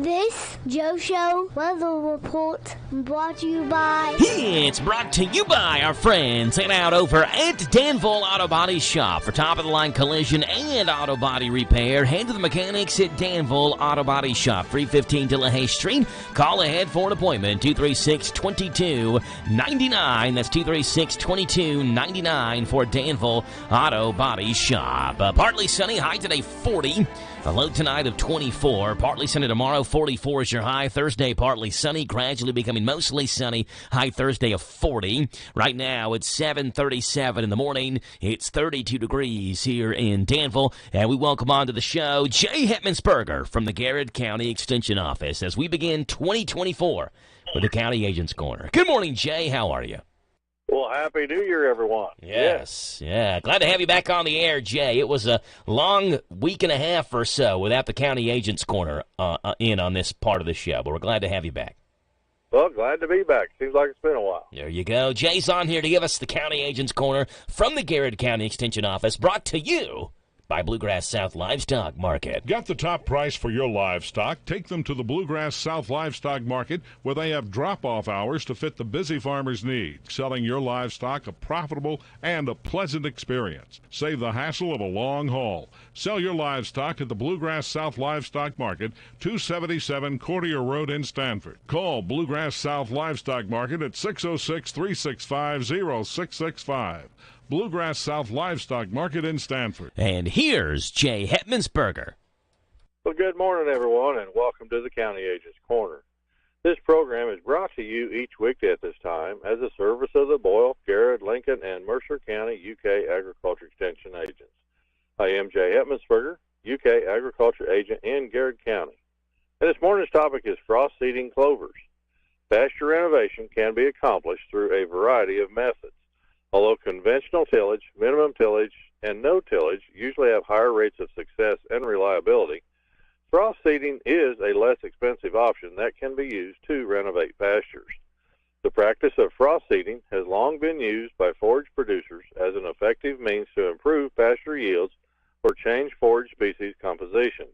This Joe Show weather report brought to you by... It's brought to you by our friends hanging out over at Danville Auto Body Shop. For top-of-the-line collision and auto body repair, head to the mechanics at Danville Auto Body Shop, 315 DeLahaye Street. Call ahead for an appointment, 236-2299. That's 236-2299 for Danville Auto Body Shop. Partly sunny, high today 40. A low tonight of 24. Partly sunny tomorrow, 44 is your high. Thursday, partly sunny, gradually becoming mostly sunny. High Thursday of 40. Right now, it's 7:37 in the morning. It's 32 degrees here in Danville. And we welcome on to the show Jay Hetmansberger from the Garrett County Extension Office as we begin 2024 with the County Agent's Corner. Good morning, Jay. How are you? Well, Happy New Year, everyone. Yes, yeah. Glad to have you back on the air, Jay. It was a long week and a half or so without the County Agent's Corner in on this part of the show, but we're glad to have you back. Well, glad to be back. Seems like it's been a while. There you go. Jay's on here to give us the County Agent's Corner from the Garrett County Extension Office, brought to you by Bluegrass South Livestock Market. Get the top price for your livestock? Take them to the Bluegrass South Livestock Market, where they have drop-off hours to fit the busy farmer's needs, selling your livestock a profitable and a pleasant experience. Save the hassle of a long haul. Sell your livestock at the Bluegrass South Livestock Market, 277 Courtier Road in Stanford. Call Bluegrass South Livestock Market at 606-365-0665. Bluegrass South Livestock Market in Stanford. And here's Jay Hetmansberger. Well, good morning, everyone, and welcome to the County Agent's Corner. This program is brought to you each weekday at this time as a service of the Boyle, Garrett, Lincoln, and Mercer County UK Agriculture Extension agents. I am Jay Hetmansberger, UK Agriculture Agent in Garrett County. And this morning's topic is frost-seeding clovers. Pasture renovation can be accomplished through a variety of methods. Although conventional tillage, minimum tillage, and no tillage usually have higher rates of success and reliability, frost seeding is a less expensive option that can be used to renovate pastures. The practice of frost seeding has long been used by forage producers as an effective means to improve pasture yields or change forage species composition.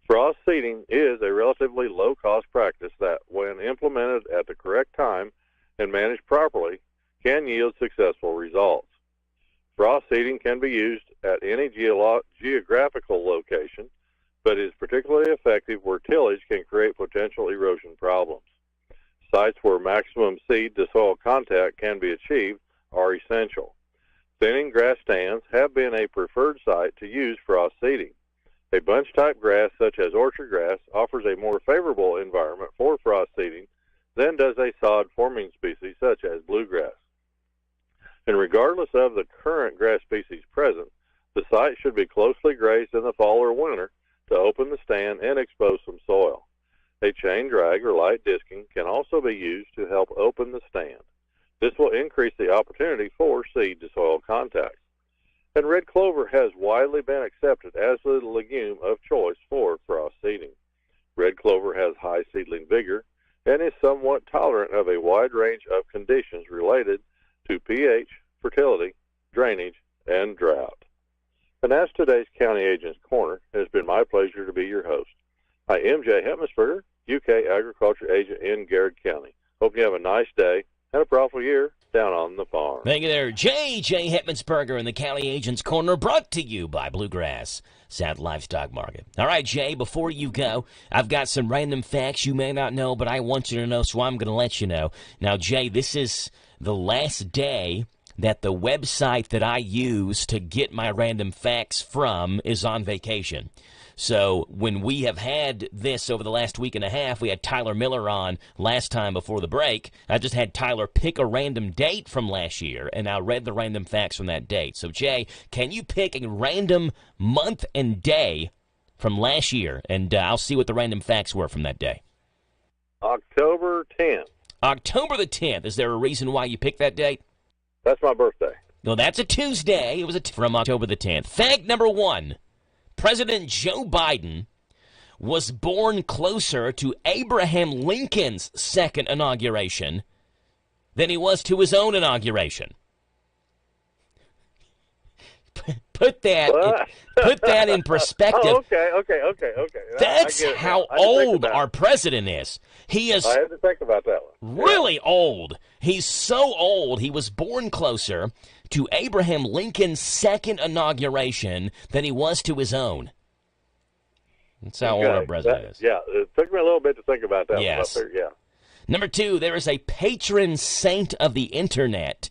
Frost seeding is a relatively low-cost practice that, when implemented at the correct time and managed properly, can yield successful results. Frost seeding can be used at any geographical location, but is particularly effective where tillage can create potential erosion problems. Sites where maximum seed-to-soil contact can be achieved are essential. Thinning grass stands have been a preferred site to use frost seeding. A bunch-type grass such as orchard grass offers a more favorable environment for frost seeding than does a sod-forming species such as bluegrass. And regardless of the current grass species present, the site should be closely grazed in the fall or winter to open the stand and expose some soil. A chain drag or light disking can also be used to help open the stand. This will increase the opportunity for seed-to-soil contact. And red clover has widely been accepted as the legume of choice for frost seeding. Red clover has high seedling vigor and is somewhat tolerant of a wide range of conditions related to pH, fertility, drainage, and drought. And as today's County Agent's Corner, it has been my pleasure to be your host. I am Jay Hetmansberger, UK Agriculture Agent in Garrett County. Hope you have a nice day and a profitable year down on the farm. Thank you there, Jay Hetmansberger in the County Agent's Corner, brought to you by Bluegrass South Livestock Market. All right, Jay, before you go, I've got some random facts you may not know, but I want you to know, so I'm going to let you know. Now, Jay, this is the last day that the website that I use to get my random facts from is on vacation. So when we have had this over the last week and a half, we had Tyler Miller on last time before the break. I just had Tyler pick a random date from last year, and I read the random facts from that date. So, Jay, can you pick a random month and day from last year, and I'll see what the random facts were from that day. October 10th. October the 10th. Is there a reason why you picked that date? That's my birthday. No, that's a Tuesday. It was from October the 10th. Fact number 1. President Joe Biden was born closer to Abraham Lincoln's second inauguration than he was to his own inauguration. Put that in perspective. Oh, okay. That's how old our president is. He is I had to think about that one. really old. He's so old, he was born closer to Abraham Lincoln's second inauguration than he was to his own. That's how old our president is. Yeah, it took me a little bit to think about that Yes. one. Yeah. Number 2, there is a patron saint of the Internet.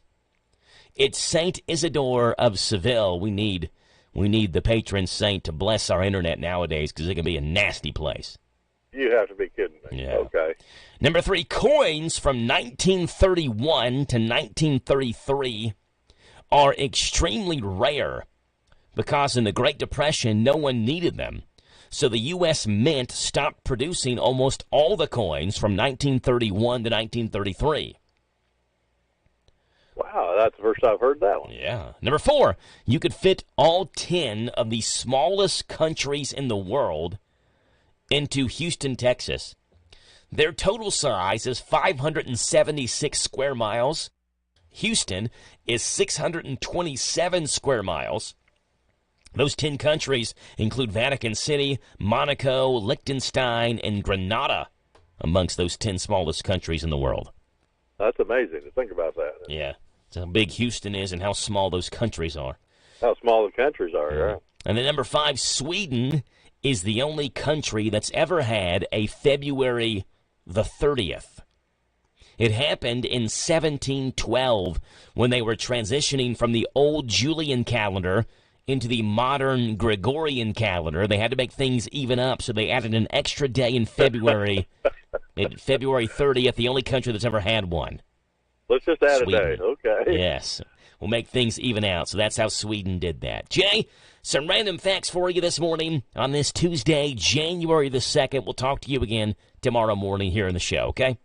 It's Saint Isidore of Seville. We need the patron saint to bless our Internet nowadays because it can be a nasty place. You have to be kidding me. Yeah. Okay. Number 3, coins from 1931 to 1933 are extremely rare because in the Great Depression, no one needed them. So the U.S. Mint stopped producing almost all the coins from 1931 to 1933. Wow, that's the first I've heard that one. Yeah. Number 4, you could fit all 10 of the smallest countries in the world into Houston, Texas. Their total size is 576 square miles. Houston is 627 square miles. Those 10 countries include Vatican City, Monaco, Liechtenstein, and Grenada amongst those 10 smallest countries in the world. That's amazing to think about that. Yeah. That's how big Houston is and how small those countries are. How small the countries are, right? And then number 5, Sweden is the only country that's ever had a February the 30th. It happened in 1712 when they were transitioning from the old Julian calendar into the modern Gregorian calendar. They had to make things even up, so they added an extra day in February. February 30th, the only country that's ever had one. Let's just add Sweden. a day. Okay. Yes. We'll make things even out. So that's how Sweden did that. Jay, some random facts for you this morning on this Tuesday, January the 2nd. We'll talk to you again tomorrow morning here in the show, okay?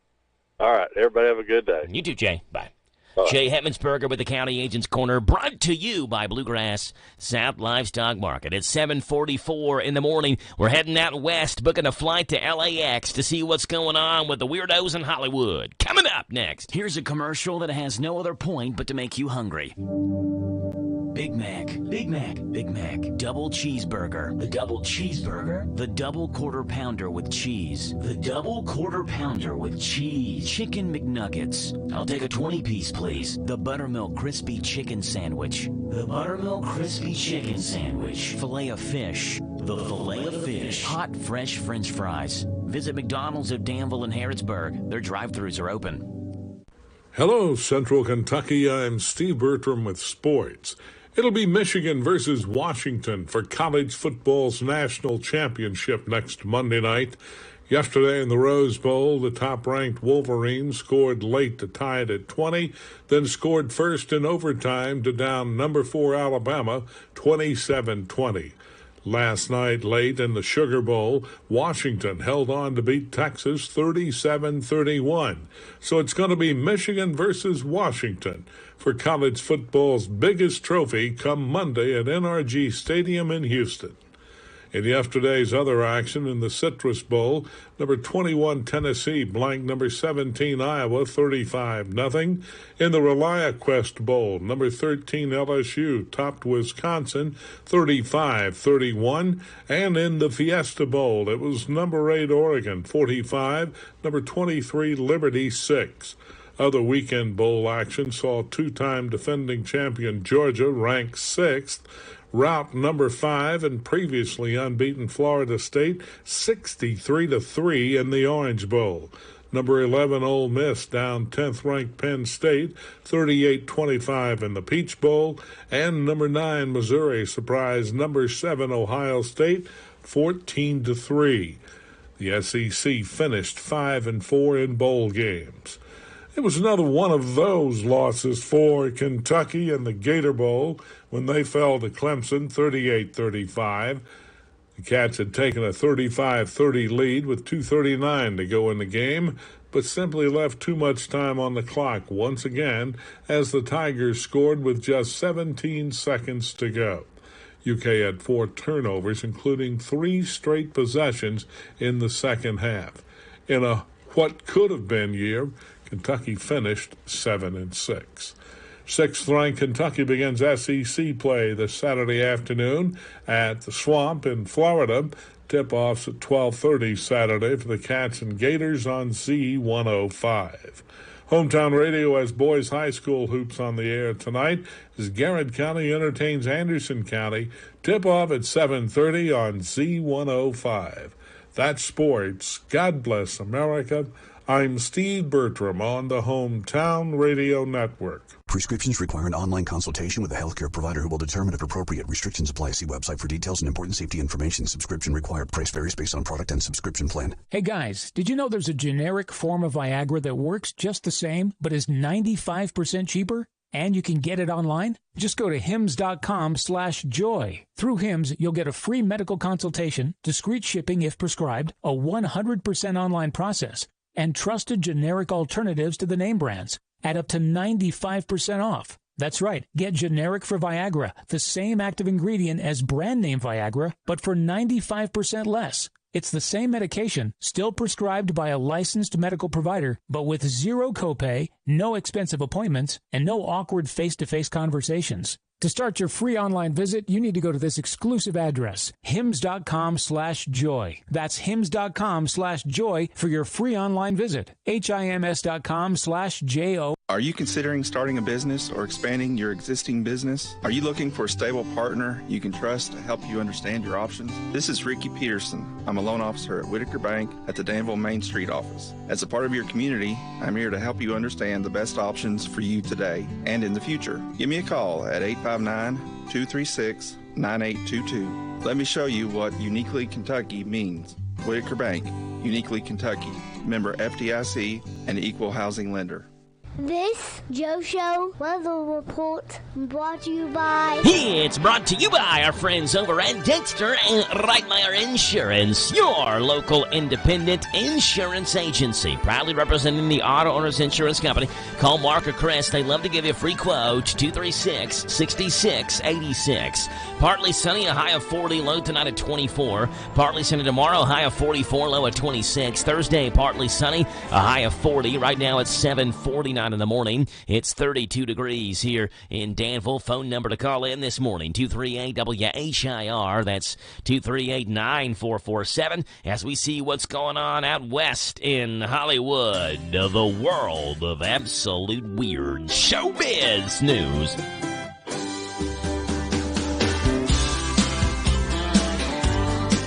All right. Everybody have a good day. You too, Jay. Bye. Bye. Jay Hetmansberger with the County Agent's Corner, brought to you by Bluegrass South Livestock Market. It's 7:44 in the morning. We're heading out west, booking a flight to LAX to see what's going on with the weirdos in Hollywood. Coming up next. Here's a commercial that has no other point but to make you hungry. Big Mac, Big Mac, Big Mac, double cheeseburger, the double cheeseburger, the double quarter pounder with cheese, the double quarter pounder with cheese, chicken McNuggets. I'll take a 20-piece, please. The buttermilk crispy chicken sandwich, the buttermilk crispy chicken sandwich, filet of fish, the filet of fish, hot fresh French fries. Visit McDonald's of Danville and Harrodsburg. Their drive-thrus are open. Hello, Central Kentucky. I'm Steve Bertram with sports. It'll be Michigan versus Washington for college football's national championship next Monday night. Yesterday in the Rose Bowl, the top-ranked Wolverines scored late to tie it at 20, then scored first in overtime to down number 4 Alabama 27-20. Last night, late in the Sugar Bowl, Washington held on to beat Texas 37-31. So it's going to be Michigan versus Washington for college football's biggest trophy come Monday at NRG Stadium in Houston. In yesterday's other action in the Citrus Bowl, number 21 Tennessee blanked number 17 Iowa 35-0. In the ReliaQuest Bowl, number 13 LSU topped Wisconsin 35-31. And in the Fiesta Bowl, it was number 8 Oregon 45, number 23 Liberty 6. Other weekend bowl action saw two-time defending champion Georgia ranked 6th, route number 5 and previously unbeaten Florida State 63-3 in the Orange Bowl. Number 11 Ole Miss down 10th-ranked Penn State 38-25 in the Peach Bowl, and number 9 Missouri surprised number 7 Ohio State 14-3. The SEC finished 5-4 in bowl games. It was another one of those losses for Kentucky in the Gator Bowl when they fell to Clemson 38-35. The Cats had taken a 35-30 lead with 2:39 to go in the game, but simply left too much time on the clock once again as the Tigers scored with just 17 seconds to go. UK had 4 turnovers, including 3 straight possessions in the second half. In a what could have been year, Kentucky finished 7-6. Sixth-ranked Kentucky begins SEC play this Saturday afternoon at the Swamp in Florida. Tip-offs at 12:30 Saturday for the Cats and Gators on Z105. Hometown Radio has boys high school hoops on the air tonight as Garrett County entertains Anderson County. Tip-off at 7:30 on Z105. That's sports. God bless America. I'm Steve Bertram on the Hometown Radio Network. Prescriptions require an online consultation with a healthcare provider who will determine if appropriate. Restrictions apply. See website for details and important safety information. Subscription required. Price varies based on product and subscription plan. Hey guys, did you know there's a generic form of Viagra that works just the same, but is 95% cheaper? And you can get it online? Just go to hims.com/joy. Through Hims, you'll get a free medical consultation, discreet shipping if prescribed, a 100% online process, and trusted generic alternatives to the name brands at up to 95% off. That's right. Get generic for Viagra, the same active ingredient as brand name Viagra, but for 95% less. It's the same medication, still prescribed by a licensed medical provider, but with zero copay, no expensive appointments, and no awkward face-to-face conversations. To start your free online visit, you need to go to this exclusive address, hims.com/joy. That's hims.com/joy for your free online visit. HIMS.com/JO. Are you considering starting a business or expanding your existing business? Are you looking for a stable partner you can trust to help you understand your options? This is Ricky Peterson. I'm a loan officer at Whitaker Bank at the Danville Main Street office. As a part of your community, I'm here to help you understand the best options for you today and in the future. Give me a call at 859-236-9822. Let me show you what Uniquely Kentucky means. Whitaker Bank, Uniquely Kentucky, member FDIC, and equal housing lender. This Joe Show weather report brought to you by... It's brought to you by our friends over at Dexter and Reitmeyer Insurance, your local independent insurance agency. Proudly representing the Auto Owners Insurance Company. Call Mark or Chris. They love to give you a free quote, 236-6686. Partly sunny, a high of 40, low tonight at 24. Partly sunny tomorrow, high of 44, low at 26. Thursday, partly sunny, a high of 40. Right now it's 7:49 in the morning. It's 32 degrees here in Danville. Phone number to call in this morning, 238-WHIR. That's 238-9447. As we see what's going on out west in Hollywood, the world of absolute weird showbiz news.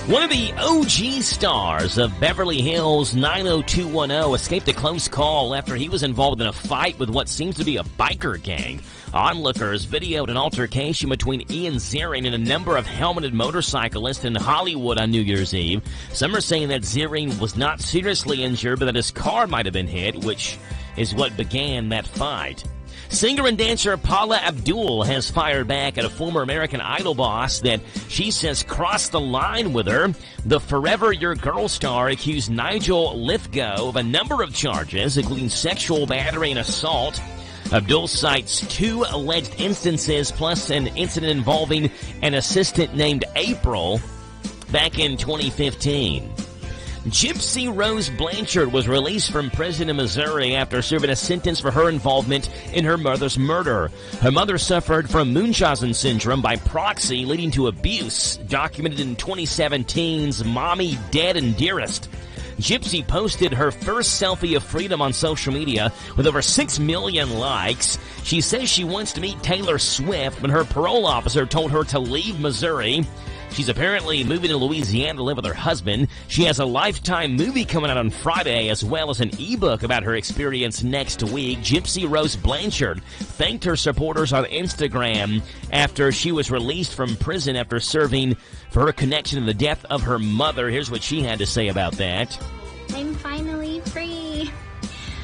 One of the OG stars of Beverly Hills 90210 escaped a close call after he was involved in a fight with what seems to be a biker gang. Onlookers videoed an altercation between Ian Ziering and a number of helmeted motorcyclists in Hollywood on New Year's Eve. Some are saying that Ziering was not seriously injured, but that his car might have been hit, which is what began that fight. Singer and dancer Paula Abdul has fired back at a former American Idol boss that she says crossed the line with her. The Forever Your Girl star accused Nigel Lithgow of a number of charges, including sexual battery and assault. Abdul cites 2 alleged instances plus an incident involving an assistant named April back in 2015. Gypsy Rose Blanchard was released from prison in Missouri after serving a sentence for her involvement in her mother's murder. Her mother suffered from Munchausen syndrome by proxy, leading to abuse, documented in 2017's Mommy, Dead, and Dearest. Gypsy posted her first selfie of freedom on social media with over 6 million likes. She says she wants to meet Taylor Swift, but her parole officer told her to leave Missouri. She's apparently moving to Louisiana to live with her husband. She has a Lifetime movie coming out on Friday, as well as an ebook about her experience next week. Gypsy Rose Blanchard thanked her supporters on Instagram after she was released from prison after serving for her connection to the death of her mother. Here's what she had to say about that. I'm finally free.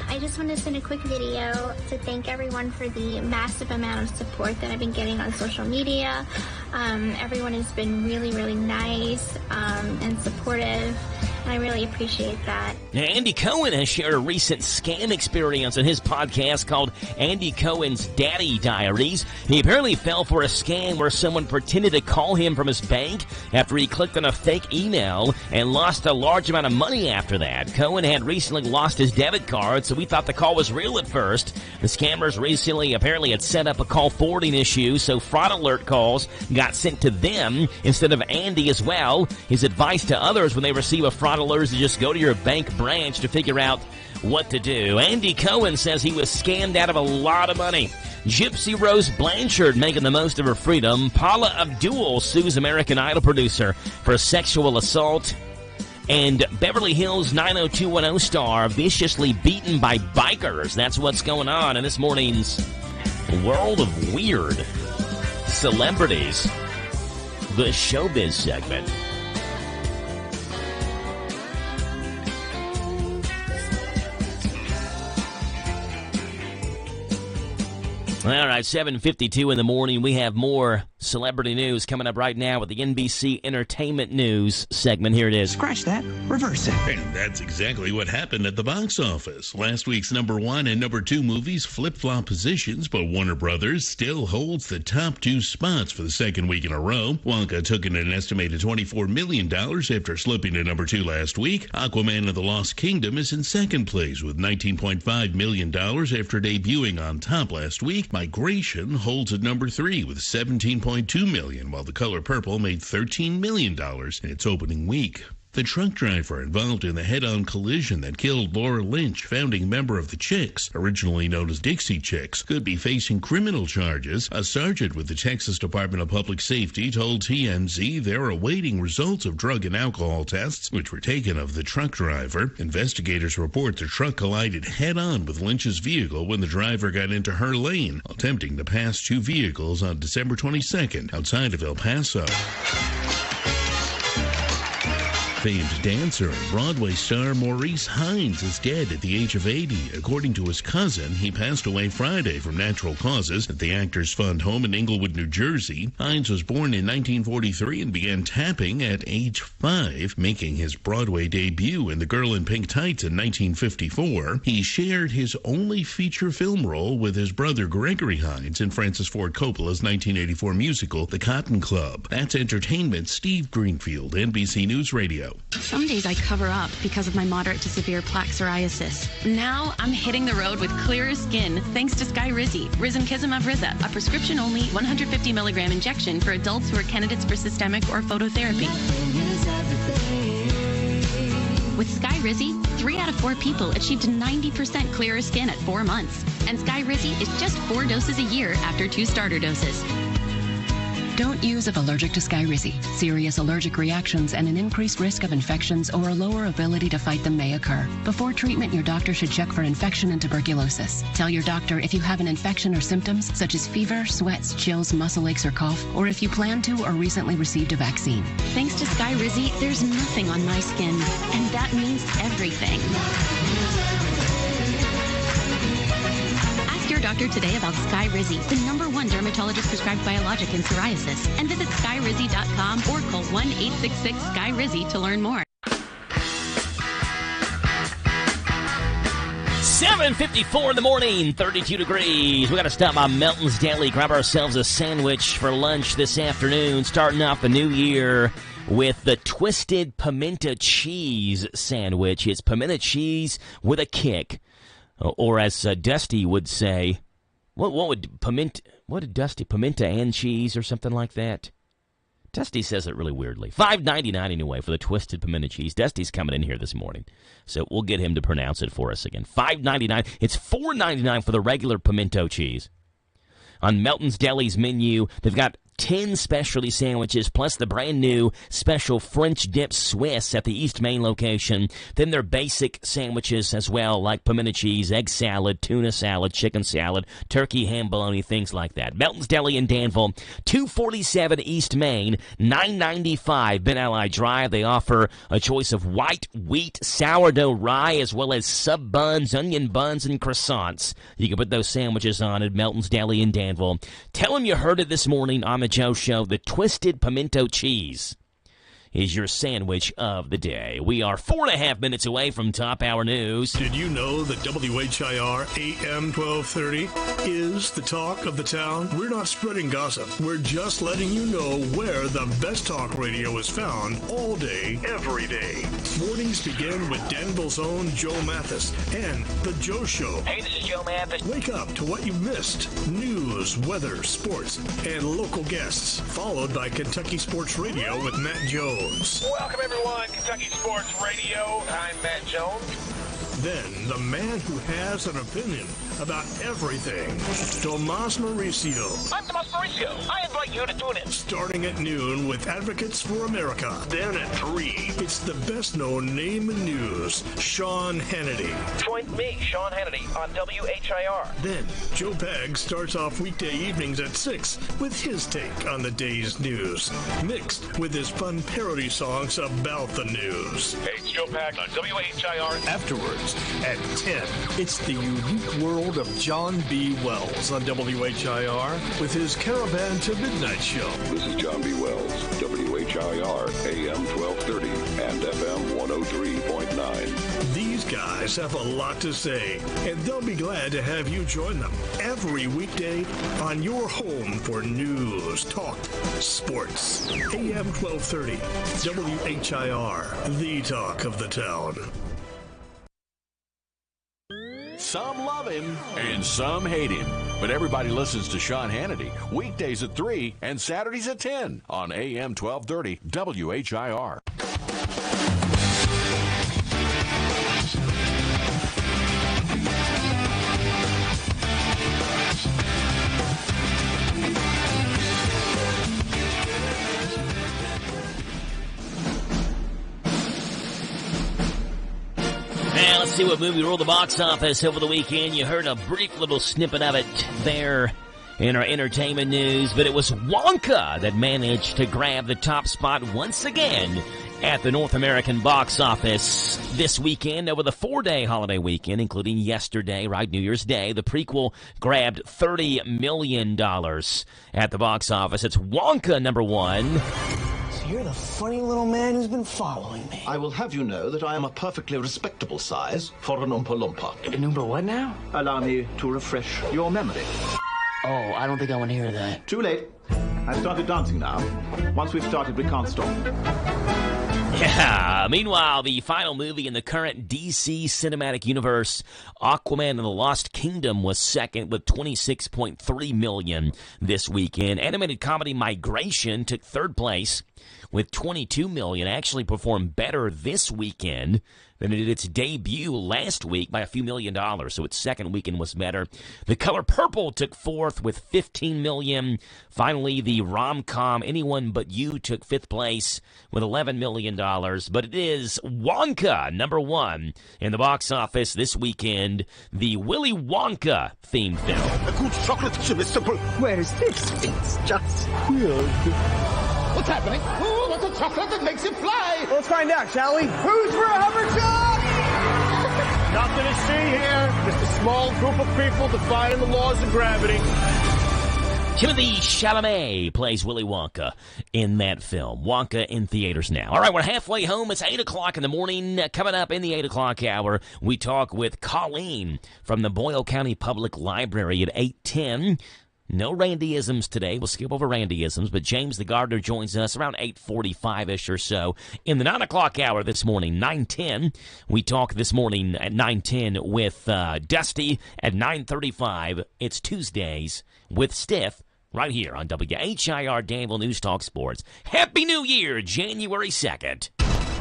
I just wanted to send a quick video to thank everyone for the massive amount of support that I've been getting on social media. Everyone has been really, really nice and supportive. I really appreciate that. Now, Andy Cohen has shared a recent scam experience on his podcast called Andy Cohen's Daddy Diaries. He apparently fell for a scam where someone pretended to call him from his bank after he clicked on a fake email and lost a large amount of money after that. Cohen had recently lost his debit card, so we thought the call was real at first. The scammers recently apparently had set up a call forwarding issue, so fraud alert calls got sent to them instead of Andy as well. His advice to others when they receive a fraud alert is to just go to your bank branch to figure out what to do. Andy Cohen says he was scammed out of a lot of money. Gypsy Rose Blanchard making the most of her freedom. Paula Abdul sues American Idol producer for sexual assault. And Beverly Hills 90210 star viciously beaten by bikers. That's what's going on in this morning's World of Weird Celebrities, the Showbiz segment. All right, 7:52 in the morning. We have more celebrity news coming up right now with the NBC Entertainment News segment. Here it is. Scratch that. Reverse it. And that's exactly what happened at the box office. Last week's number 1 and number 2 movies flip-flop positions, but Warner Brothers still holds the top 2 spots for the second week in a row. Wonka took in an estimated $24 million after slipping to number 2 last week. Aquaman and the Lost Kingdom is in second place with $19.5 million after debuting on top last week. Migration holds at number 3 with $17.2 million, while The Color Purple made $13 million in its opening week. The truck driver involved in the head-on collision that killed Laura Lynch, founding member of the Chicks, originally known as Dixie Chicks, could be facing criminal charges. A sergeant with the Texas Department of Public Safety told TMZ they're awaiting results of drug and alcohol tests, which were taken of the truck driver. Investigators report the truck collided head-on with Lynch's vehicle when the driver got into her lane, attempting to pass 2 vehicles on December 22nd outside of El Paso. Famed dancer and Broadway star Maurice Hines is dead at the age of 80. According to his cousin, he passed away Friday from natural causes at the Actors Fund home in Englewood, New Jersey. Hines was born in 1943 and began tapping at age 5, making his Broadway debut in The Girl in Pink Tights in 1954. He shared his only feature film role with his brother Gregory Hines in Francis Ford Coppola's 1984 musical, The Cotton Club. That's entertainment. Steve Greenfield, NBC News Radio. Some days I cover up because of my moderate to severe plaque psoriasis. Now I'm hitting the road with clearer skin thanks to Skyrizi, Risankizumab Riza, a prescription-only 150 milligram injection for adults who are candidates for systemic or phototherapy. With Skyrizi, 3 out of 4 people achieved 90% clearer skin at 4 months. And Skyrizi is just 4 doses a year after 2 starter doses. Don't use if allergic to Skyrizi. Serious allergic reactions and an increased risk of infections or a lower ability to fight them may occur. Before treatment, your doctor should check for infection and tuberculosis. Tell your doctor if you have an infection or symptoms such as fever, sweats, chills, muscle aches, or cough, or if you plan to or recently received a vaccine. Thanks to Skyrizi, there's nothing on my skin, and that means everything. Your doctor today about Skyrizi, the #1 dermatologist prescribed biologic in psoriasis, and visit skyrizi.com or call 1-866-SKYRIZI to learn more. 7:54 in the morning, 32 degrees. We got to stop by Melton's Deli, grab ourselves a sandwich for lunch this afternoon, starting off the new year with the Twisted Pimento Cheese sandwich. It's pimento cheese with a kick. Or as Dusty would say, what did Dusty, pimento and cheese or something like that? Dusty says it really weirdly. $5.99 anyway for the Twisted Pimento Cheese. Dusty's coming in here this morning, so we'll get him to pronounce it for us again. $5.99. It's $4.99 for the regular pimento cheese. On Melton's Deli's menu, they've got 10 specialty sandwiches, plus the brand new special French dip Swiss at the East Main location. Then their basic sandwiches as well, like pimento cheese, egg salad, tuna salad, chicken salad, turkey, ham bologna, things like that. Melton's Deli in Danville, 247 East Main, 995 Ben Ali Drive. They offer a choice of white wheat sourdough rye, as well as sub buns, onion buns, and croissants. You can put those sandwiches on at Melton's Deli in Danville. Tell them you heard it this morning on the Joe Show, the Twisted Pimento Cheese. is your sandwich of the day. We are 4.5 minutes away from top hour news. Did you know that WHIR AM 1230 is the talk of the town? We're not spreading gossip. We're just letting you know where the best talk radio is found all day, every day. Mornings begin with Danville's own Joe Mathis and The Joe Show. Hey, this is Joe Mathis. Wake up to what you missed. News, weather, sports, and local guests. Followed by Kentucky Sports Radio with Matt Jones. Welcome, everyone. Kentucky Sports Radio. I'm Matt Jones. Then, the man who has an opinion about everything, Tomas Mauricio. I'm Tomas Mauricio. I invite you to tune in. Starting at noon with Advocates for America. Then at 3, it's the best-known name in news, Sean Hannity. Join me, Sean Hannity, on WHIR. Then, Joe Pag starts off weekday evenings at 6 with his take on the day's news, mixed with his fun parody songs about the news. Hey, it's Joe Pag on WHIR. Afterwards, at 10, it's the unique world of John B. Wells on WHIR with his Caravan to Midnight show. This is John B. Wells, WHIR, AM 1230 and FM 103.9. These guys have a lot to say, and they'll be glad to have you join them every weekday on your home for news, talk, sports. AM 1230, WHIR, the talk of the town. Some love him and some hate him. But everybody listens to Sean Hannity weekdays at 3 and Saturdays at 10 on AM 1230 WHIR. Let's see what movie ruled the box office over the weekend. You heard a brief little snippet of it there in our entertainment news, but it was Wonka that managed to grab the top spot once again at the North American box office this weekend over the 4-day holiday weekend, including yesterday, right, New Year's Day. The prequel grabbed $30 million at the box office. It's Wonka number 1. You're the funny little man who's been following me. I will have you know that I am a perfectly respectable size for an Oompa Loompa. An Oompa what now? Allow me to refresh your memory. Oh, I don't think I want to hear that. Too late. I've started dancing now. Once we've started, we can't stop. Yeah. Meanwhile, the final movie in the current DC cinematic universe, Aquaman and the Lost Kingdom, was second with $26.3 million this weekend. Animated comedy Migration took third place with $22 million. Actually performed better this weekend than it did its debut last week by a few $1 million. So its second weekend was better. The Color Purple took fourth with $15 million. Finally, the rom-com Anyone But You took fifth place with $11 million. But it is Wonka, number 1 in the box office this weekend. The Willy Wonka themed film. A good chocolate chip is simple. Where is this? It's just weird. What's happening? Oh, what's a chocolate that makes it fly? Let's find out, shall we? Who's for a hover job? Nothing to see here. Just a small group of people defying the laws of gravity. Timothée Chalamet plays Willy Wonka in that film. Wonka in theaters now. All right, we're halfway home. It's 8 o'clock in the morning. Coming up in the 8 o'clock hour, we talk with Colleen from the Boyle County Public Library at 8:10. No Randyisms today. We'll skip over Randyisms, but James the Gardener joins us around 8:45-ish or so. In the 9 o'clock hour this morning, 9:10, we talk this morning at 9:10 with Dusty. At 9:35, it's Tuesdays with Steph right here on WHIR Danville News Talk Sports. Happy New Year, January 2nd.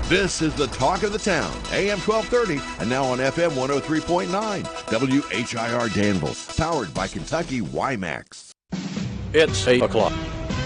This is the talk of the town, AM 1230, and now on FM 103.9, WHIR Danville, powered by Kentucky WiMAX. It's 8 o'clock.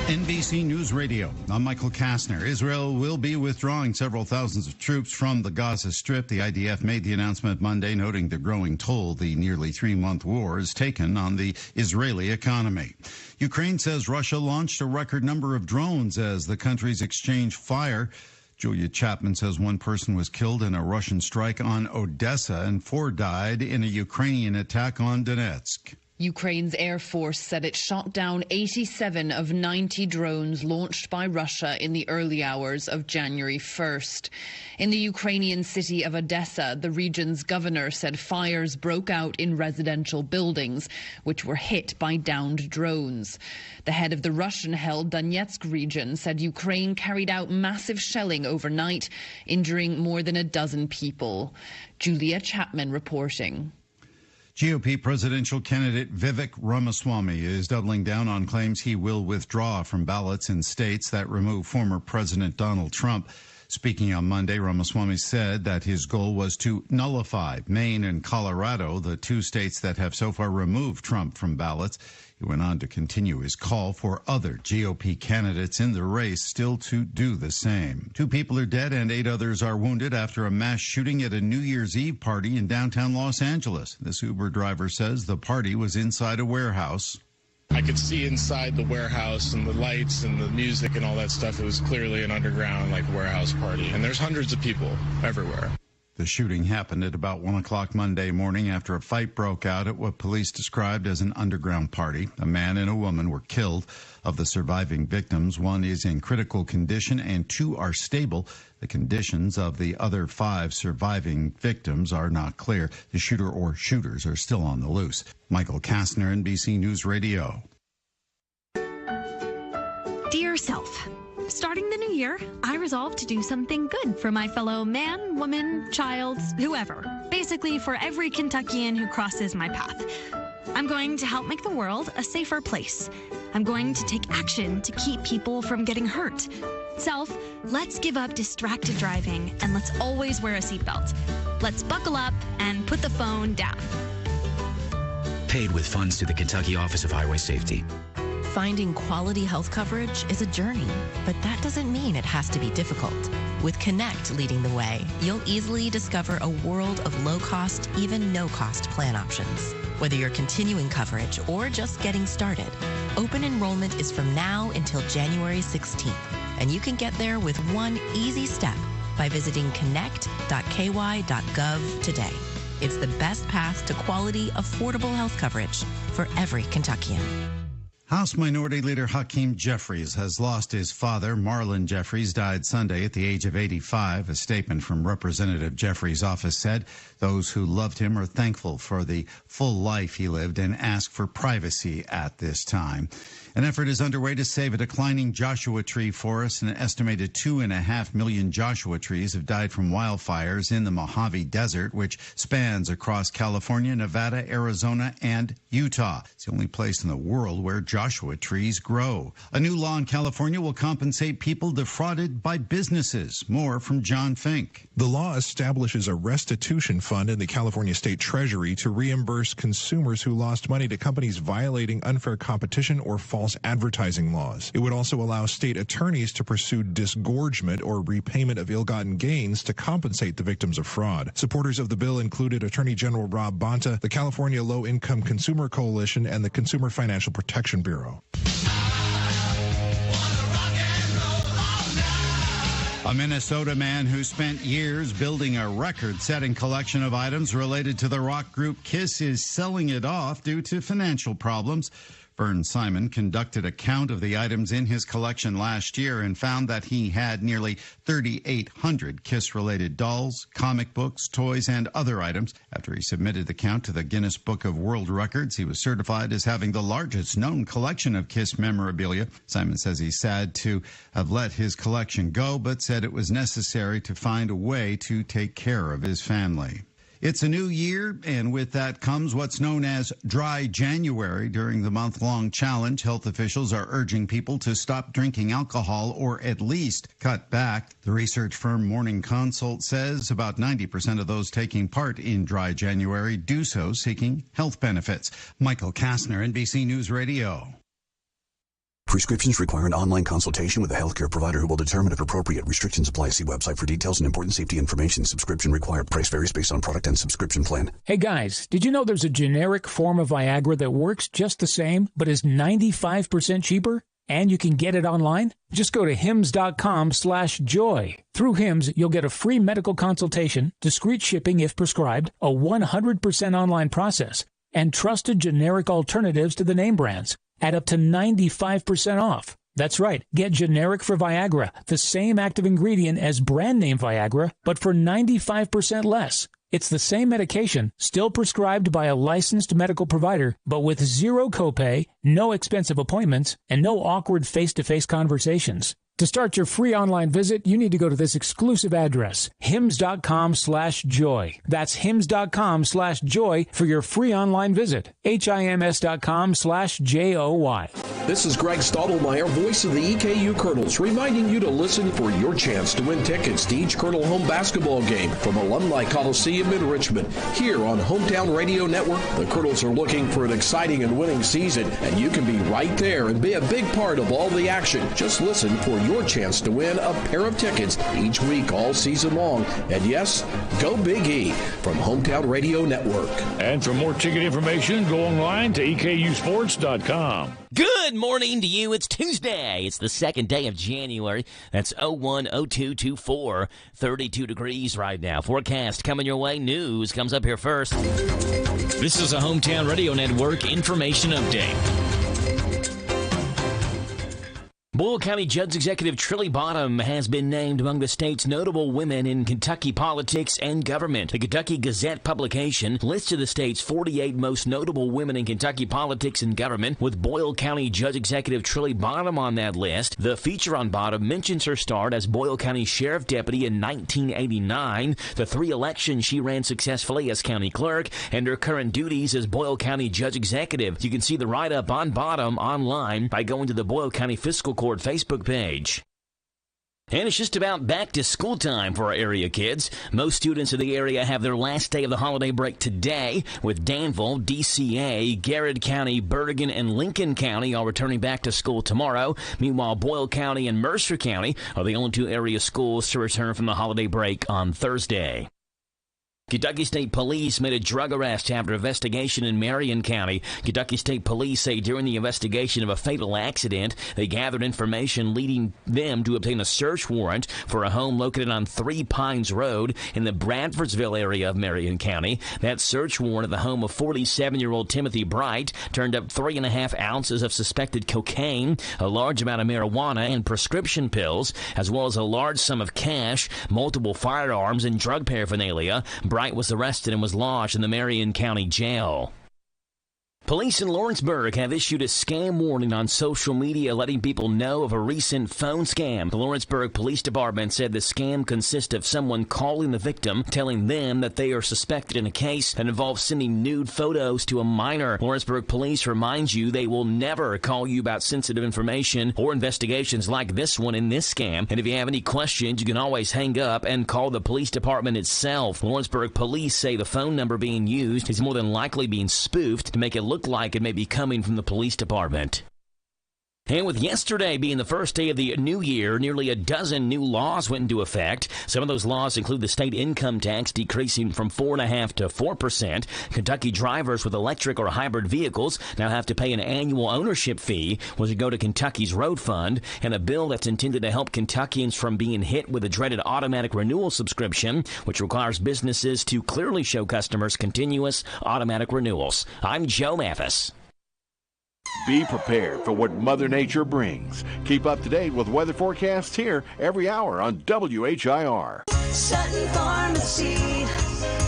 NBC News Radio. I'm Michael Kastner. Israel will be withdrawing several thousands of troops from the Gaza Strip. The IDF made the announcement Monday, noting the growing toll the nearly 3-month war has taken on the Israeli economy. Ukraine says Russia launched a record number of drones as the countries exchanged fire. Julia Chapman says one person was killed in a Russian strike on Odessa and 4 died in a Ukrainian attack on Donetsk. Ukraine's Air Force said it shot down 87 of 90 drones launched by Russia in the early hours of January 1st. In the Ukrainian city of Odessa, the region's governor said fires broke out in residential buildings, which were hit by downed drones. The head of the Russian-held Donetsk region said Ukraine carried out massive shelling overnight, injuring more than a dozen people. Julia Chapman reporting. GOP presidential candidate Vivek Ramaswamy is doubling down on claims he will withdraw from ballots in states that remove former President Donald Trump. Speaking on Monday, Ramaswamy said that his goal was to nullify Maine and Colorado, the two states that have so far removed Trump from ballots. He went on to continue his call for other GOP candidates in the race still to do the same. 2 people are dead and 8 others are wounded after a mass shooting at a New Year's Eve party in downtown Los Angeles. This Uber driver says the party was inside a warehouse. I could see inside the warehouse and the lights and the music and all that stuff. It was clearly an underground, warehouse party. And there's hundreds of people everywhere. The shooting happened at about 1 o'clock Monday morning after a fight broke out at what police described as an underground party. A man and a woman were killed. Of the surviving victims, 1 is in critical condition and 2 are stable. The conditions of the other 5 surviving victims are not clear. The shooter or shooters are still on the loose. Michael Kastner, NBC News Radio. Dear self, starting the new year, I resolved to do something good for my fellow man, woman, child, whoever. Basically for every Kentuckian who crosses my path. I'm going to help make the world a safer place. I'm going to take action to keep people from getting hurt. Self, let's give up distracted driving and let's always wear a seatbelt. Let's buckle up and put the phone down. Paid with funds through the Kentucky Office of Highway Safety. Finding quality health coverage is a journey, but that doesn't mean it has to be difficult. With Connect leading the way, you'll easily discover a world of low-cost, even no-cost plan options. Whether you're continuing coverage or just getting started, open enrollment is from now until January 16th, and you can get there with one easy step by visiting connect.ky.gov today. It's the best path to quality, affordable health coverage for every Kentuckian. House Minority Leader Hakeem Jeffries has lost his father. Marlon Jeffries died Sunday at the age of 85. A statement from Representative Jeffries' office said those who loved him are thankful for the full life he lived and ask for privacy at this time. An effort is underway to save a declining Joshua tree forest. An estimated 2.5 million Joshua trees have died from wildfires in the Mojave Desert, which spans across California, Nevada, Arizona, and Utah. It's the only place in the world where Joshua trees grow. A new law in California will compensate people defrauded by businesses. More from John Fink. The law establishes a restitution fund in the California State Treasury to reimburse consumers who lost money to companies violating unfair competition or false advertising laws. It would also allow state attorneys to pursue disgorgement or repayment of ill-gotten gains to compensate the victims of fraud. Supporters of the bill included Attorney General Rob Bonta, the California Low-Income Consumer Coalition, and the Consumer Financial Protection Bureau. A Minnesota man who spent years building a record-setting collection of items related to the rock group Kiss is selling it off due to financial problems. Vern Simon conducted a count of the items in his collection last year and found that he had nearly 3,800 Kiss-related dolls, comic books, toys, and other items. After he submitted the count to the Guinness Book of World Records, he was certified as having the largest known collection of Kiss memorabilia. Simon says he's sad to have let his collection go, but said it was necessary to find a way to take care of his family. It's a new year, and with that comes what's known as Dry January. During the month-long challenge, health officials are urging people to stop drinking alcohol or at least cut back. The research firm Morning Consult says about 90% of those taking part in Dry January do so seeking health benefits. Michael Kastner, NBC News Radio. Prescriptions require an online consultation with a healthcare provider who will determine if appropriate. Restrictions apply. See website for details and important safety information. Subscription required. Price varies based on product and subscription plan. Hey guys, did you know there's a generic form of Viagra that works just the same, but is 95% cheaper? And you can get it online? Just go to hims.com/joy. Through Hims, you'll get a free medical consultation, discreet shipping if prescribed, a 100% online process, and trusted generic alternatives to the name brands at up to 95% off. That's right. Get generic for Viagra, the same active ingredient as brand name Viagra, but for 95% less. It's the same medication, still prescribed by a licensed medical provider, but with zero copay, no expensive appointments, and no awkward face-to-face conversations. To start your free online visit, you need to go to this exclusive address, hims.com/joy. That's hims.com/joy for your free online visit. HIMS.com/JOY. This is Greg Stottlemyre, voice of the EKU Colonels, reminding you to listen for your chance to win tickets to each Colonel home basketball game from Alumni Coliseum in Richmond. Here on Hometown Radio Network, the Colonels are looking for an exciting and winning season, and you can be right there and be a big part of all the action. Just listen for your chance to win a pair of tickets each week all season long. And yes, go Big E from Hometown Radio Network. And for more ticket information, go online to EKUsports.com. Good morning to you. It's Tuesday. It's the second day of January. That's 010224. 32 degrees right now. Forecast coming your way. News comes up here first. This is a Hometown Radio Network information update. Boyle County Judge Executive Trilly Bottom has been named among the state's notable women in Kentucky politics and government. The Kentucky Gazette publication listed the state's 48 most notable women in Kentucky politics and government, with Boyle County Judge Executive Trilly Bottom on that list. The feature on Bottom mentions her start as Boyle County Sheriff Deputy in 1989, the 3 elections she ran successfully as county clerk, and her current duties as Boyle County Judge Executive. You can see the write-up on Bottom online by going to the Boyle County Fiscal Court Facebook page. And it's just about back to school time for our area kids. Most students in the area have their last day of the holiday break today, with Danville, DCA, Garrett County, Bergen, and Lincoln County all returning back to school tomorrow. Meanwhile, Boyle County and Mercer County are the only 2 area schools to return from the holiday break on Thursday. Kentucky State Police made a drug arrest after investigation in Marion County. Kentucky State Police say during the investigation of a fatal accident, they gathered information leading them to obtain a search warrant for a home located on 3 Pines Road in the Bradfordsville area of Marion County. That search warrant at the home of 47-year-old Timothy Bright turned up 3.5 ounces of suspected cocaine, a large amount of marijuana and prescription pills, as well as a large sum of cash, multiple firearms, and drug paraphernalia. Bright was arrested and was lodged in the Marion County Jail. Police in Lawrenceburg have issued a scam warning on social media, letting people know of a recent phone scam. The Lawrenceburg Police Department said the scam consists of someone calling the victim, telling them that they are suspected in a case that involves sending nude photos to a minor. Lawrenceburg Police reminds you they will never call you about sensitive information or investigations like this one in this scam. And if you have any questions, you can always hang up and call the police department itself. Lawrenceburg Police say the phone number being used is more than likely being spoofed to make it look like it may be coming from the police department. And with yesterday being the first day of the new year, nearly a dozen new laws went into effect. Some of those laws include the state income tax decreasing from 4.5% to 4%. Kentucky drivers with electric or hybrid vehicles now have to pay an annual ownership fee, which would go to Kentucky's road fund, and a bill that's intended to help Kentuckians from being hit with a dreaded automatic renewal subscription, which requires businesses to clearly show customers continuous automatic renewals. I'm Joe Mathis. Be prepared for what Mother Nature brings. Keep up to date with weather forecasts here every hour on WHIR. Sutton Pharmacy,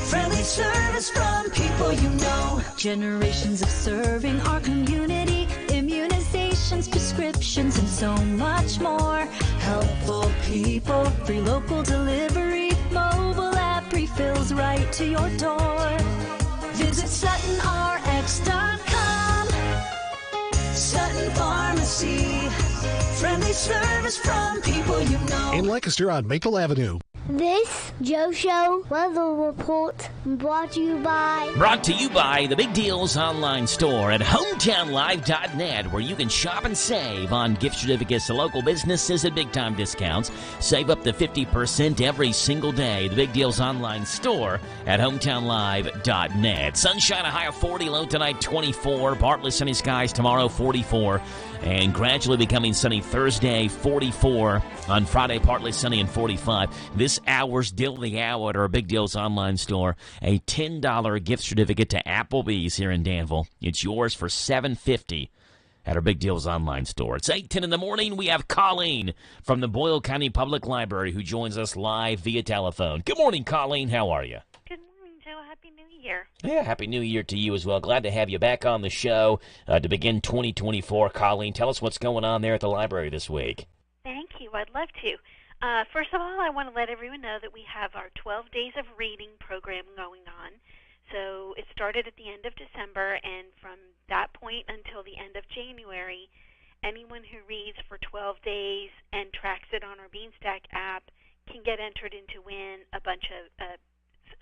friendly service from people you know. Generations of serving our community, immunizations, prescriptions, and so much more. Helpful people, free local delivery, mobile app refills right to your door. Visit SuttonRx.com. Sutton Pharmacy, friendly service from people you know. In Lancaster on Maple Avenue. This Joe Show weather report brought to you by the Big Deals online store at hometownlive.net, where you can shop and save on gift certificates to local businesses at big-time discounts. Save up to 50% every single day. The Big Deals online store at hometownlive.net. Sunshine, a high of 40, low tonight 24. Partly sunny skies tomorrow, 44. And gradually becoming sunny Thursday, 44. On Friday, partly sunny and 45. This hours, deal of the hour at our Big Deals online store. A $10 gift certificate to Applebee's here in Danville. It's yours for $7.50 at our Big Deals online store. It's 8:10 in the morning. We have Colleen from the Boyle County Public Library who joins us live via telephone. Good morning, Colleen. How are you? Good morning, Joe. Happy New Year. Yeah, Happy New Year to you as well. Glad to have you back on the show to begin 2024. Colleen, tell us what's going on there at the library this week. Thank you. I'd love to. First of all, I want to let everyone know that we have our 12 Days of Reading program going on. So it started at the end of December, and from that point until the end of January, anyone who reads for 12 days and tracks it on our Beanstack app can get entered in to win a bunch of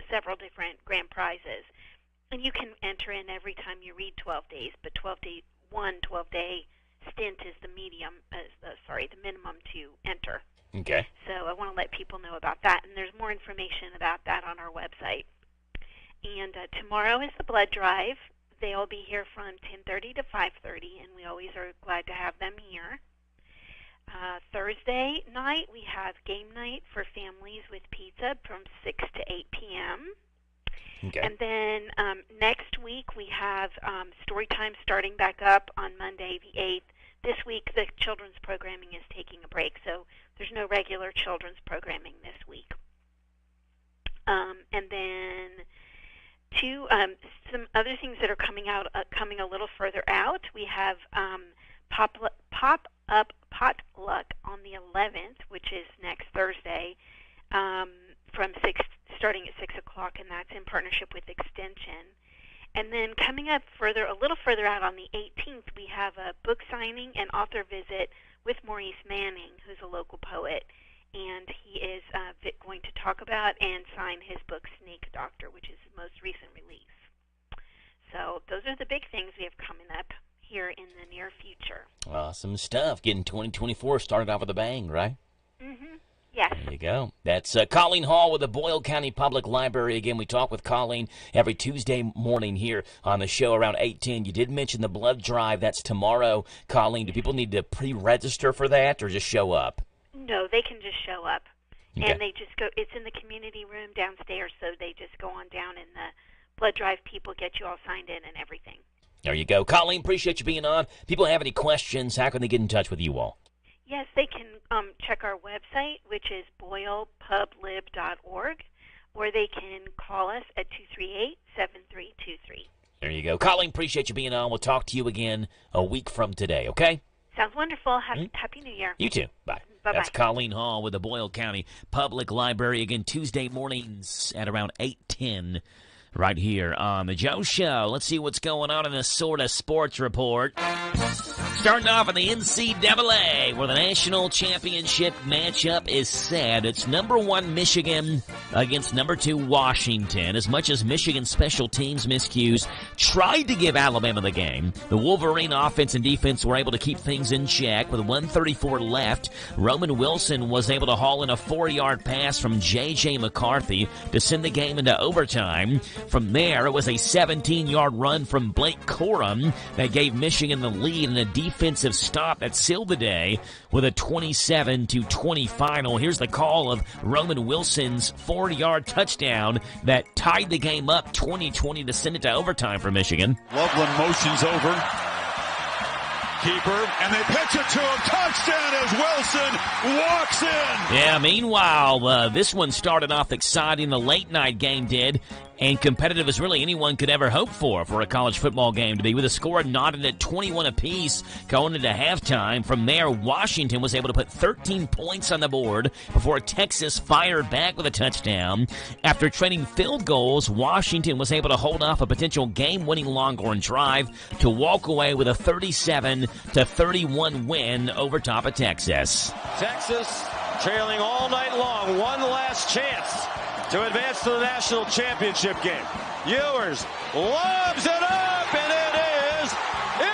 several different grand prizes. And you can enter in every time you read 12 days, but 12-day stint is the the minimum to enter. Okay. So I want to let people know about that, and there's more information about that on our website. And tomorrow is the blood drive. They'll be here from 10:30 to 5:30, and we always are glad to have them here. Thursday night, we have game night for families with pizza from 6 to 8 p.m. Okay. And then next week, we have story time starting back up on Monday the 8th. This week, the children's programming is taking a break, so there's no regular children's programming this week. And then some other things that are coming a little further out. We have Pop-Up Potluck on the 11th, which is next Thursday, starting at 6 o'clock, and that's in partnership with Extension. And then coming up a little further out on the 18th, we have a book signing and author visit with Maurice Manning, who's a local poet. And he is going to talk about and sign his book, Snake Doctor, which is his most recent release. So those are the big things we have coming up here in the near future. Awesome stuff. Getting 2024 started off with a bang, right? Mm-hmm. Yes. There you go. That's Colleen Hall with the Boyle County Public Library. Again, we talk with Colleen every Tuesday morning here on the show around 8:10. You did mention the blood drive. That's tomorrow. Colleen, do people need to pre-register for that or just show up? No, they can just show up. Okay. And they just go, it's in the community room downstairs, so they just go on down and the blood drive people get you all signed in and everything. There you go. Colleen, appreciate you being on. People have any questions, how can they get in touch with you all? Yes, they can check our website, which is boylepublib.org, or they can call us at 238-7323. There you go. Colleen, appreciate you being on. We'll talk to you again a week from today, okay? Sounds wonderful. Happy New Year. You too. Bye. Bye-bye. That's Colleen Hall with the Boyle County Public Library. Again, Tuesday mornings at around 8:10 right here on The Joe Show. Let's see what's going on in the Sort of Sports Report. Starting off in the NCAA, where the national championship matchup is set. It's number 1 Michigan against number 2 Washington. As much as Michigan's special teams miscues tried to give Alabama the game, the Wolverine offense and defense were able to keep things in check. With 1:34 left, Roman Wilson was able to haul in a 4-yard pass from J.J. McCarthy to send the game into overtime. From there, it was a 17-yard run from Blake Corum that gave Michigan the lead in a defensive stop that sealed the day with a 27-20 final. Here's the call of Roman Wilson's 40-yard touchdown that tied the game up 20-20 to send it to overtime for Michigan. Loveland motions over. Keeper, and they pitch it to him. Touchdown as Wilson walks in. Yeah, meanwhile, this one started off exciting. The late-night game did, and competitive as really anyone could ever hope for a college football game to be, with a score knotted at 21 apiece going into halftime. From there, Washington was able to put 13 points on the board before Texas fired back with a touchdown. After trading field goals, Washington was able to hold off a potential game-winning Longhorn drive to walk away with a 37-31 win over top of Texas. Texas trailing all night long. One last chance to advance to the national championship game. Ewers lobs it up, and it is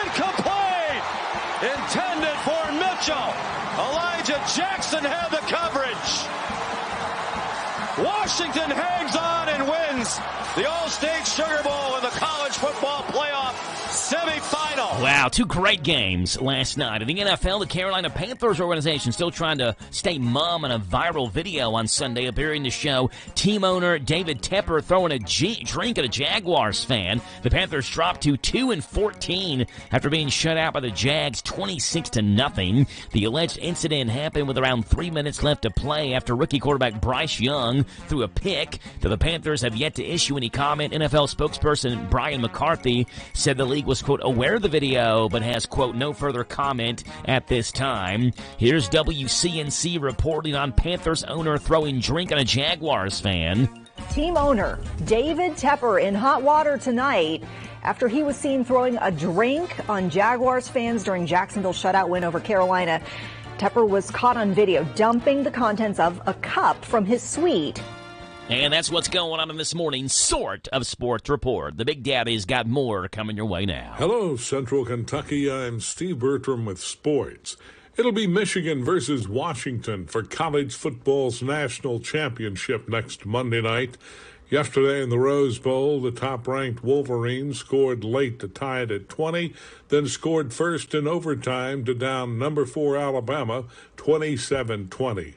incomplete. Intended for Mitchell. Elijah Jackson had the coverage. Washington hangs on and wins the All-State Sugar Bowl in the college football playoff semifinal. Wow, two great games last night. In the NFL, the Carolina Panthers organization still trying to stay mum in a viral video on Sunday appearing to show team owner David Tepper throwing a drink at a Jaguars fan. The Panthers dropped to 2-14 after being shut out by the Jags 26-0. The alleged incident happened with around 3 minutes left to play after rookie quarterback Bryce Young threw a pick. Though the Panthers have yet to issue any comment, NFL spokesperson Brian McCarthy said the league was, quote, aware of the video, but has, quote, no further comment at this time. Here's WCNC reporting on Panthers owner throwing drink on a Jaguars fan. Team owner David Tepper in hot water tonight after he was seen throwing a drink on Jaguars fans during Jacksonville's shutout win over Carolina. Tepper was caught on video dumping the contents of a cup from his suite. And that's what's going on in this morning's sort of sports report. The Big Daddy's got more coming your way now. Hello, Central Kentucky. I'm Steve Bertram with sports. It'll be Michigan versus Washington for college football's national championship next Monday night. Yesterday in the Rose Bowl, the top-ranked Wolverines scored late to tie it at 20, then scored first in overtime to down number 4 Alabama 27-20.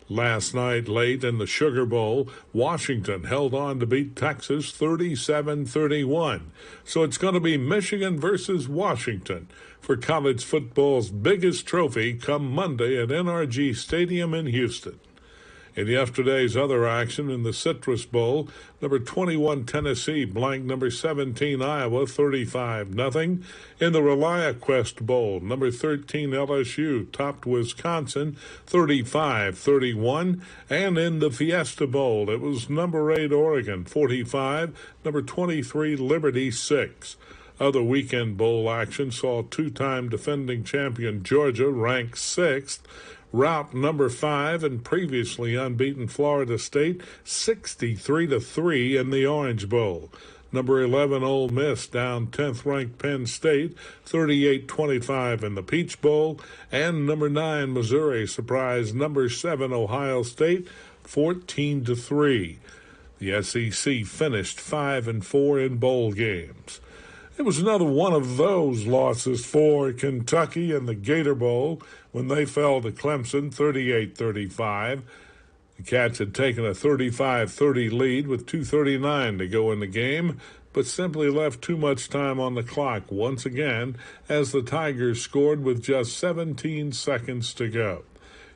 Last night, late in the Sugar Bowl, Washington held on to beat Texas 37-31. So it's going to be Michigan versus Washington for college football's biggest trophy come Monday at NRG Stadium in Houston. In yesterday's other action in the Citrus Bowl, number 21 Tennessee blanked number 17 Iowa 35-0. In the ReliaQuest Bowl, number 13 LSU topped Wisconsin 35-31. And in the Fiesta Bowl, it was number 8 Oregon 45, number 23 Liberty 6. Other weekend bowl action saw two-time defending champion Georgia ranked 6th, rout number 5 and previously unbeaten Florida State 63-3 in the Orange Bowl. Number 11 Ole Miss down 10th-ranked Penn State 38-25 in the Peach Bowl, and number 9 Missouri surprised number 7 Ohio State 14-3. The SEC finished 5-4 in bowl games. It was another one of those losses for Kentucky in the Gator Bowl when they fell to Clemson 38-35. The Cats had taken a 35-30 lead with 2:39 to go in the game, but simply left too much time on the clock once again as the Tigers scored with just 17 seconds to go.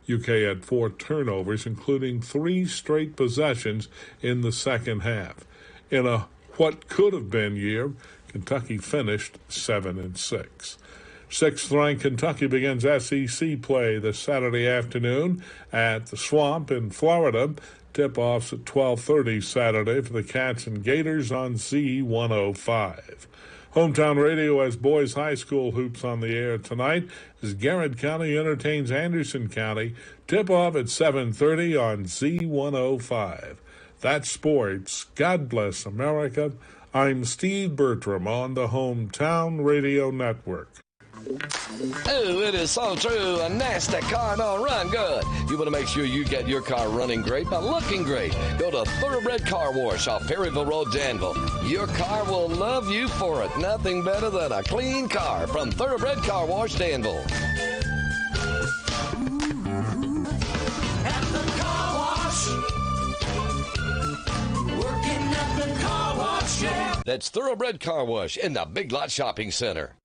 UK had 4 turnovers, including 3 straight possessions in the second half. In a what could have been year, Kentucky finished 7-6. 6th-ranked Kentucky begins SEC play this Saturday afternoon at the Swamp in Florida. Tip-offs at 12:30 Saturday for the Cats and Gators on Z105. Hometown Radio has boys high school hoops on the air tonight as Garrett County entertains Anderson County. Tip-off at 7:30 on Z105. That's sports. God bless America. I'm Steve Bertram on the Hometown Radio Network. Oh, it is so true. A nasty car don't run good. You want to make sure you get your car running great by looking great. Go to Thoroughbred Car Wash off Perryville Road, Danville. Your car will love you for it. Nothing better than a clean car from Thoroughbred Car Wash, Danville. At the car wash. Working at the car wash, yeah. That's Thoroughbred Car Wash in the Big Lot Shopping Center.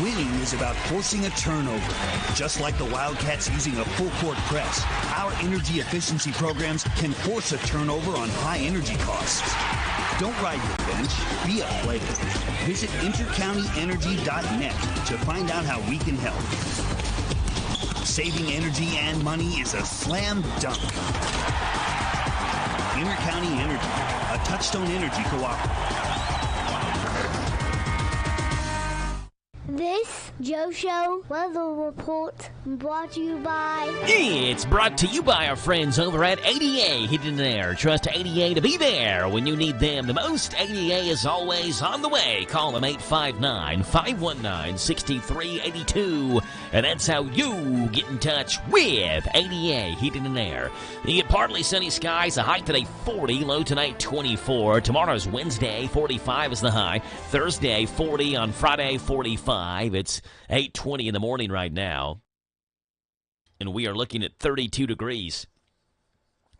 Winning is about forcing a turnover. Just like the Wildcats using a full-court press, our energy efficiency programs can force a turnover on high energy costs. Don't ride your bench, be a player. Visit intercountyenergy.net to find out how we can help. Saving energy and money is a slam dunk. Intercounty Energy, a Touchstone Energy cooperative. This Joe Show weather report brought to you by... It's brought to you by our friends over at ADA Heating and Air. Trust ADA to be there when you need them the most. ADA is always on the way. Call them 859-519-6382. And that's how you get in touch with ADA Heating and Air. You get partly sunny skies, a high today 40, low tonight 24. Tomorrow's Wednesday, 45 is the high. Thursday, 40. On Friday, 45. It's 8:20 in the morning right now. And we are looking at 32 degrees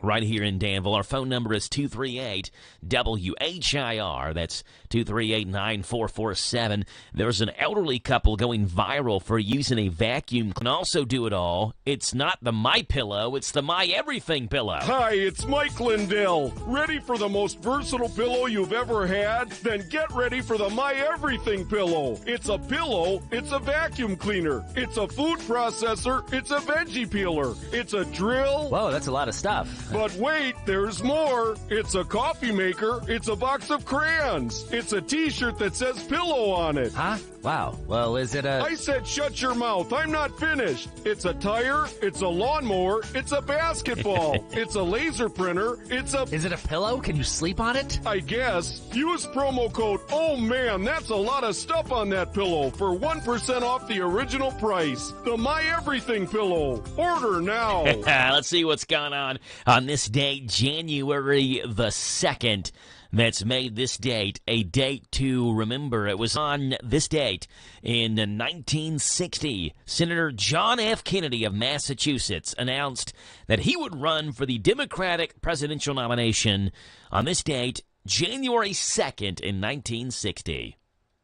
right here in Danville. Our phone number is 238-WHIR. That's 238-9447. There's an elderly couple going viral for using a vacuum. Can also do it all. It's not the My Pillow, it's the My Everything pillow. Hi, it's Mike Lindell. Ready for the most versatile pillow you've ever had? Then get ready for the My Everything pillow. It's a pillow, it's a vacuum cleaner, it's a food processor, it's a veggie peeler, it's a drill. Whoa, that's a lot of stuff. But wait, there's more. It's a coffee maker. It's a box of crayons. It's a t-shirt that says pillow on it. Huh? Wow. Well, is it a... I said shut your mouth. I'm not finished. It's a tire. It's a lawnmower. It's a basketball. It's a laser printer. It's a... Is it a pillow? Can you sleep on it? I guess. Use promo code, oh man, that's a lot of stuff on that pillow for 1% off the original price. The My Everything pillow. Order now. Let's see what's going on this date, January the 2nd. That's made this date a date to remember. It was on this date in 1960. Senator John F. Kennedy of Massachusetts announced that he would run for the Democratic presidential nomination on this date, January 2nd in 1960.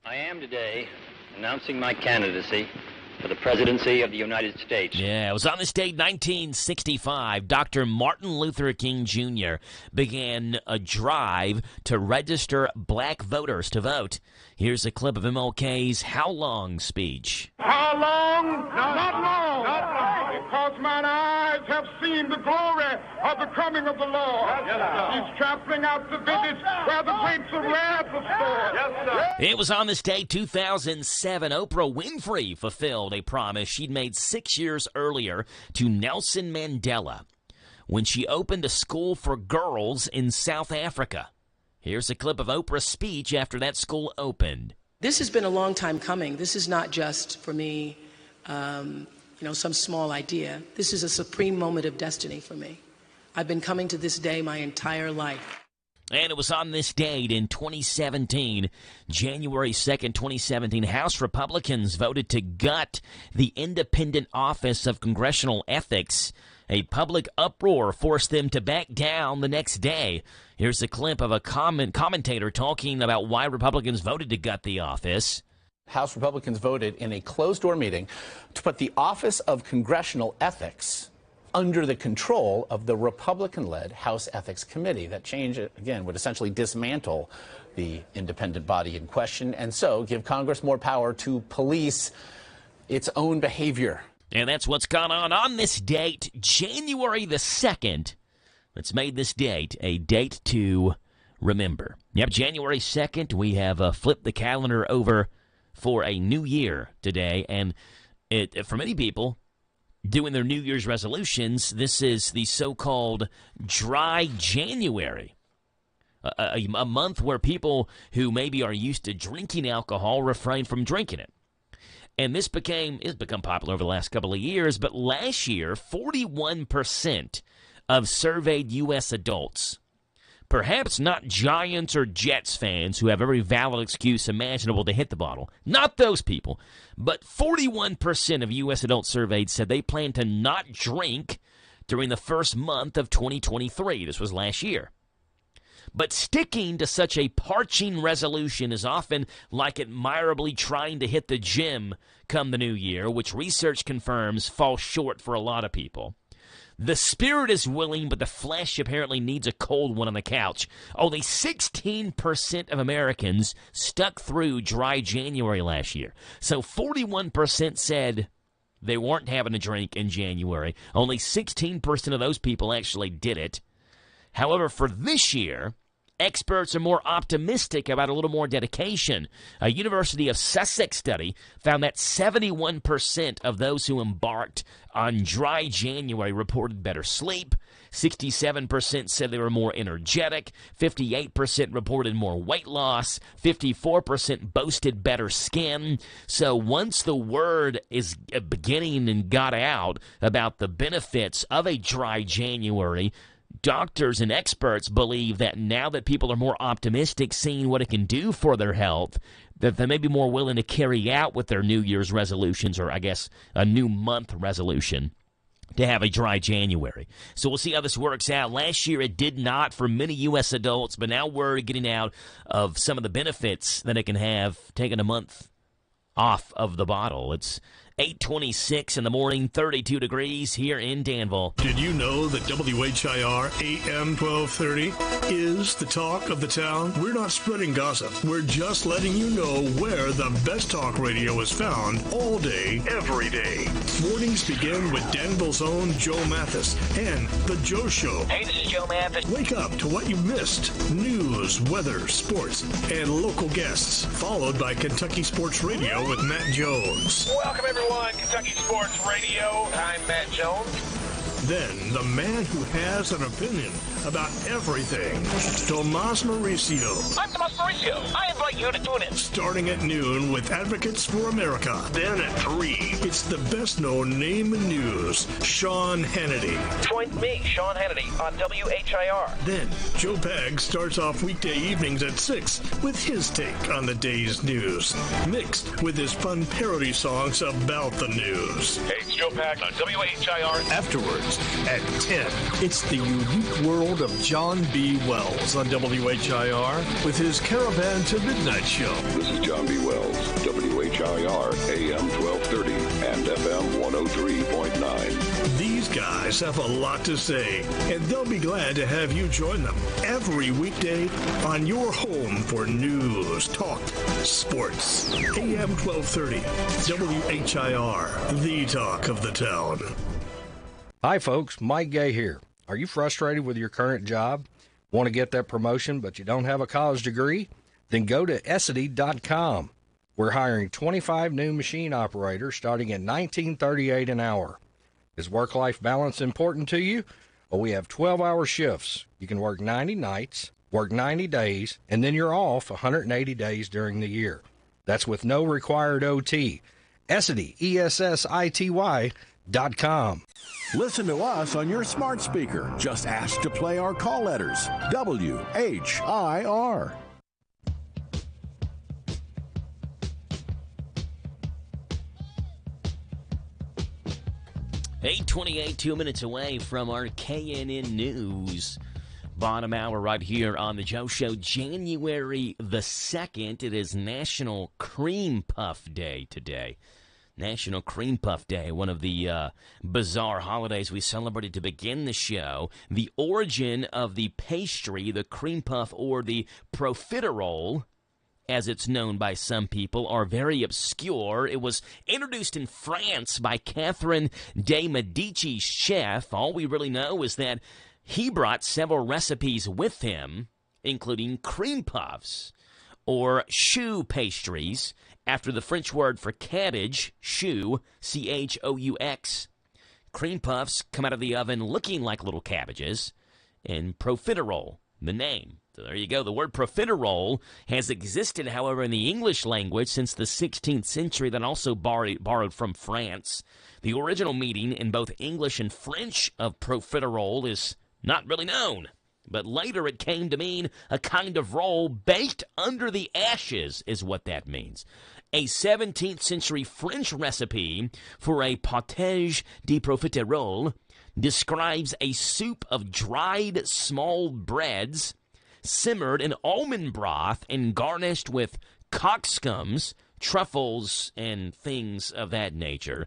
I am today announcing my candidacy for the presidency of the United States. Yeah, it was on this date, 1965, Dr. Martin Luther King Jr. began a drive to register black voters to vote. Here's a clip of MLK's How Long speech. How long? Not long. Because mine eyes have seen the glory of the coming of the Lord. He's trampling out the vintage where the grapes of wrath are stored. It was on this day, 2007, Oprah Winfrey fulfilled a promise she'd made 6 years earlier to Nelson Mandela when she opened a school for girls in South Africa. Here's a clip of Oprah's speech after that school opened. This has been a long time coming. This is not just, for me, some small idea. This is a supreme moment of destiny for me. I've been coming to this day my entire life. And it was on this date in 2017, January 2nd, 2017, House Republicans voted to gut the Independent Office of Congressional Ethics. A public uproar forced them to back down the next day. Here's a clip of a commentator talking about why Republicans voted to gut the office. House Republicans voted in a closed-door meeting to put the Office of Congressional Ethics under the control of the Republican-led House Ethics Committee. That change, again, would essentially dismantle the independent body in question and so give Congress more power to police its own behavior. And that's what's gone on this date, January the 2nd. Let's made this date a date to remember. Yep, January 2nd, we have flipped the calendar over for a new year today. And for many people doing their New Year's resolutions, this is the so-called dry January. A month where people who maybe are used to drinking alcohol refrain from drinking it. And this has become popular over the last couple of years, but last year, 41% of surveyed U.S. adults, perhaps not Giants or Jets fans who have every valid excuse imaginable to hit the bottle, not those people, but 41% of U.S. adults surveyed said they plan to not drink during the first month of 2023. This was last year. But sticking to such a parching resolution is often like admirably trying to hit the gym come the new year, which research confirms falls short for a lot of people. The spirit is willing, but the flesh apparently needs a cold one on the couch. Only 16% of Americans stuck through dry January last year. So 41% said they weren't having a drink in January. Only 16% of those people actually did it. However, for this year, experts are more optimistic about a little more dedication. A University of Sussex study found that 71% of those who embarked on dry January reported better sleep. 67% said they were more energetic. 58% reported more weight loss. 54% boasted better skin. So once the word is beginning and got out about the benefits of a dry January, doctors and experts believe that now that people are more optimistic, seeing what it can do for their health, that they may be more willing to carry out with their New Year's resolutions, or I guess a new month resolution, to have a dry January. So we'll see how this works out. Last year it did not for many U.S. adults, but now we're getting out of some of the benefits that it can have taking a month off of the bottle. It's 8:26 in the morning, 32 degrees here in Danville. Did you know that WHIR AM 1230 is the talk of the town? We're not spreading gossip. We're just letting you know where the best talk radio is found all day, every day. Mornings begin with Danville's own Joe Mathis and The Joe Show. Hey, this is Joe Mathis. Wake up to what you missed. News, weather, sports, and local guests. Followed by Kentucky Sports Radio with Matt Jones. Welcome, everyone. Kentucky Sports Radio. I'm Matt Jones. Then, the man who has an opinion about everything, Tomas Mauricio. I'm Tomas Mauricio. I invite you to tune in. Starting at noon with Advocates for America. Then at 3, it's the best-known name in news, Sean Hannity. Join me, Sean Hannity, on WHIR. Then, Joe Pag starts off weekday evenings at 6 with his take on the day's news, mixed with his fun parody songs about the news. Hey, it's Joe Pag on WHIR. Afterwards, at 10, it's the unique world of John B. Wells on WHIR with his Caravan to Midnight show. This is John B. Wells, WHIR AM 1230 and FM 103.9. These guys have a lot to say, and they'll be glad to have you join them every weekday on your home for news, talk, sports. AM 1230, WHIR, the talk of the town. Hi, folks. Mike Gay here. Are you frustrated with your current job? Want to get that promotion, but you don't have a college degree? Then go to Essity.com. We're hiring 25 new machine operators starting at $19.38 an hour. Is work-life balance important to you? Well, we have 12-hour shifts. You can work 90 nights, work 90 days, and then you're off 180 days during the year. That's with no required OT. Essity, ESSITY.com. Listen to us on your smart speaker. Just ask to play our call letters. WHIR. $8:28, 2 minutes away from our KNN News. Bottom hour right here on the Joe Show. January the 2nd. It is National Cream Puff Day today. National Cream Puff Day, one of the bizarre holidays we celebrated to begin the show. The origin of the pastry, the cream puff, or the profiterole, as it's known by some people, are very obscure. It was introduced in France by Catherine de Medici's chef. All we really know is that he brought several recipes with him, including cream puffs, or choux pastries, after the French word for cabbage, choux, C-H-O-U-X. Cream puffs come out of the oven looking like little cabbages, and profiterole, the name. So there you go. The word profiterole has existed, however, in the English language since the 16th century, that also borrowed from France. The original meaning in both English and French of profiterole is not really known. But later it came to mean a kind of roll baked under the ashes, is what that means. A 17th century French recipe for a potage de profiterole describes a soup of dried small breads simmered in almond broth and garnished with cockscombs, truffles, and things of that nature.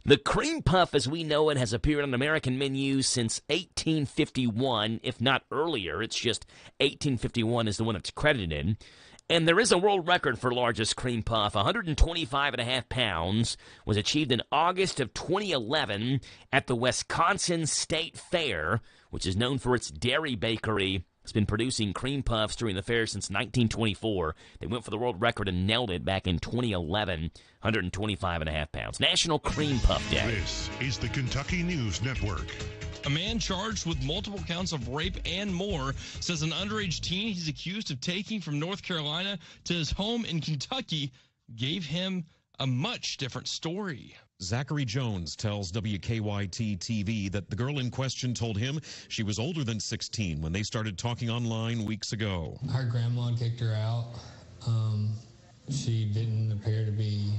The cream puff, as we know it, has appeared on American menus since 1851, if not earlier. It's just 1851 is the one it's credited in. And there is a world record for largest cream puff. 125.5 pounds was achieved in August of 2011 at the Wisconsin State Fair, which is known for its dairy bakery has been producing cream puffs during the fair since 1924. They went for the world record and nailed it back in 2011, 125.5 pounds. National Cream Puff Day. This is the Kentucky News Network. A man charged with multiple counts of rape and more says an underage teen he's accused of taking from North Carolina to his home in Kentucky gave him a much different story. Zachary Jones tells WKYT-TV that the girl in question told him she was older than 16 when they started talking online weeks ago. Her grandma kicked her out. She didn't appear to be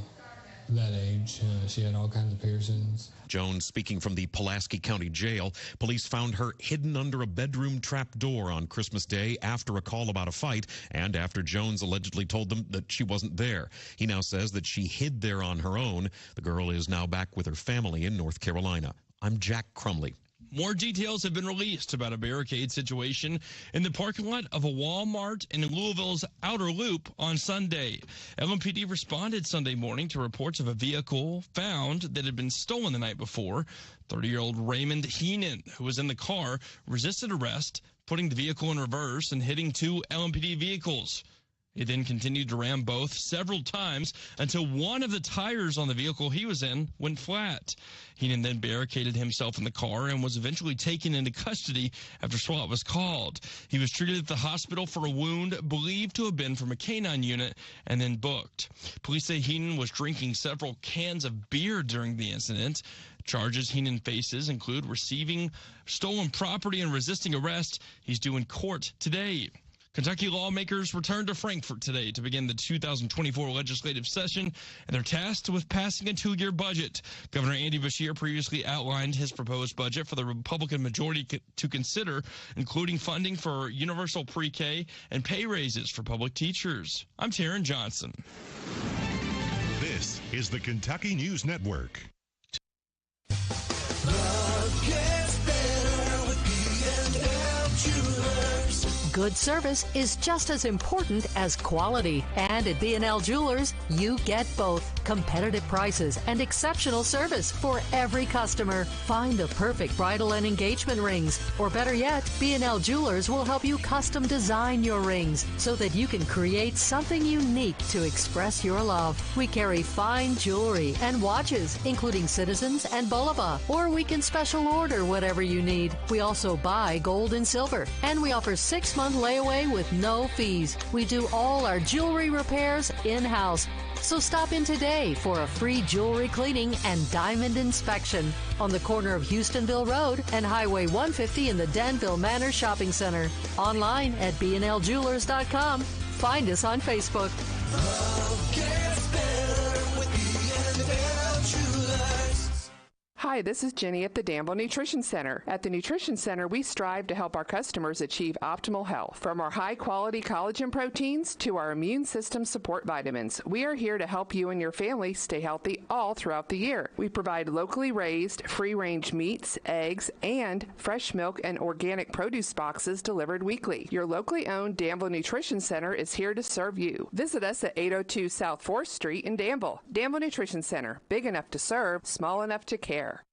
that age. She had all kinds of piercings. Jones speaking from the Pulaski County Jail. Police found her hidden under a bedroom trap door on Christmas Day after a call about a fight and after Jones allegedly told them that she wasn't there. He now says that she hid there on her own. The girl is now back with her family in North Carolina. I'm Jack Crumley. More details have been released about a barricade situation in the parking lot of a Walmart in Louisville's Outer Loop on Sunday. LMPD responded Sunday morning to reports of a vehicle found that had been stolen the night before. 30-year-old Raymond Heenan, who was in the car, resisted arrest, putting the vehicle in reverse and hitting two LMPD vehicles. He then continued to ram both several times until one of the tires on the vehicle he was in went flat. Heenan then barricaded himself in the car and was eventually taken into custody after SWAT was called. He was treated at the hospital for a wound believed to have been from a canine unit and then booked. Police say Heenan was drinking several cans of beer during the incident. Charges Heenan faces include receiving stolen property and resisting arrest. He's due in court today. Kentucky lawmakers returned to Frankfort today to begin the 2024 legislative session, and they're tasked with passing a 2-year budget. Governor Andy Beshear previously outlined his proposed budget for the Republican majority to consider, including funding for universal pre-K and pay raises for public teachers. I'm Taryn Johnson. This is the Kentucky News Network. Good service is just as important as quality. And at B&L Jewelers, you get both. Competitive prices and exceptional service for every customer. Find the perfect bridal and engagement rings. Or better yet, B&L Jewelers will help you custom design your rings so that you can create something unique to express your love. We carry fine jewelry and watches, including Citizens and Bulova. Or we can special order whatever you need. We also buy gold and silver. And we offer 6-month layaway with no fees. We do all our jewelry repairs in-house. So stop in today for a free jewelry cleaning and diamond inspection on the corner of Houstonville Road and Highway 150 in the Danville Manor Shopping Center. Online at bnljewelers.com. Find us on Facebook. Hi, this is Jenny at the Danville Nutrition Center. At the Nutrition Center, we strive to help our customers achieve optimal health. From our high-quality collagen proteins to our immune system support vitamins, we are here to help you and your family stay healthy all throughout the year. We provide locally raised, free-range meats, eggs, and fresh milk and organic produce boxes delivered weekly. Your locally owned Danville Nutrition Center is here to serve you. Visit us at 802 South 4th Street in Danville. Danville Nutrition Center, big enough to serve, small enough to care.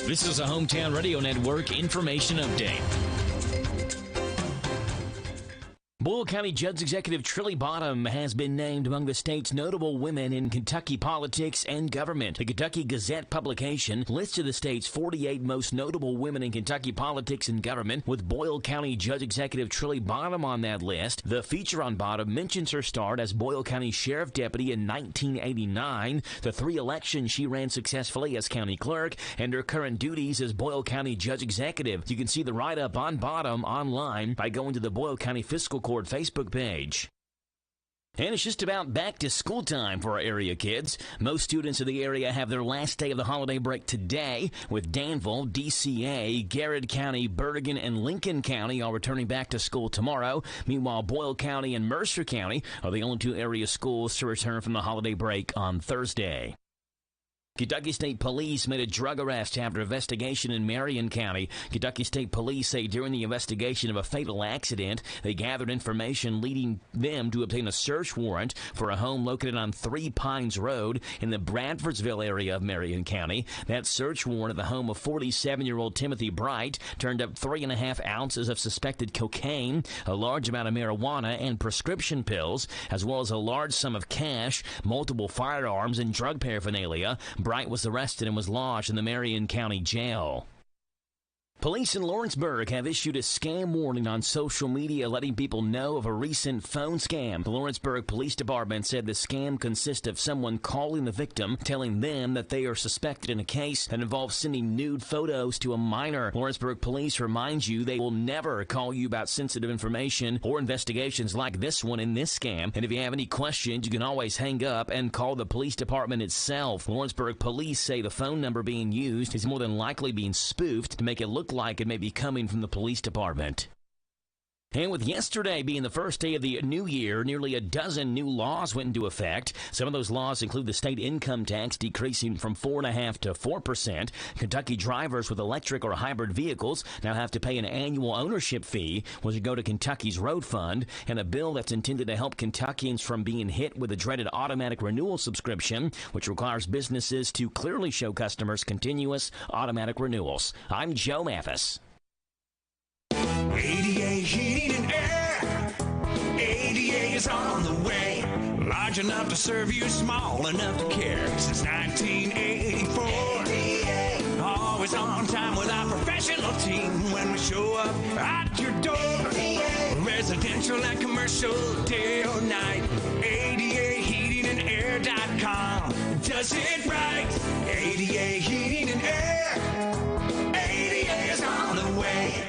This is a Hometown Radio Network information update. Boyle County Judge Executive Trilly Bottom has been named among the state's notable women in Kentucky politics and government. The Kentucky Gazette publication listed the state's 48 most notable women in Kentucky politics and government, with Boyle County Judge Executive Trilly Bottom on that list. The feature on Bottom mentions her start as Boyle County Sheriff Deputy in 1989, the 3 elections she ran successfully as county clerk, and her current duties as Boyle County Judge Executive. You can see the write-up on Bottom online by going to the Boyle County Fiscal Court Facebook page. And it's just about back to school time for our area kids. Most students in the area have their last day of the holiday break today, with Danville, DCA, Garrett County, Bergen, and Lincoln County all returning back to school tomorrow. Meanwhile, Boyle County and Mercer County are the only 2 area schools to return from the holiday break on Thursday. Kentucky State Police made a drug arrest after investigation in Marion County. Kentucky State Police say during the investigation of a fatal accident, they gathered information leading them to obtain a search warrant for a home located on 3 Pines Road in the Bradfordsville area of Marion County. That search warrant at the home of 47-year-old Timothy Bright turned up 3.5 ounces of suspected cocaine, a large amount of marijuana and prescription pills, as well as a large sum of cash, multiple firearms, and drug paraphernalia. Bright was arrested and was lodged in the Marion County Jail. Police in Lawrenceburg have issued a scam warning on social media, letting people know of a recent phone scam. The Lawrenceburg Police Department said the scam consists of someone calling the victim, telling them that they are suspected in a case that involves sending nude photos to a minor. Lawrenceburg Police reminds you they will never call you about sensitive information or investigations like this one in this scam. And if you have any questions, you can always hang up and call the police department itself. Lawrenceburg Police say the phone number being used is more than likely being spoofed to make it look like it may be coming from the police department. And with yesterday being the first day of the new year, nearly a dozen new laws went into effect. Some of those laws include the state income tax decreasing from 4.5% to 4%. Kentucky drivers with electric or hybrid vehicles now have to pay an annual ownership fee, which will go to Kentucky's road fund, and a bill that's intended to help Kentuckians from being hit with the dreaded automatic renewal subscription, which requires businesses to clearly show customers continuous automatic renewals. I'm Joe Mathis. ADA Heating and Air. ADA is on the way. Large enough to serve you, small enough to care. Since 1984. ADA. Always on time with our professional team when we show up at your door. ADA. Residential and commercial, day or night. ADA Heating and Air.com does it right. ADA Heating and Air. ADA is on the way.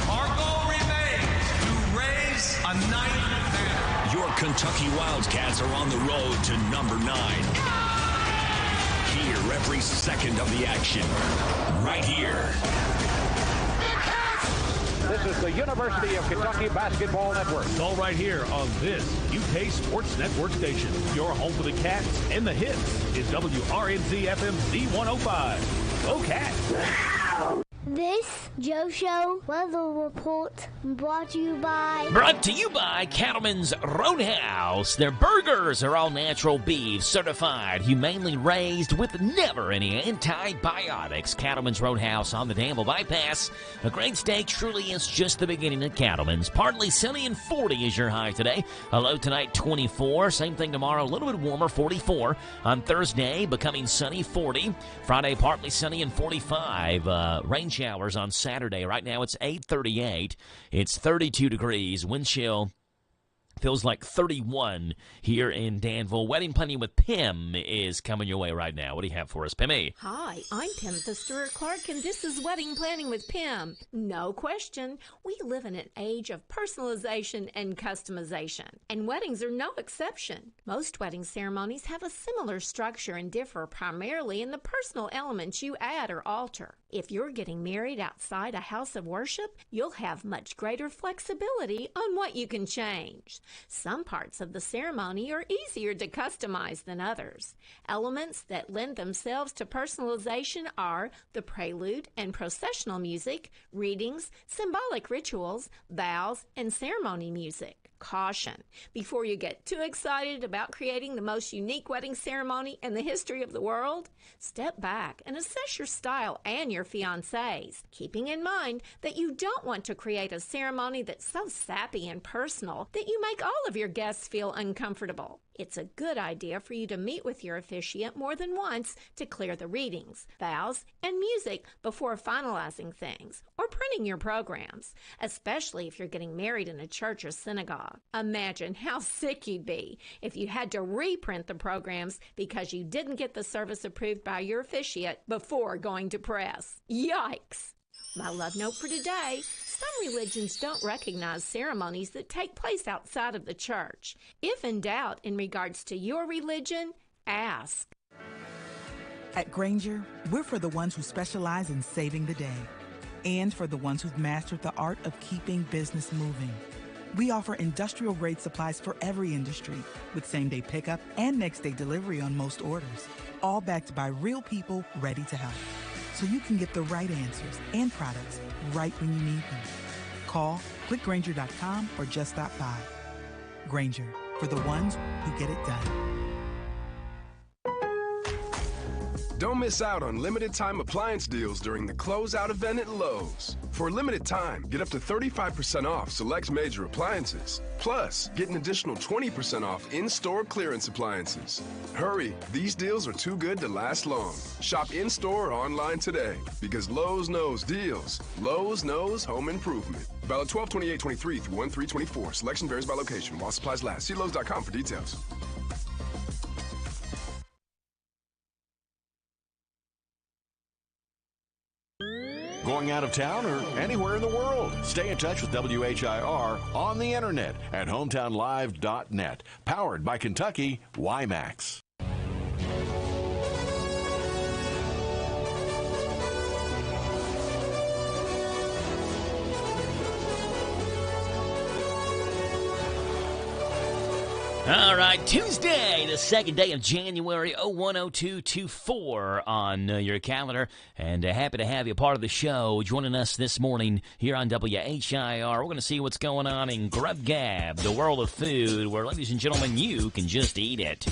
Our goal remains to raise a ninth banner. Your Kentucky Wildcats are on the road to number 9. Hear every second of the action right here. This is the University of Kentucky Basketball Network. It's all right here on this UK Sports Network station. Your home for the Cats and the hits is WRNZ FM Z105. Go Cats! This Joe Show weather report brought to you by Cattleman's Roadhouse. Their burgers are all natural beef, certified, humanely raised with never any antibiotics. Cattleman's Roadhouse on the Danville Bypass. A great steak truly is just the beginning at Cattleman's. Partly sunny and 40 is your high today. A low tonight, 24. Same thing tomorrow, a little bit warmer, 44. On Thursday, becoming sunny, 40. Friday, partly sunny and 45. Rain showers on Saturday. Right now it's 8:38. It's 32 degrees. Wind chill feels like 31 here in Danville. Wedding Planning with Pim is coming your way right now. What do you have for us, Pimmy? Hi, I'm Pim Stewart Clark, and this is Wedding Planning with Pim. No question, we live in an age of personalization and customization, and weddings are no exception. Most wedding ceremonies have a similar structure and differ primarily in the personal elements you add or alter. If you're getting married outside a house of worship, you'll have much greater flexibility on what you can change. Some parts of the ceremony are easier to customize than others. Elements that lend themselves to personalization are the prelude and processional music, readings, symbolic rituals, vows, and ceremony music. Caution. Before you get too excited about creating the most unique wedding ceremony in the history of the world, step back and assess your style and your fiancé's, keeping in mind that you don't want to create a ceremony that's so sappy and personal that you make all of your guests feel uncomfortable. It's a good idea for you to meet with your officiant more than once to clear the readings, vows, and music before finalizing things or printing your programs, especially if you're getting married in a church or synagogue. Imagine how sick you'd be if you had to reprint the programs because you didn't get the service approved by your officiant before going to press. Yikes! My love note for today: some religions don't recognize ceremonies that take place outside of the church. If in doubt in regards to your religion, ask. At Grainger, we're for the ones who specialize in saving the day and for the ones who've mastered the art of keeping business moving. We offer industrial-grade supplies for every industry, with same-day pickup and next-day delivery on most orders, all backed by real people ready to help. So you can get the right answers and products right when you need them. Call, click Grainger.com, or just stop by. Grainger, for the ones who get it done. Don't miss out on limited-time appliance deals during the closeout event at Lowe's. For a limited time, get up to 35% off select major appliances. Plus, get an additional 20% off in-store clearance appliances. Hurry, these deals are too good to last long. Shop in-store or online today, because Lowe's knows deals. Lowe's knows home improvement. Valid 12/28/23 through 1/3/24. Selection varies by location while supplies last. See Lowe's.com for details. Going out of town or anywhere in the world? Stay in touch with WHIR on the internet at hometownlive.net. Powered by Kentucky WiMAX. All right, Tuesday, the second day of January, 010224 on your calendar, and happy to have you part of the show. Joining us this morning here on WHIR, we're going to see what's going on in Grub Gab, the world of food, where, ladies and gentlemen, you can just eat it.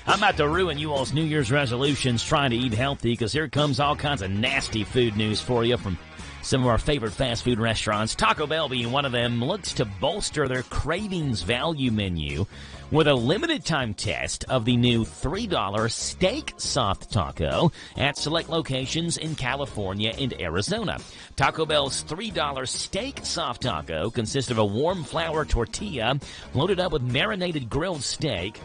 I'm about to ruin you all's New Year's resolutions trying to eat healthy, because here comes all kinds of nasty food news for you from some of our favorite fast food restaurants. Taco Bell being one of them looks to bolster their Cravings value menu with a limited time test of the new $3 steak soft taco at select locations in California and Arizona. Taco Bell's $3 steak soft taco consists of a warm flour tortilla loaded up with marinated grilled steak,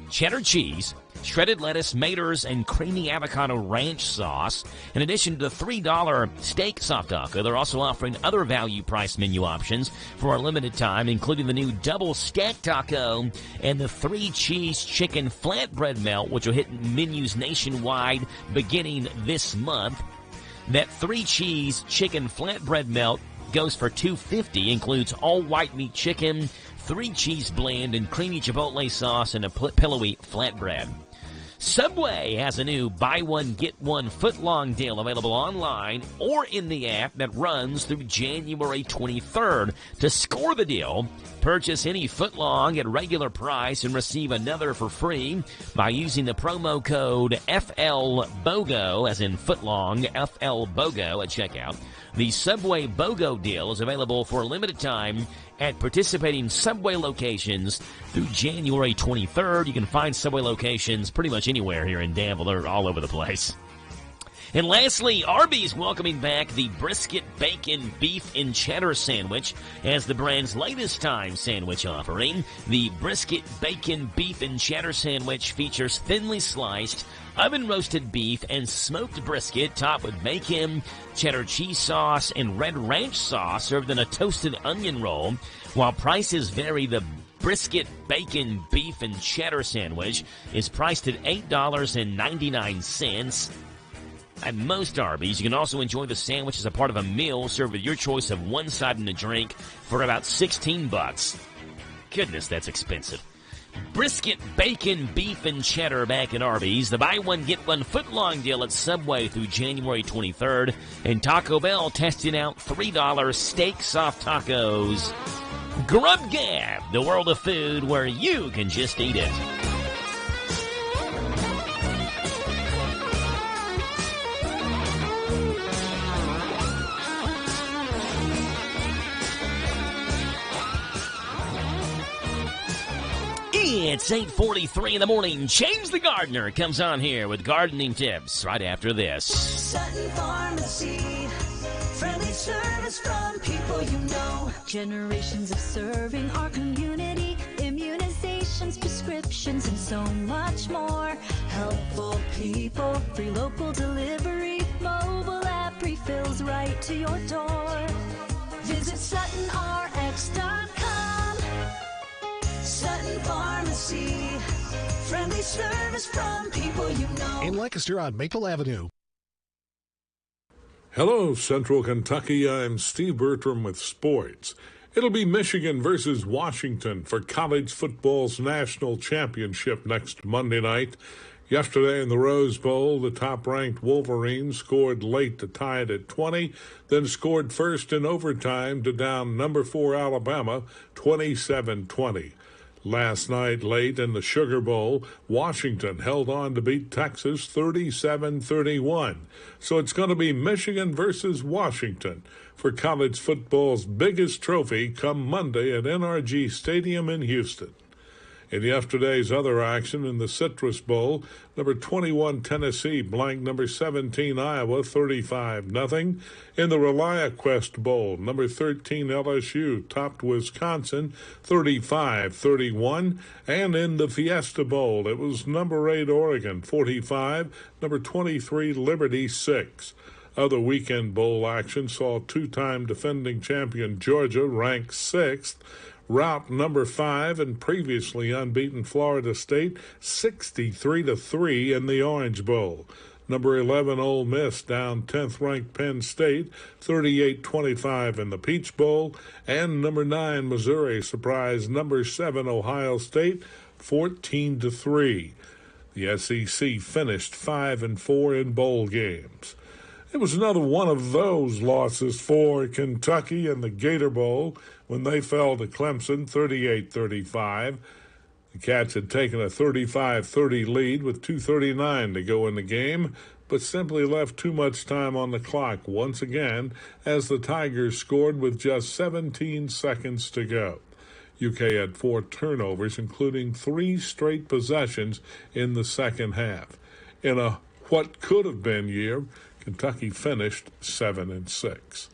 cheddar cheese, shredded lettuce, maters, and creamy avocado ranch sauce. In addition to the $3 steak soft taco, they're also offering other value price menu options for a limited time, including the new double stack taco and the 3-cheese chicken flatbread melt, which will hit menus nationwide beginning this month. That 3-cheese chicken flatbread melt goes for $2.50, includes all white meat chicken, 3-cheese blend, and creamy chipotle sauce, and a pillowy flatbread. Subway has a new buy one, get one foot-long deal available online or in the app that runs through January 23rd. To score the deal, purchase any foot-long at regular price and receive another for free by using the promo code FLBOGO, as in foot-long, FLBOGO at checkout. The Subway BOGO deal is available for a limited time at participating Subway locations through January 23rd. You can find Subway locations pretty much anywhere here in Danville. They're all over the place. And lastly, Arby's welcoming back the brisket, bacon, beef, and cheddar sandwich as the brand's latest time sandwich offering. The brisket, bacon, beef, and cheddar sandwich features thinly sliced oven-roasted beef and smoked brisket topped with bacon, cheddar cheese sauce, and red ranch sauce served in a toasted onion roll. While prices vary, the brisket, bacon, beef, and cheddar sandwich is priced at $8.99. At most Arby's, you can also enjoy the sandwich as a part of a meal served with your choice of one side and a drink for about $16. Goodness, that's expensive. Brisket, bacon, beef, and cheddar back at Arby's. The buy one, get one foot-long deal at Subway through January 23rd. And Taco Bell testing out $3 steak soft tacos. Grub Gab, the world of food where you can just eat it. It's 8:43 in the morning. James the Gardener comes on here with gardening tips right after this. Sutton Pharmacy, friendly service from people you know. Generations of serving our community, immunizations, prescriptions, and so much more. Helpful people, free local delivery, mobile app refills right to your door. Visit SuttonRx.com. Sutton Pharmacy, friendly service from people you know. In Lancaster on Maple Avenue. Hello, Central Kentucky. I'm Steve Bertram with sports. It'll be Michigan versus Washington for college football's national championship next Monday night. Yesterday in the Rose Bowl, the top-ranked Wolverines scored late to tie it at 20, then scored first in overtime to down number 4 Alabama 27-20. Last night, late in the Sugar Bowl, Washington held on to beat Texas 37-31. So it's going to be Michigan versus Washington for college football's biggest trophy come Monday at NRG Stadium in Houston. In yesterday's other action in the Citrus Bowl, number 21 Tennessee blanked number 17 Iowa 35-0. In the ReliaQuest Bowl, number 13 LSU topped Wisconsin 35-31. And in the Fiesta Bowl, it was number 8 Oregon 45, number 23 Liberty 6. Other weekend bowl action saw two-time defending champion Georgia ranked 6th, rout number 5 and previously unbeaten Florida State 63-3 in the Orange Bowl. Number 11 Ole Miss down 10th-ranked Penn State 38-25 in the Peach Bowl, and number 9 Missouri surprised number 7 Ohio State 14-3. The SEC finished 5-4 in bowl games. It was another one of those losses for Kentucky in the Gator Bowl when they fell to Clemson 38-35. The Cats had taken a 35-30 lead with 2:39 to go in the game, but simply left too much time on the clock once again as the Tigers scored with just 17 seconds to go. UK had 4 turnovers, including 3 straight possessions in the second half. In a what could have been year, Kentucky finished 7-6.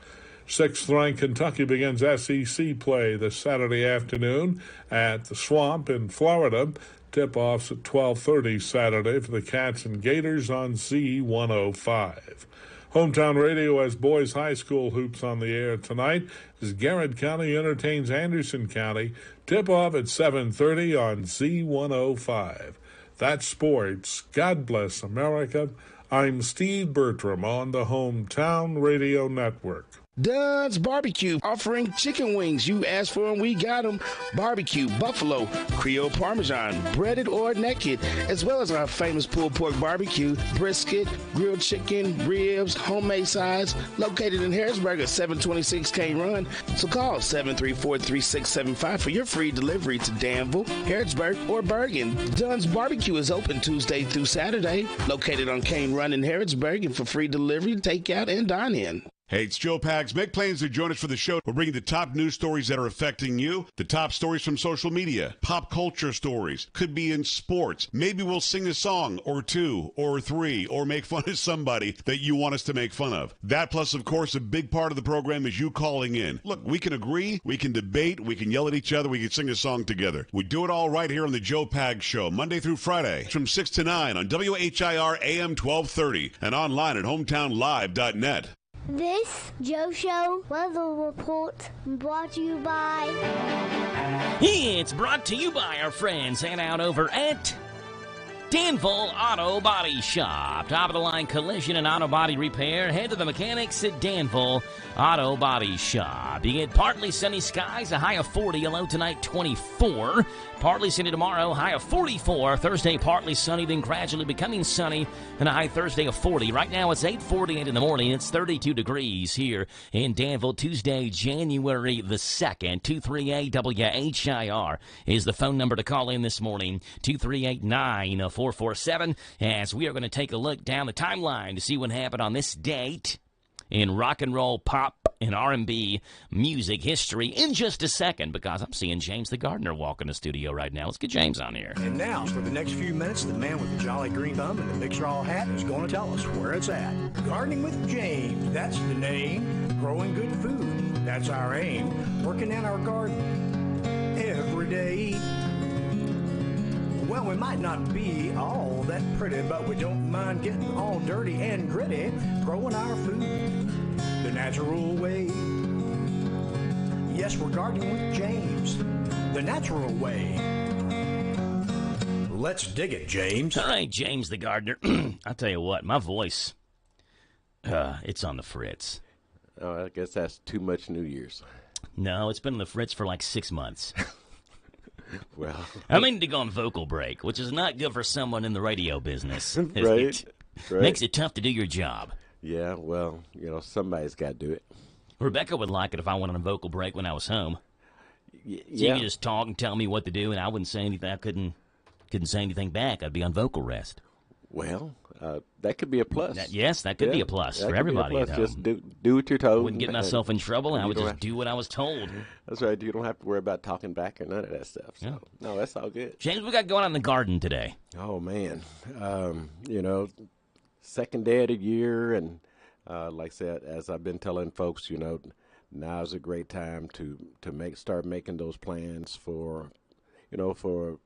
6th-ranked Kentucky begins SEC play this Saturday afternoon at the Swamp in Florida. Tip-offs at 12:30 Saturday for the Cats and Gators on Z105. Hometown Radio has boys high school hoops on the air tonight as Garrett County entertains Anderson County. Tip-off at 7:30 on Z105. That's sports. God bless America. I'm Steve Bertram on the Hometown Radio Network. Dunn's Barbecue, offering chicken wings. You asked for them, we got them. Barbecue, buffalo, Creole Parmesan, breaded or naked, as well as our famous pulled pork barbecue, brisket, grilled chicken, ribs, homemade sides, located in Harrisburg at 726 Cane Run. So call 734-3675 for your free delivery to Danville, Harrisburg, or Bergen. Dunn's Barbecue is open Tuesday through Saturday, located on Cane Run in Harrisburg, and for free delivery, takeout, and dine-in. Hey, it's Joe Pags. Make plans to join us for the show. We're bringing the top news stories that are affecting you, the top stories from social media, pop culture stories, could be in sports. Maybe we'll sing a song or 2 or 3 or make fun of somebody that you want us to make fun of. That plus, of course, a big part of the program is you calling in. Look, we can agree, we can debate, we can yell at each other, we can sing a song together. We do it all right here on the Joe Pags Show, Monday through Friday from 6 to 9 on WHIR AM 1230 and online at hometownlive.net. This Joe Show weather report brought to you by... It's brought to you by our friends hanging out over at Danville Auto Body Shop. Top-of-the-line collision and auto body repair. Head to the mechanics at Danville Auto Body Shop. You get partly sunny skies, a high of 40, a low tonight 24. Partly sunny tomorrow, high of 44. Thursday, partly sunny, then gradually becoming sunny, and a high Thursday of 40. Right now, it's 8:48 in the morning. It's 32 degrees here in Danville. Tuesday, January the 2nd. 238-WHIR is the phone number to call in this morning. 238-9447. As we are going to take a look down the timeline to see what happened on this date in rock and roll, pop, and R&B music history in just a second, because I'm seeing James the Gardener walk in the studio right now. Let's get James on here. And now, for the next few minutes, the man with the jolly green thumb and the big straw hat is going to tell us where it's at. Gardening with James, that's the name. Growing good food, that's our aim. Working in our garden every day. Well, we might not be all that pretty, but we don't mind getting all dirty and gritty, growing our food the natural way. Yes, we're gardening with James, the natural way. Let's dig it, James. All right, James the Gardener. I'll tell you what, my voice It's on the fritz. I guess that's too much New Year's. No, it's been on the fritz for like 6 months. Well, I mean to go on vocal break, which is not good for someone in the radio business. Right. Makes it tough to do your job. Yeah, well, somebody's got to do it. Rebecca would like it if I went on a vocal break when I was home. So you could just talk and tell me what to do, and I wouldn't say anything. I couldn't say anything back. I'd be on vocal rest. Well, that could be a plus. That could be a plus for everybody at home. Just do what you're told. Wouldn't get myself in trouble, and I would just do what I was told. That's right. You don't have to worry about talking back or none of that stuff. So, no, that's all good. James, we got going on in the garden today. Oh, man. Second day of the year, and like I said, as I've been telling folks, now is a great time to start making those plans for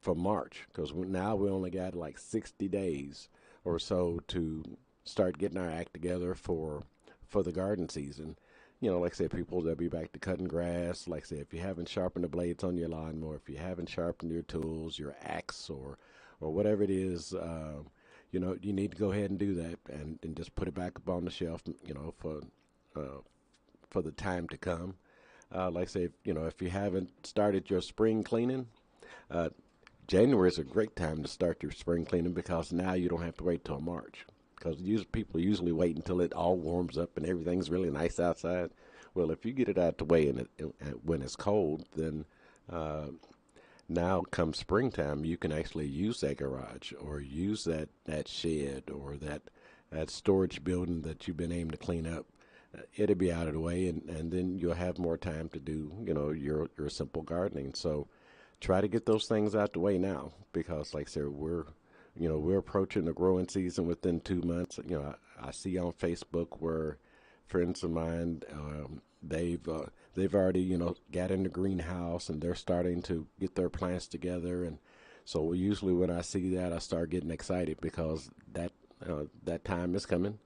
March, because now we only got like 60 days or so to start getting our act together for the garden season. Like I said, people, they'll be back to cutting grass. Like I said, if you haven't sharpened the blades on your lawnmower, if you haven't sharpened your tools, your axe, or whatever it is, you need to go ahead and do that and just put it back up on the shelf, for the time to come. Like I say, if you haven't started your spring cleaning, January is a great time to start your spring cleaning, because now you don't have to wait till March. Because people usually wait until it all warms up and everything's really nice outside. Well, if you get it out the way when it's cold, then now come springtime, you can actually use that garage or use that shed or that storage building that you've been aiming to clean up. It'll be out of the way, and then you'll have more time to do your simple gardening. So try to get those things out the way now, because like I said, we're approaching the growing season within 2 months. I see on Facebook where friends of mine, they've already got in the greenhouse and they're starting to get their plants together. And so usually when I see that, I start getting excited, because that time is coming,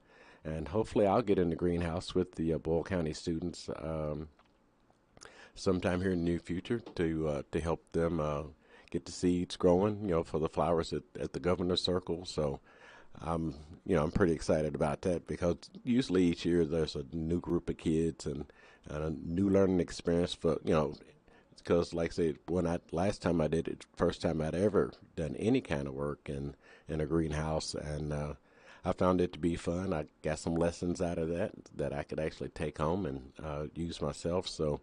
and hopefully I'll get in the greenhouse with the Boyle County students sometime here in the near future to help them get the seeds growing, for the flowers at the Governor's Circle. So I'm pretty excited about that, because usually each year there's a new group of kids and a new learning experience for, because like I said, last time I did it, first time I'd ever done any kind of work in a greenhouse, and I found it to be fun. I got some lessons out of that I could actually take home and use myself. So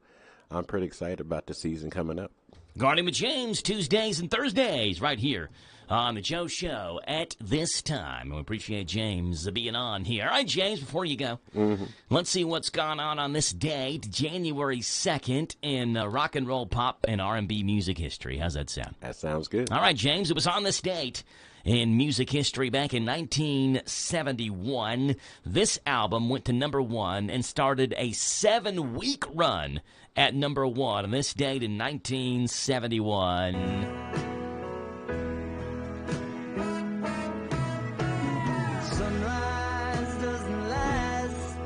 I'm pretty excited about the season coming up. Gardening with James, Tuesdays and Thursdays, right here on the Joe Show at this time. We appreciate James being on here. All right, James, before you go, let's see what's gone on this date, January 2nd, in rock and roll, pop, and R&B music history. How's that sound? That sounds good. All right, James, it was on this date in music history back in 1971. This album went to number 1 and started a 7-week run at number 1 on this date in 1971.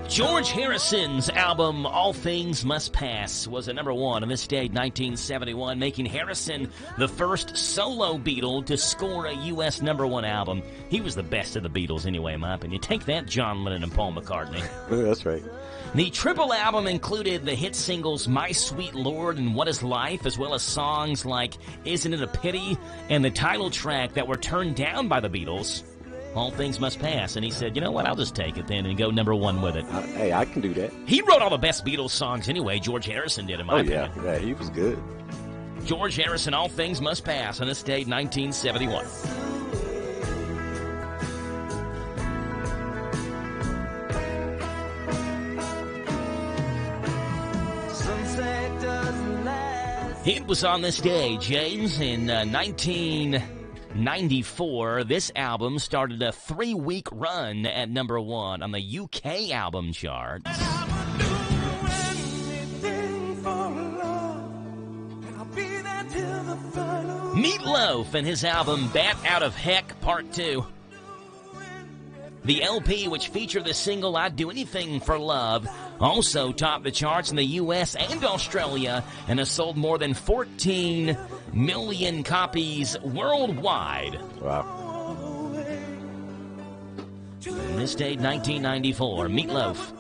George Harrison's album, All Things Must Pass, was at number 1 on this date, 1971, making Harrison the first solo Beatle to score a U.S. number 1 album. He was the best of the Beatles anyway, in my opinion. Take that, John Lennon and Paul McCartney. That's right. The triple album included the hit singles My Sweet Lord and What Is Life, as well as songs like Isn't It a Pity and the title track that were turned down by the Beatles, All Things Must Pass. And he said, you know what, I'll just take it then and go number 1 with it. Hey, I can do that. He wrote all the best Beatles songs anyway. George Harrison did, in my opinion. Yeah, he was good. George Harrison, All Things Must Pass, on this date, 1971. It was on this day, James, in 1994. This album started a 3-week run at number 1 on the UK album chart. Meatloaf and his album Bat Out of Heck Part 2. The LP, which featured the single I'd Do Anything for Love, also topped the charts in the U.S. and Australia and has sold more than 14 million copies worldwide. Wow. this date, 1994, Meatloaf.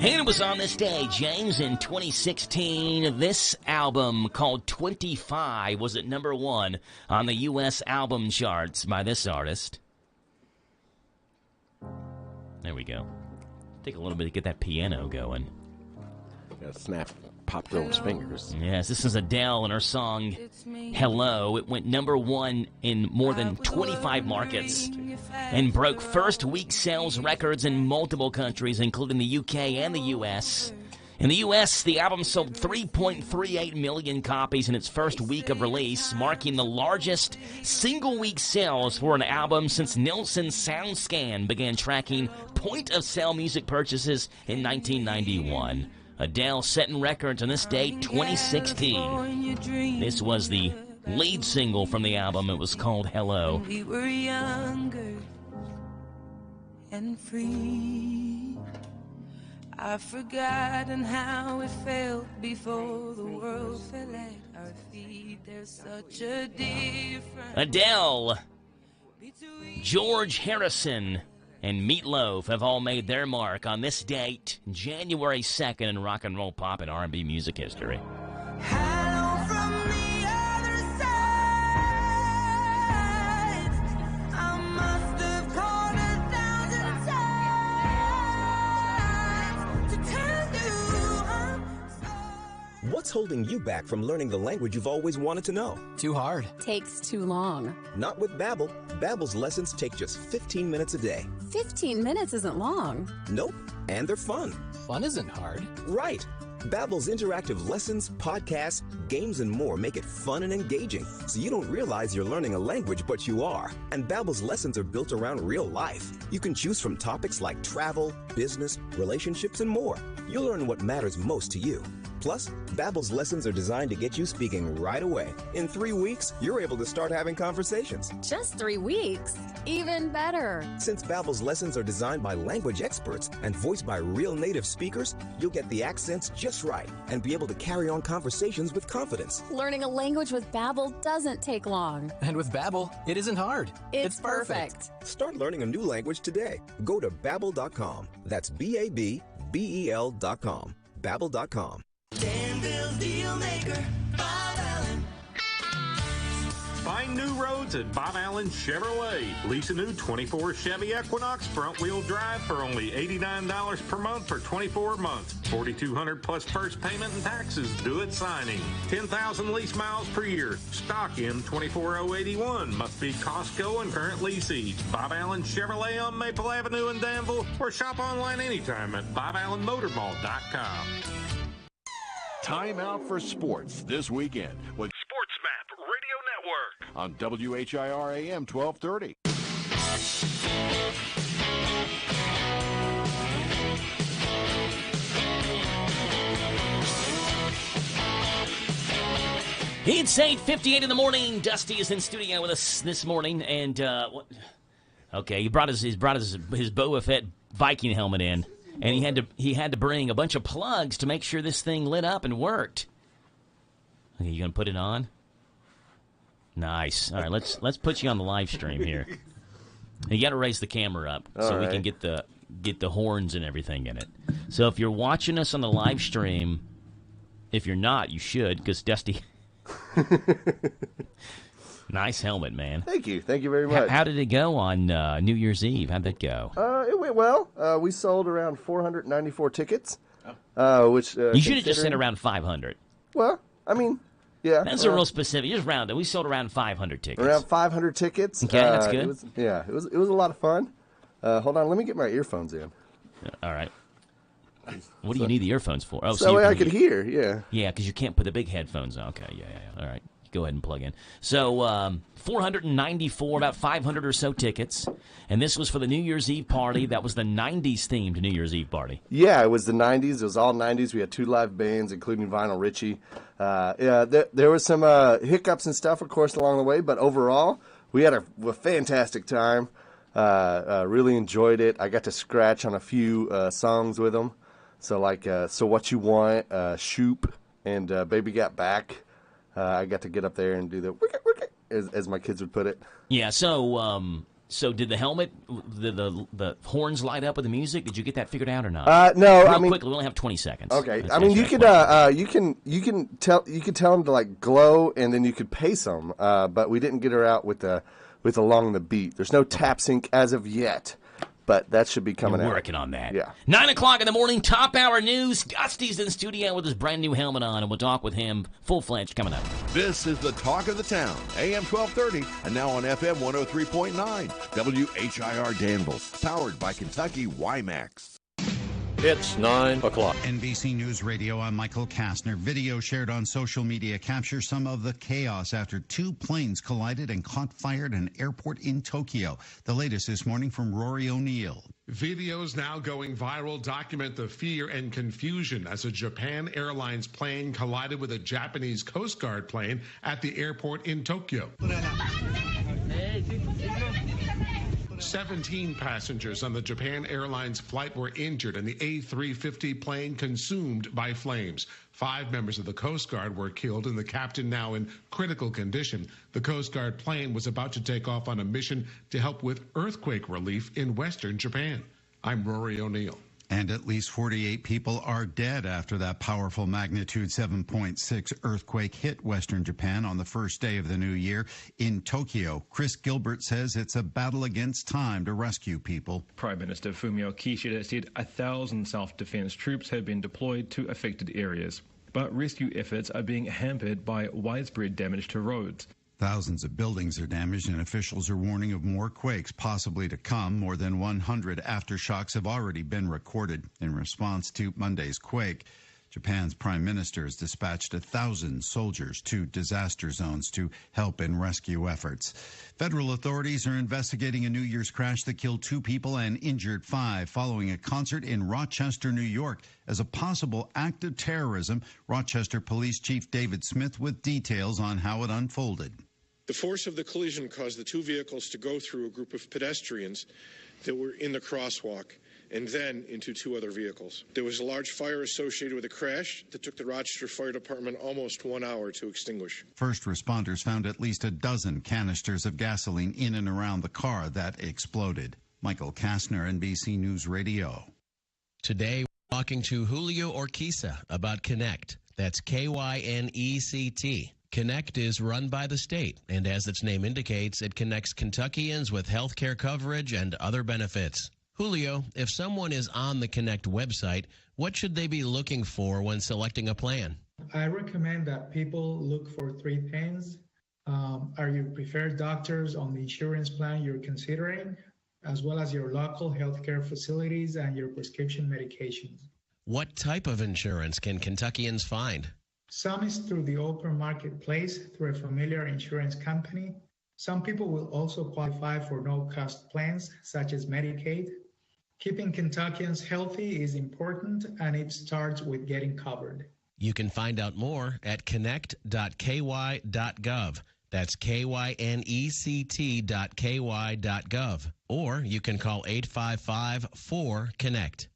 And it was on this day, James, in 2016, this album called 25 was at number 1 on the U.S. album charts by this artist. There we go. Take a little bit to get that piano going. Gotta snap, pop those fingers. Yes, this is Adele and her song, Hello. It went number 1 in more than 25 markets and broke first-week sales records in multiple countries, including the UK and the US. In the US, the album sold 3.38 million copies in its first week of release, marking the largest single-week sales for an album since Nielsen SoundScan began tracking point-of-sale music purchases in 1991. Adele setting records on this date, 2016. This was the lead single from the album. It was called Hello. We were younger and free. I've forgotten how it felt before the world fell at our feet. There's such a difference. Adele, George Harrison, and Meatloaf have all made their mark on this date, January 2nd, in rock and roll, pop, and R&B music history. Hello from the other side. I must have called 1,000 times to tell you I'm sorry. What's holding you back from learning the language you've always wanted to know? Too hard. Takes too long. Not with Babbel. Babbel's lessons take just 15 minutes a day. 15 minutes isn't long. Nope. And they're fun. Fun isn't hard. Right. Babbel's interactive lessons, podcasts, games, and more make it fun and engaging, so you don't realize you're learning a language, but you are. And Babbel's lessons are built around real life. You can choose from topics like travel, business, relationships, and more. You'll learn what matters most to you. Plus, Babbel's lessons are designed to get you speaking right away. In 3 weeks, you're able to start having conversations. Just 3 weeks? Even better. Since Babbel's lessons are designed by language experts and voiced by real native speakers, you'll get the accents just right and be able to carry on conversations with confidence. Learning a language with Babbel doesn't take long. And with Babbel, it isn't hard. It's perfect. Start learning a new language today. Go to Babbel.com. That's Babbel.com. Babbel.com. Danville's deal maker, Bob Allen. Find new roads at Bob Allen Chevrolet. Lease a new 24 Chevy Equinox front-wheel drive for only $89 per month for 24 months. $4,200 plus first payment and taxes due at signing. 10,000 lease miles per year. Stock in 24081. Must be Costco and current leasees. Bob Allen Chevrolet on Maple Avenue in Danville, or shop online anytime at BobAllenMotorMall.com. Time out for sports this weekend with SportsMap Radio Network on WHIR AM 1230. It's 8:58 in the morning. Dusty is in studio with us this morning, and okay, he brought his Boba Fett Viking helmet in. And he had to bring a bunch of plugs to make sure this thing lit up and worked. Okay, you gonna put it on? Nice. All right, let's put you on the live stream here. You got to raise the camera up so we can get the horns and everything in it. So if you're watching us on the live stream, if you're not, you should, because Dusty. Nice helmet, man. Thank you very much. How did it go on New Year's Eve? How'd that go? It went well. We sold around 494 tickets, which you should have just said around 500. Well, I mean, yeah. That's a real specific. Just round it. We sold around 500 tickets. Around 500 tickets. Okay, that's good. It was a lot of fun. Hold on, let me get my earphones in. All right. What do you need the earphones for? Oh, so I could hear. Yeah. Yeah, because you can't put the big headphones on. Okay. Yeah. All right. Go ahead and plug in. So 494, about 500 or so tickets. And this was for the New Year's Eve party. That was the 90s themed New Year's Eve party. Yeah, it was the 90s. It was all 90s. We had 2 live bands, including Vinyl Richie. There was some hiccups and stuff, of course, along the way. But overall, we had a fantastic time. Really enjoyed it. I got to scratch on a few songs with them. So like So What You Want, Shoop, and Baby Got Back. I got to get up there and do the wicket, as my kids would put it. Yeah. So did the helmet, the horns light up with the music? Did you get that figured out or not? No, Real I mean, quickly, we only have 20 seconds. Okay, Let's I mean, answer you that could question. you can tell them to like glow, and then you could pace them. But we didn't get her out with along the beat. There's no tap sync as of yet, but that should be coming You're out. working on that. Yeah. 9 o'clock in the morning, top hour news. Dusty's in the studio with his brand new helmet on, and we'll talk with him full-fledged coming up. This is the talk of the town, AM 1230, and now on FM 103.9, WHIR Danville, powered by Kentucky WiMAX. It's 9 o'clock. NBC News Radio, I'm Michael Kastner. Video shared on social media captures some of the chaos after two planes collided and caught fire at an airport in Tokyo. The latest this morning from Rory O'Neill. Videos now going viral document the fear and confusion as a Japan Airlines plane collided with a Japanese Coast Guard plane at the airport in Tokyo. 17 passengers on the Japan Airlines flight were injured and the A350 plane consumed by flames. 5 members of the Coast Guard were killed and the captain now in critical condition. The Coast Guard plane was about to take off on a mission to help with earthquake relief in western Japan. I'm Rory O'Neill. And at least 48 people are dead after that powerful magnitude 7.6 earthquake hit western Japan on the first day of the new year in Tokyo. Chris Gilbert says it's a battle against time to rescue people. Prime Minister Fumio Kishida said 1,000 self-defense troops have been deployed to affected areas. But rescue efforts are being hampered by widespread damage to roads. Thousands of buildings are damaged, and officials are warning of more quakes possibly to come. More than 100 aftershocks have already been recorded in response to Monday's quake. Japan's prime minister has dispatched 1,000 soldiers to disaster zones to help in rescue efforts. Federal authorities are investigating a New Year's crash that killed 2 people and injured 5 following a concert in Rochester, New York, as a possible act of terrorism. Rochester Police Chief David Smith with details on how it unfolded. The force of the collision caused the 2 vehicles to go through a group of pedestrians that were in the crosswalk and then into 2 other vehicles. There was a large fire associated with the crash that took the Rochester Fire Department almost 1 hour to extinguish. First responders found at least a dozen canisters of gasoline in and around the car that exploded. Michael Kastner, NBC News Radio. Today, we're talking to Julio Urquiza about Connect. That's K-Y-N-E-C-T. Connect is run by the state, and as its name indicates, it connects Kentuckians with health care coverage and other benefits. Julio, if someone is on the Connect website, what should they be looking for when selecting a plan? I recommend that people look for 3 things. Are your preferred doctors on the insurance plan you're considering, as well as your local healthcare facilities and your prescription medications. What type of insurance can Kentuckians find? Some is through the open marketplace through a familiar insurance company. Some people will also qualify for no-cost plans, such as Medicaid. Keeping Kentuckians healthy is important, and it starts with getting covered. You can find out more at connect.ky.gov. That's KYNECT.ky.gov. Or you can call 855-4CONNECT.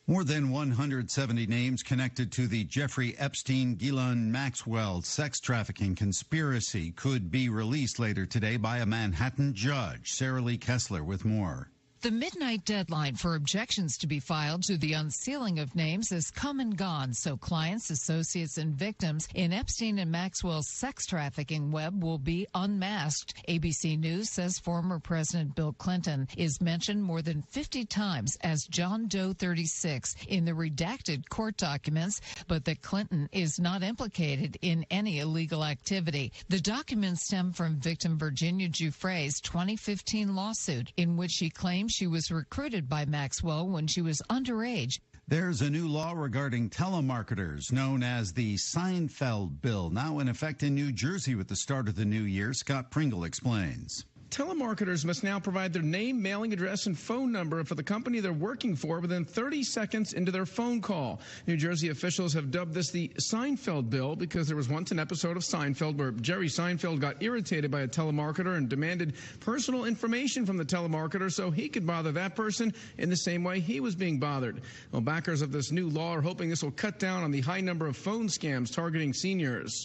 More than 170 names connected to the Jeffrey Epstein Ghislaine Maxwell sex trafficking conspiracy could be released later today by a Manhattan judge. Sarah Lee Kessler with more. The midnight deadline for objections to be filed to the unsealing of names has come and gone, so clients, associates, and victims in Epstein and Maxwell's sex trafficking web will be unmasked. ABC News says former President Bill Clinton is mentioned more than 50 times as John Doe 36 in the redacted court documents, but that Clinton is not implicated in any illegal activity. The documents stem from victim Virginia Giuffre's 2015 lawsuit in which she claims she was recruited by Maxwell when she was underage. There's a new law regarding telemarketers known as the Seinfeld Bill, now in effect in New Jersey with the start of the new year. Scott Pringle explains. telemarketers must now provide their name, mailing address, and phone number for the company they're working for within 30 seconds into their phone call. New Jersey officials have dubbed this the Seinfeld bill because there was once an episode of Seinfeld where Jerry Seinfeld got irritated by a telemarketer and demanded personal information from the telemarketer so he could bother that person in the same way he was being bothered. Well, backers of this new law are hoping this will cut down on the high number of phone scams targeting seniors.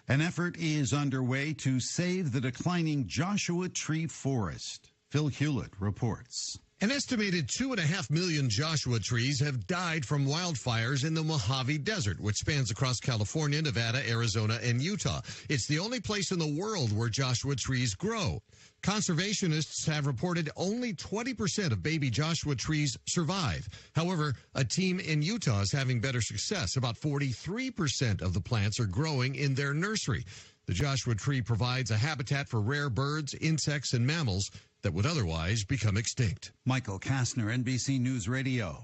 An effort is underway to save the declining Joshua Tree forest. Phil Hewlett reports. An estimated 2.5 million Joshua trees have died from wildfires in the Mojave Desert, which spans across California, Nevada, Arizona, and Utah. It's the only place in the world where Joshua trees grow. Conservationists have reported only 20% of baby Joshua trees survive. However, a team in Utah is having better success. About 43% of the plants are growing in their nursery. The Joshua tree provides a habitat for rare birds, insects, and mammals that would otherwise become extinct. Michael Kastner, NBC News Radio.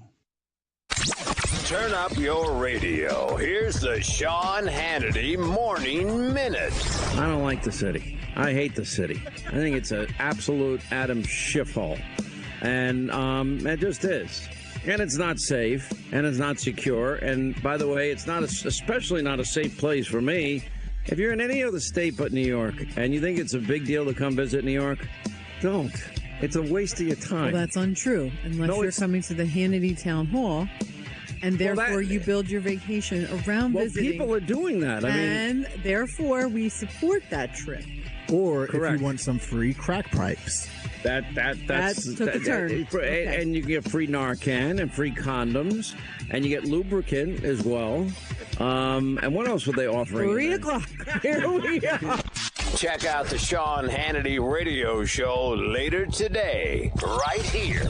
Turn up your radio. Here's the Sean Hannity Morning Minute. I don't like the city. I hate the city. I think it's an absolute Adam Schiff-hole. And it just is. And it's not safe, and it's not secure. And by the way, it's not especially not a safe place for me. If you're in any other state but New York, and you think it's a big deal to come visit New York, don't. It's a waste of your time. Well, that's untrue, unless you're coming to the Hannity Town Hall, and therefore you build your vacation around visiting. People are doing that. And therefore, we support that trip. Or if you want some free crack pipes. That's took a turn. Okay. And you get free Narcan and free condoms, and you get lubricant as well. And what else were they offering? 3 o'clock. Here we are. Check out the Sean Hannity radio show later today, right here.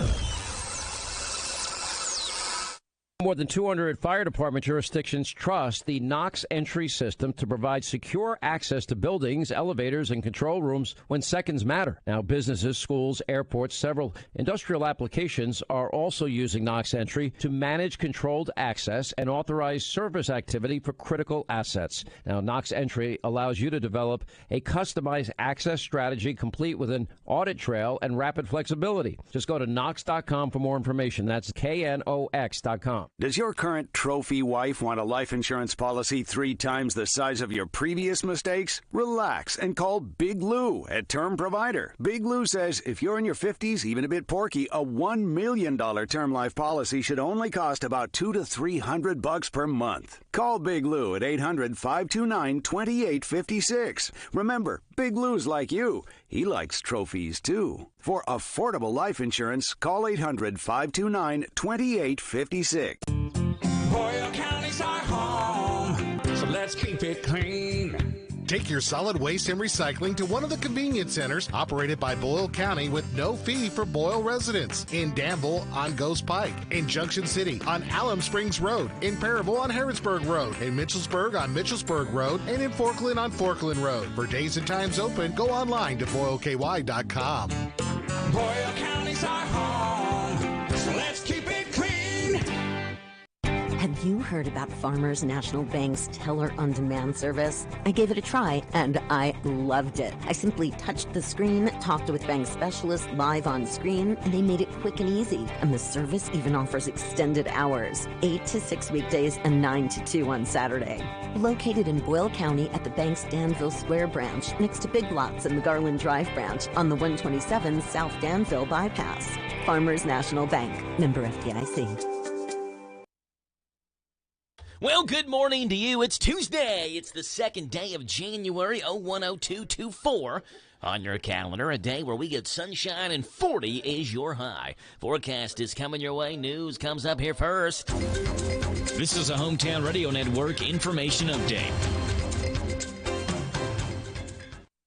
More than 200 fire department jurisdictions trust the Knox entry system to provide secure access to buildings, elevators, and control rooms when seconds matter. Now, businesses, schools, airports, several industrial applications are also using Knox entry to manage controlled access and authorize service activity for critical assets. Now, Knox entry allows you to develop a customized access strategy complete with an audit trail and rapid flexibility. Just go to Knox.com for more information. That's KNOX.com. Does your current trophy wife want a life insurance policy 3 times the size of your previous mistakes? Relax and call Big Lou at Term Provider. Big Lou says if you're in your 50s, even a bit porky, a $1 million term life policy should only cost about $200 to $300 per month. Call Big Lou at 800-529-2856. Remember, Big Lou's like you. He likes trophies, too. For affordable life insurance, call 800-529-2856. Boyle County's our home, so let's keep it clean. Take your solid waste and recycling to one of the convenience centers operated by Boyle County with no fee for Boyle residents. In Danville on Ghost Pike, in Junction City on Alum Springs Road, in Parable on Harrodsburg Road, in Mitchellsburg on Mitchellsburg Road, and in Forkland on Forkland Road. For days and times open, go online to BoyleKY.com. Boyle County's our home, so let's keep it clean. Have you heard about Farmers National Bank's Teller On Demand service? I gave it a try, and I loved it. I simply touched the screen, talked with bank specialists live on screen, and they made it quick and easy. And the service even offers extended hours, 8 to 6 weekdays and 9 to 2 on Saturday. Located in Boyle County at the bank's Danville Square branch, next to Big Lots and the Garland Drive branch on the 127 South Danville bypass. Farmers National Bank, member FDIC. Well, good morning to you. It's Tuesday. It's the second day of January, 010224 on your calendar, a day where we get sunshine and 40 is your high. Forecast is coming your way. News comes up here first. This is a Hometown Radio Network information update.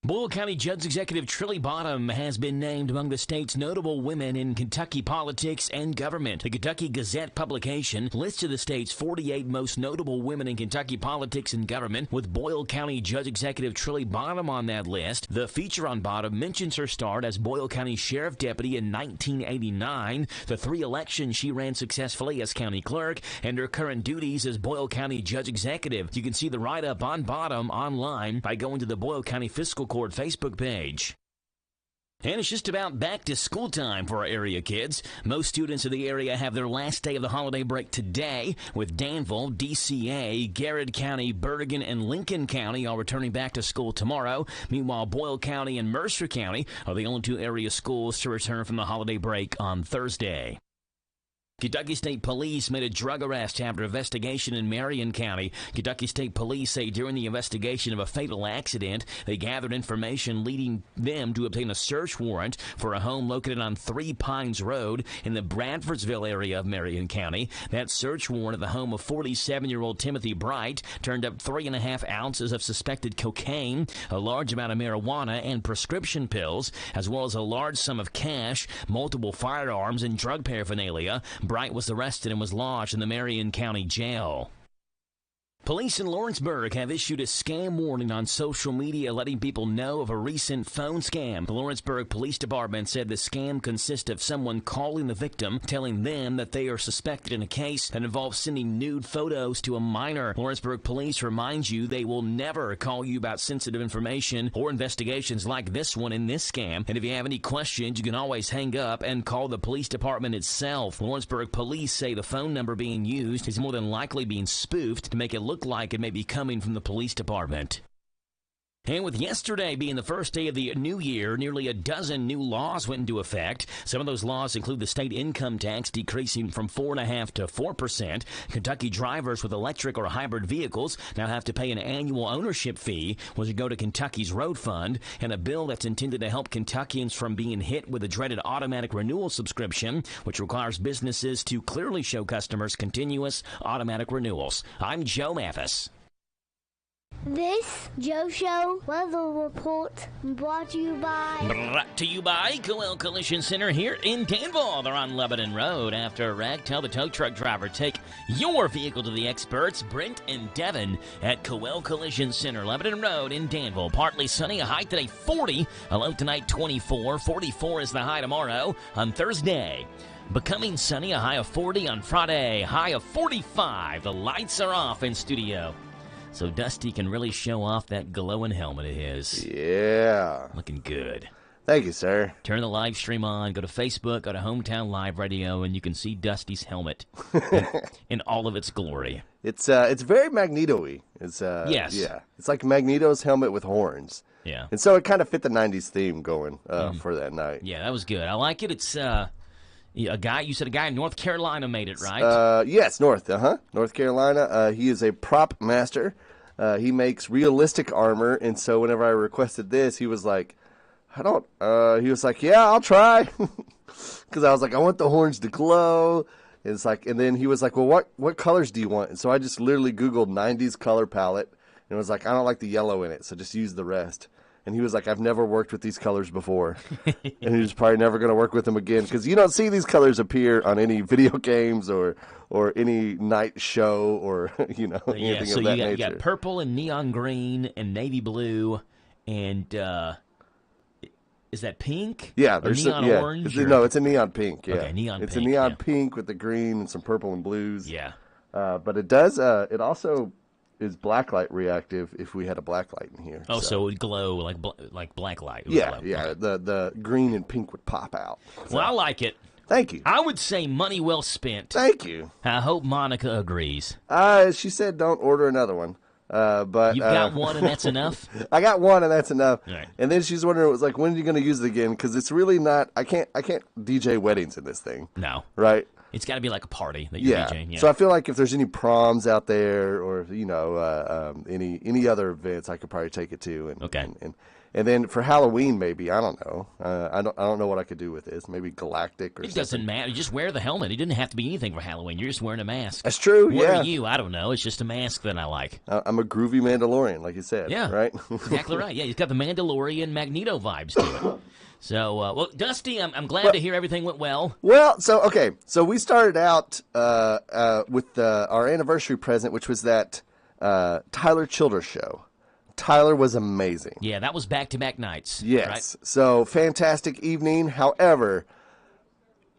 Boyle County Judge Executive Trilly Bottom has been named among the state's notable women in Kentucky politics and government. The Kentucky Gazette publication listed the state's 48 most notable women in Kentucky politics and government, with Boyle County Judge Executive Trilly Bottom on that list. The feature on Bottom mentions her start as Boyle County Sheriff Deputy in 1989, the 3 elections she ran successfully as county clerk, and her current duties as Boyle County Judge Executive. You can see the write-up on Bottom online by going to the Boyle County Fiscal Court Facebook page. And it's just about back to school time for our area kids. Most students in the area have their last day of the holiday break today, with Danville, DCA, Garrett County, Bergen, and Lincoln County all returning back to school tomorrow. Meanwhile, Boyle County and Mercer County are the only two area schools to return from the holiday break on Thursday. Kentucky State Police made a drug arrest after investigation in Marion County. Kentucky State Police say during the investigation of a fatal accident, they gathered information leading them to obtain a search warrant for a home located on 3 Pines Road in the Bradfordsville area of Marion County. That search warrant at the home of 47-year-old Timothy Bright turned up 3.5 ounces of suspected cocaine, a large amount of marijuana, and prescription pills, as well as a large sum of cash, multiple firearms, and drug paraphernalia. Bright was arrested and was lodged in the Marion County Jail. Police in Lawrenceburg have issued a scam warning on social media, letting people know of a recent phone scam. The Lawrenceburg Police Department said the scam consists of someone calling the victim, telling them that they are suspected in a case that involves sending nude photos to a minor. Lawrenceburg Police reminds you they will never call you about sensitive information or investigations like this one in this scam. And if you have any questions, you can always hang up and call the police department itself. Lawrenceburg Police say the phone number being used is more than likely being spoofed to make it look like it may be coming from the police department. And with yesterday being the first day of the new year, nearly a dozen new laws went into effect. Some of those laws include the state income tax decreasing from 4.5% to 4%. Kentucky drivers with electric or hybrid vehicles now have to pay an annual ownership fee, which will go to Kentucky's road fund, and a bill that's intended to help Kentuckians from being hit with the dreaded automatic renewal subscription, which requires businesses to clearly show customers continuous automatic renewals. I'm Joe Mathis. This Joe Show weather report brought to you by Coel Collision Center here in Danville. They're on Lebanon Road. After a wreck, tell the tow truck driver, take your vehicle to the experts, Brent and Devin at Coel Collision Center, Lebanon Road in Danville. Partly sunny, a high today 40, a low tonight 24. 44 is the high tomorrow on Thursday. Becoming sunny, a high of 40 on Friday, high of 45. The lights are off in studio, so Dusty can really show off that glowing helmet of his. Yeah. Looking good. Thank you, sir. Turn the live stream on, go to Facebook, go to Hometown Live Radio, and you can see Dusty's helmet in all of its glory. It's very Magneto-y. Yes. Yeah. It's like Magneto's helmet with horns. Yeah. And so it kind of fit the 90s theme going for that night. Yeah, that was good. I like it. It's a guy in North Carolina made it, right? Yes, North Carolina. He is a prop master. He makes realistic armor, and so whenever I requested this, he was like, he was like, yeah, I'll try. Because I was like, I want the horns to glow. And then he was like, well, what colors do you want? And so I just literally Googled 90s color palette, and was like, I don't like the yellow in it, so just use the rest. And he was like, I've never worked with these colors before. And he's probably never going to work with them again, because you don't see these colors appear on any video games or any night show or, anything of that nature. You got purple and neon green and navy blue and, is that pink? Yeah. Or neon orange? No, it's a neon pink, yeah. Okay, neon pink. It's a neon pink with the green and some purple and blues. Yeah. But it does, it also is blacklight reactive if we had a blacklight in here. Oh, so it would glow like blacklight. Yeah. The green and pink would pop out. So. Well, I like it. Thank you. I would say money well spent. Thank you. I hope Monica agrees. She said don't order another one. But you've got one and that's enough? I got one and that's enough. Right. And then she's wondering, it was like, when are you going to use it again? Because it's really not. I can't DJ weddings in this thing. No. Right. It's got to be like a party that you're DJing. Yeah. So I feel like if there's any proms out there, or any other events, I could probably take it to. And then for Halloween, maybe, I don't know. I don't know what I could do with this. Maybe galactic or something. It doesn't matter. You just wear the helmet. It didn't have to be anything for Halloween. You're just wearing a mask. That's true. What are you? I don't know. It's just a mask that I like. I'm a groovy Mandalorian, like you said. Yeah. Right. Exactly right. Yeah, he's got the Mandalorian Magneto vibes to it. So, well, Dusty, I'm glad to hear everything went well. Well, so we started out with our anniversary present, which was that Tyler Childers show. Tyler was amazing. Yeah, that was back-to-back nights. Yes. Right? So, fantastic evening. However,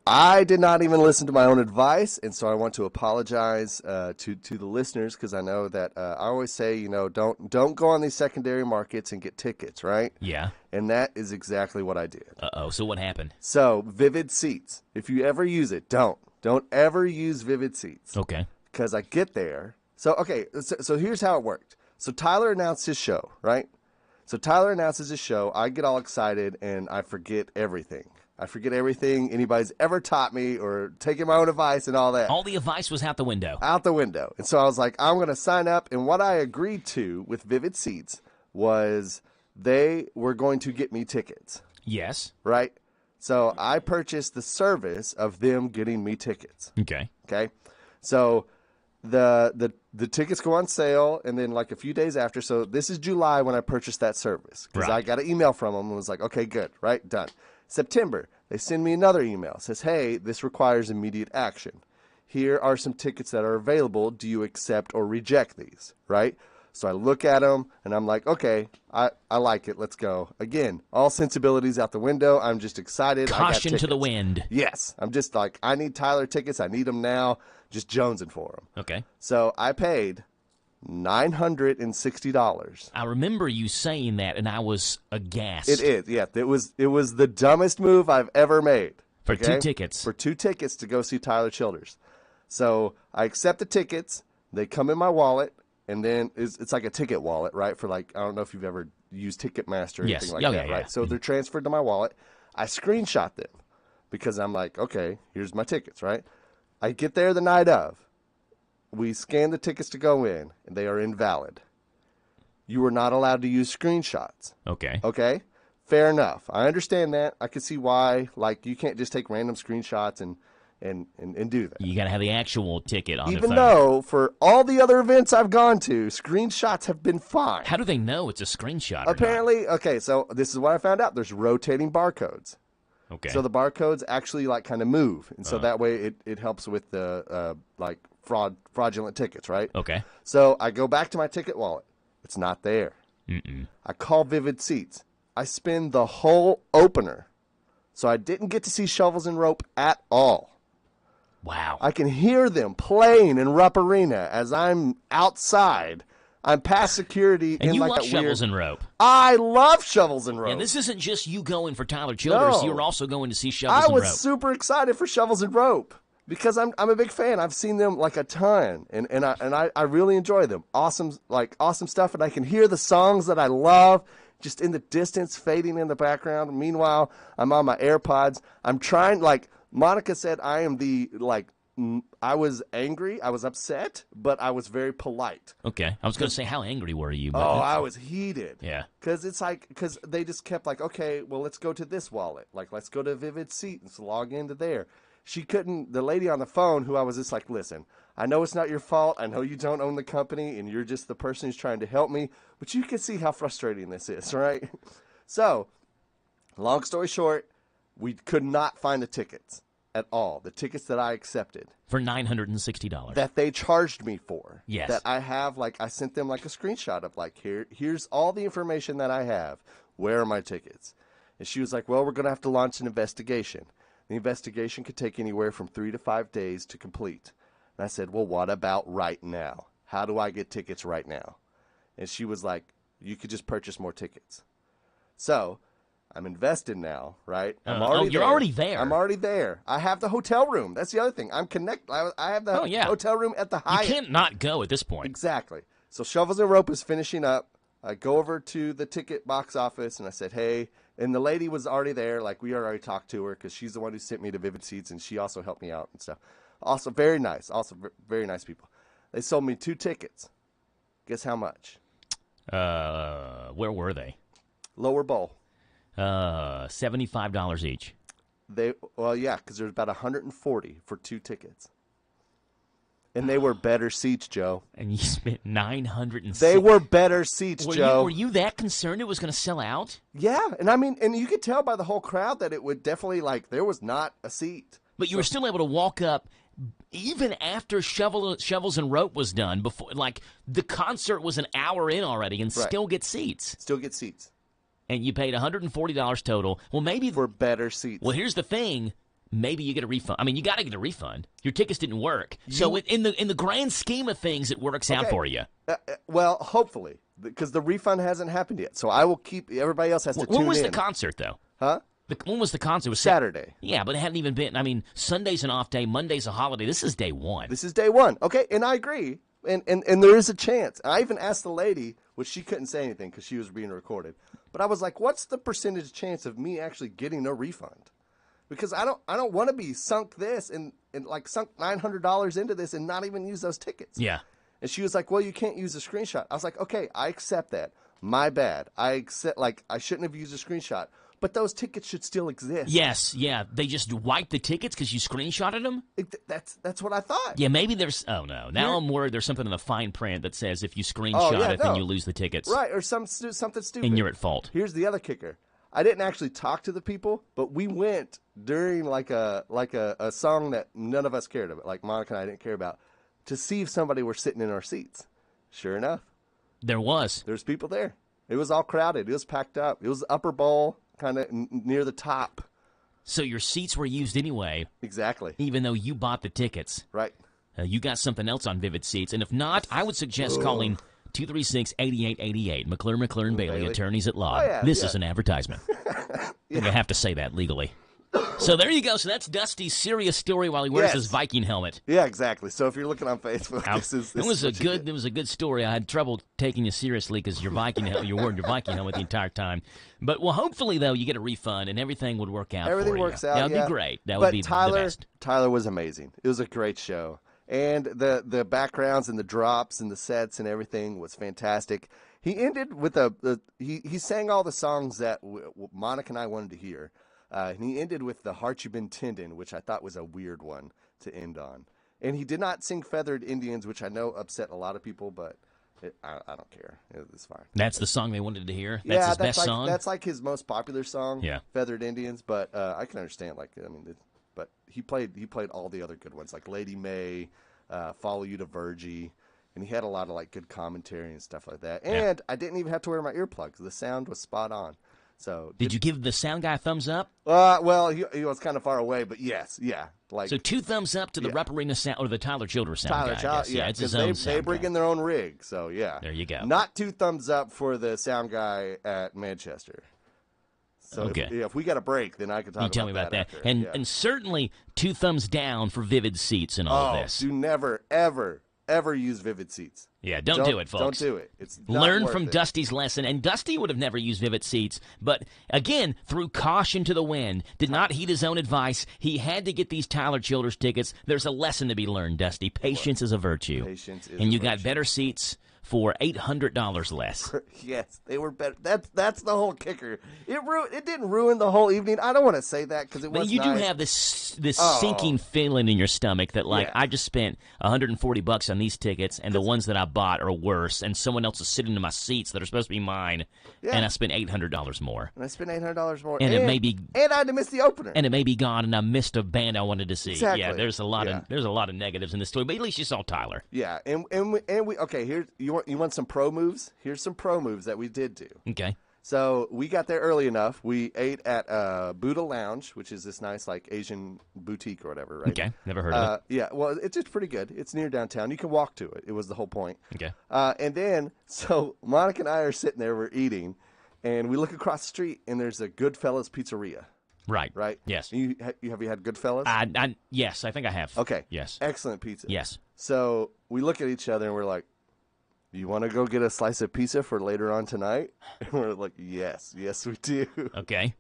I did not even listen to my own advice, and so I want to apologize to the listeners, because I know that I always say, don't go on these secondary markets and get tickets, right? Yeah. And that is exactly what I did. Uh-oh, so what happened? So, Vivid Seats. If you ever use it, don't ever use Vivid Seats. Okay. Because I get there. So here's how it worked. So Tyler announced his show, right? So Tyler announces his show. I get all excited, and I forget everything. I forget everything anybody's ever taught me or taken my own advice and all that. All the advice was out the window. Out the window. And so I was like, I'm going to sign up. And what I agreed to with Vivid Seats was they were going to get me tickets. Yes. Right? So I purchased the service of them getting me tickets. Okay. Okay. So the tickets go on sale, and then like a few days after. So this is July when I purchased that service, because I got an email from them and was like, okay, good, right, done. September, they send me another email. Says, hey, this requires immediate action. Here are some tickets that are available. Do you accept or reject these, right? So I look at them, and I'm like, okay, I like it. Let's go. Again, all sensibilities out the window. I'm just excited. Caution to the wind. Yes. I'm just like, I need Tyler tickets. I need them now. Just jonesing for them. Okay. So I paid $960. I remember you saying that, and I was aghast. It is, yeah. It was the dumbest move I've ever made. For 2 tickets. For 2 tickets to go see Tyler Childers. So I accept the tickets. They come in my wallet, and then it's like a ticket wallet, right? For like, I don't know if you've ever used Ticketmaster or anything like that, right? So they're transferred to my wallet. I screenshot them because I'm like, okay, here's my tickets, right? I get there the night of. We scan the tickets to go in, and they are invalid. You are not allowed to use screenshots. Okay. Okay? Fair enough. I understand that. I can see why. Like, you can't just take random screenshots and do that. You got to have the actual ticket on Even the phone. though, for all the other events I've gone to, screenshots have been fine. How do they know it's a screenshot? Apparently, okay, so this is what I found out. There's rotating barcodes. Okay. So the barcodes actually like kind of move, and so that way it helps with the like fraudulent tickets, right? Okay. So I go back to my ticket wallet. It's not there. Mm-mm. I call Vivid Seats. I spend the whole opener, so I didn't get to see Shovels and Rope at all. Wow. I can hear them playing in Rupp Arena as I'm outside. I'm past security. And in you like love that Shovels weird... and Rope. I love Shovels and Rope. And this isn't just you going for Tyler Childers. No. You're also going to see Shovels and Rope. I was super excited for Shovels and Rope because I'm a big fan. I've seen them like a ton, and I really enjoy them. Awesome stuff, and I can hear the songs that I love just in the distance fading in the background. Meanwhile, I'm on my AirPods. I'm trying, like Monica said, I am I was angry. I was upset, but I was very polite. Okay. I was going to say, how angry were you? But I was heated. Yeah. Because they just kept like, okay, well, let's go to this wallet. Like, let's go to Vivid Seat and log into there. She couldn't, the lady on the phone who I was just like, listen, I know it's not your fault. I know you don't own the company and you're just the person who's trying to help me, but you can see how frustrating this is, right? So, long story short, we could not find the tickets at all. The tickets that I accepted. For $960. That they charged me for. Yes. That I have, like, I sent them like a screenshot of like, here's all the information that I have. Where are my tickets? And she was like, well, we're going to have to launch an investigation. The investigation could take anywhere from 3 to 5 days to complete. And I said, well, what about right now? How do I get tickets right now? And she was like, you could just purchase more tickets. So I'm invested now, right? I'm already you're already there. I'm already there. I have the hotel room. That's the other thing. I'm connected. I have the hotel room at the Hyatt. You can't not go at this point. Exactly. So Shovels and Rope is finishing up. I go over to the ticket box office, and I said, hey. And the lady was already there. Like, we already talked to her because she's the one who sent me to Vivid Seats, and she also helped me out and stuff. Also, very nice. Also, very nice people. They sold me 2 tickets. Guess how much? Where were they? Lower Bowl. $75 each. Well, yeah, because there's about 140 for 2 tickets. And they were better seats, Joe. And you spent $960. They were better seats, Joe. Were you that concerned it was going to sell out? Yeah, and I mean, and you could tell by the whole crowd that it would definitely, like, there was not a seat. But you were still able to walk up even after Shovels and Rope was done. Before, like, the concert was an hour in already, and still get seats. Still get seats. And you paid $140 total. Well, maybe for better seats. Well, here's the thing. maybe you get a refund. I mean, you got to get a refund. Your tickets didn't work. So in the grand scheme of things, it works out for you. Well, hopefully, because the refund hasn't happened yet. So I will keep. Everybody else has to tune in. When was the concert, though? Huh? When was the concert? It was Saturday. Yeah, but it hadn't even been. I mean, Sunday's an off day. Monday's a holiday. This is day one. This is day one. Okay, and I agree. And there is a chance. I even asked the lady, which she couldn't say anything because she was being recorded. But I was like, what's the percentage chance of me actually getting a refund? Because I don't want to be sunk $900 into this and not even use those tickets. Yeah. And she was like, well, you can't use a screenshot. I was like, okay, I accept that. My bad. I accept, I shouldn't have used a screenshot. But those tickets should still exist. Yes, yeah. They just wiped the tickets because you screenshotted them? That's what I thought. Yeah, maybe there's... Oh, no. Now I'm worried there's something in the fine print that says if you screenshot it, then you lose the tickets. Right, or something stupid. And you're at fault. Here's the other kicker. I didn't actually talk to the people, but we went during like a song that none of us cared about, like Monica and I didn't care about, to see if somebody were sitting in our seats. Sure enough. There's people there. It was all crowded. It was packed up. It was upper bowl, kind of near the top. So your seats were used anyway. Exactly. Even though you bought the tickets. Right. You got something else on Vivid Seats. And if not, I would suggest calling 236-8888. McClure and Bailey, attorneys at law. This is an advertisement. You have to say that legally. So there you go. So that's Dusty's serious story while he wears his Viking helmet. Yeah, exactly. So if you're looking on Facebook, it was a good story. I had trouble taking you seriously because you're wearing your Viking helmet the entire time. But hopefully though you get a refund and everything would work out. Everything works out. That would be great. That would be the best. Tyler was amazing. It was a great show, and the backgrounds and the drops and the sets and everything was fantastic. He ended with he sang all the songs that Monica and I wanted to hear. And he ended with The Heart You've Been Tending, which I thought was a weird one to end on. And he did not sing Feathered Indians, which I know upset a lot of people, but I don't care. It's fine. That's the song they wanted to hear? That's his best song? That's like his most popular song, yeah. Feathered Indians, but I can understand. But he played all the other good ones, like Lady May, Follow You to Virgie, and he had a lot of good commentary and stuff like that. And I didn't even have to wear my earplugs. The sound was spot on. So did you give the sound guy a thumbs up? Well, he was kind of far away, but yes, yeah. So 2 thumbs up to the Rupp Arena sound or the Tyler Childers sound guy. Yeah, it's his own they bring in their own rig, so yeah. There you go. Not 2 thumbs up for the sound guy at Manchester. So okay. If we got a break, then I can talk. You tell me about that. After. And certainly 2 thumbs down for Vivid Seats and all this. Do never ever use Vivid Seats. Yeah, don't do it, folks. Don't do it. It's not Learn from worth it. Dusty's lesson. And Dusty would have never used Vivid Seats, but again, threw caution to the wind, did not heed his own advice. He had to get these Tyler Childers tickets. There's a lesson to be learned, Dusty. Patience is a virtue. Patience is and you a got virtue. better seats for $800 less. Yes, they were better. That's the whole kicker. It didn't ruin the whole evening. I don't want to say that because it was. But you nice. do have this sinking feeling in your stomach that I just spent $140 on these tickets, and the ones that I bought are worse, and someone else is sitting in my seats that are supposed to be mine, and I spent $800 more. And I spent $800 more, and it may be, and I had to miss the opener, and it may be gone, and I missed a band I wanted to see. Exactly. Yeah, there's a lot of negatives in this story, but at least you saw Tyler. Yeah, and we okay. Here you want some pro moves? Here's some pro moves that we did do. Okay. So we got there early enough. We ate at Buddha Lounge, which is this nice Asian boutique or whatever, right? Okay, never heard of it. Yeah, well, it's just pretty good. It's near downtown. You can walk to it. It was the whole point. Okay. And then, so Monica and I are sitting there, we're eating, and we look across the street, and there's a Goodfellas Pizzeria. Right. Right? Yes. Have you had Goodfellas? Yes, I think I have. Okay. Yes. Excellent pizza. Yes. So we look at each other, and we're like, you want to go get a slice of pizza for later on tonight? And we're like, yes, we do. Okay.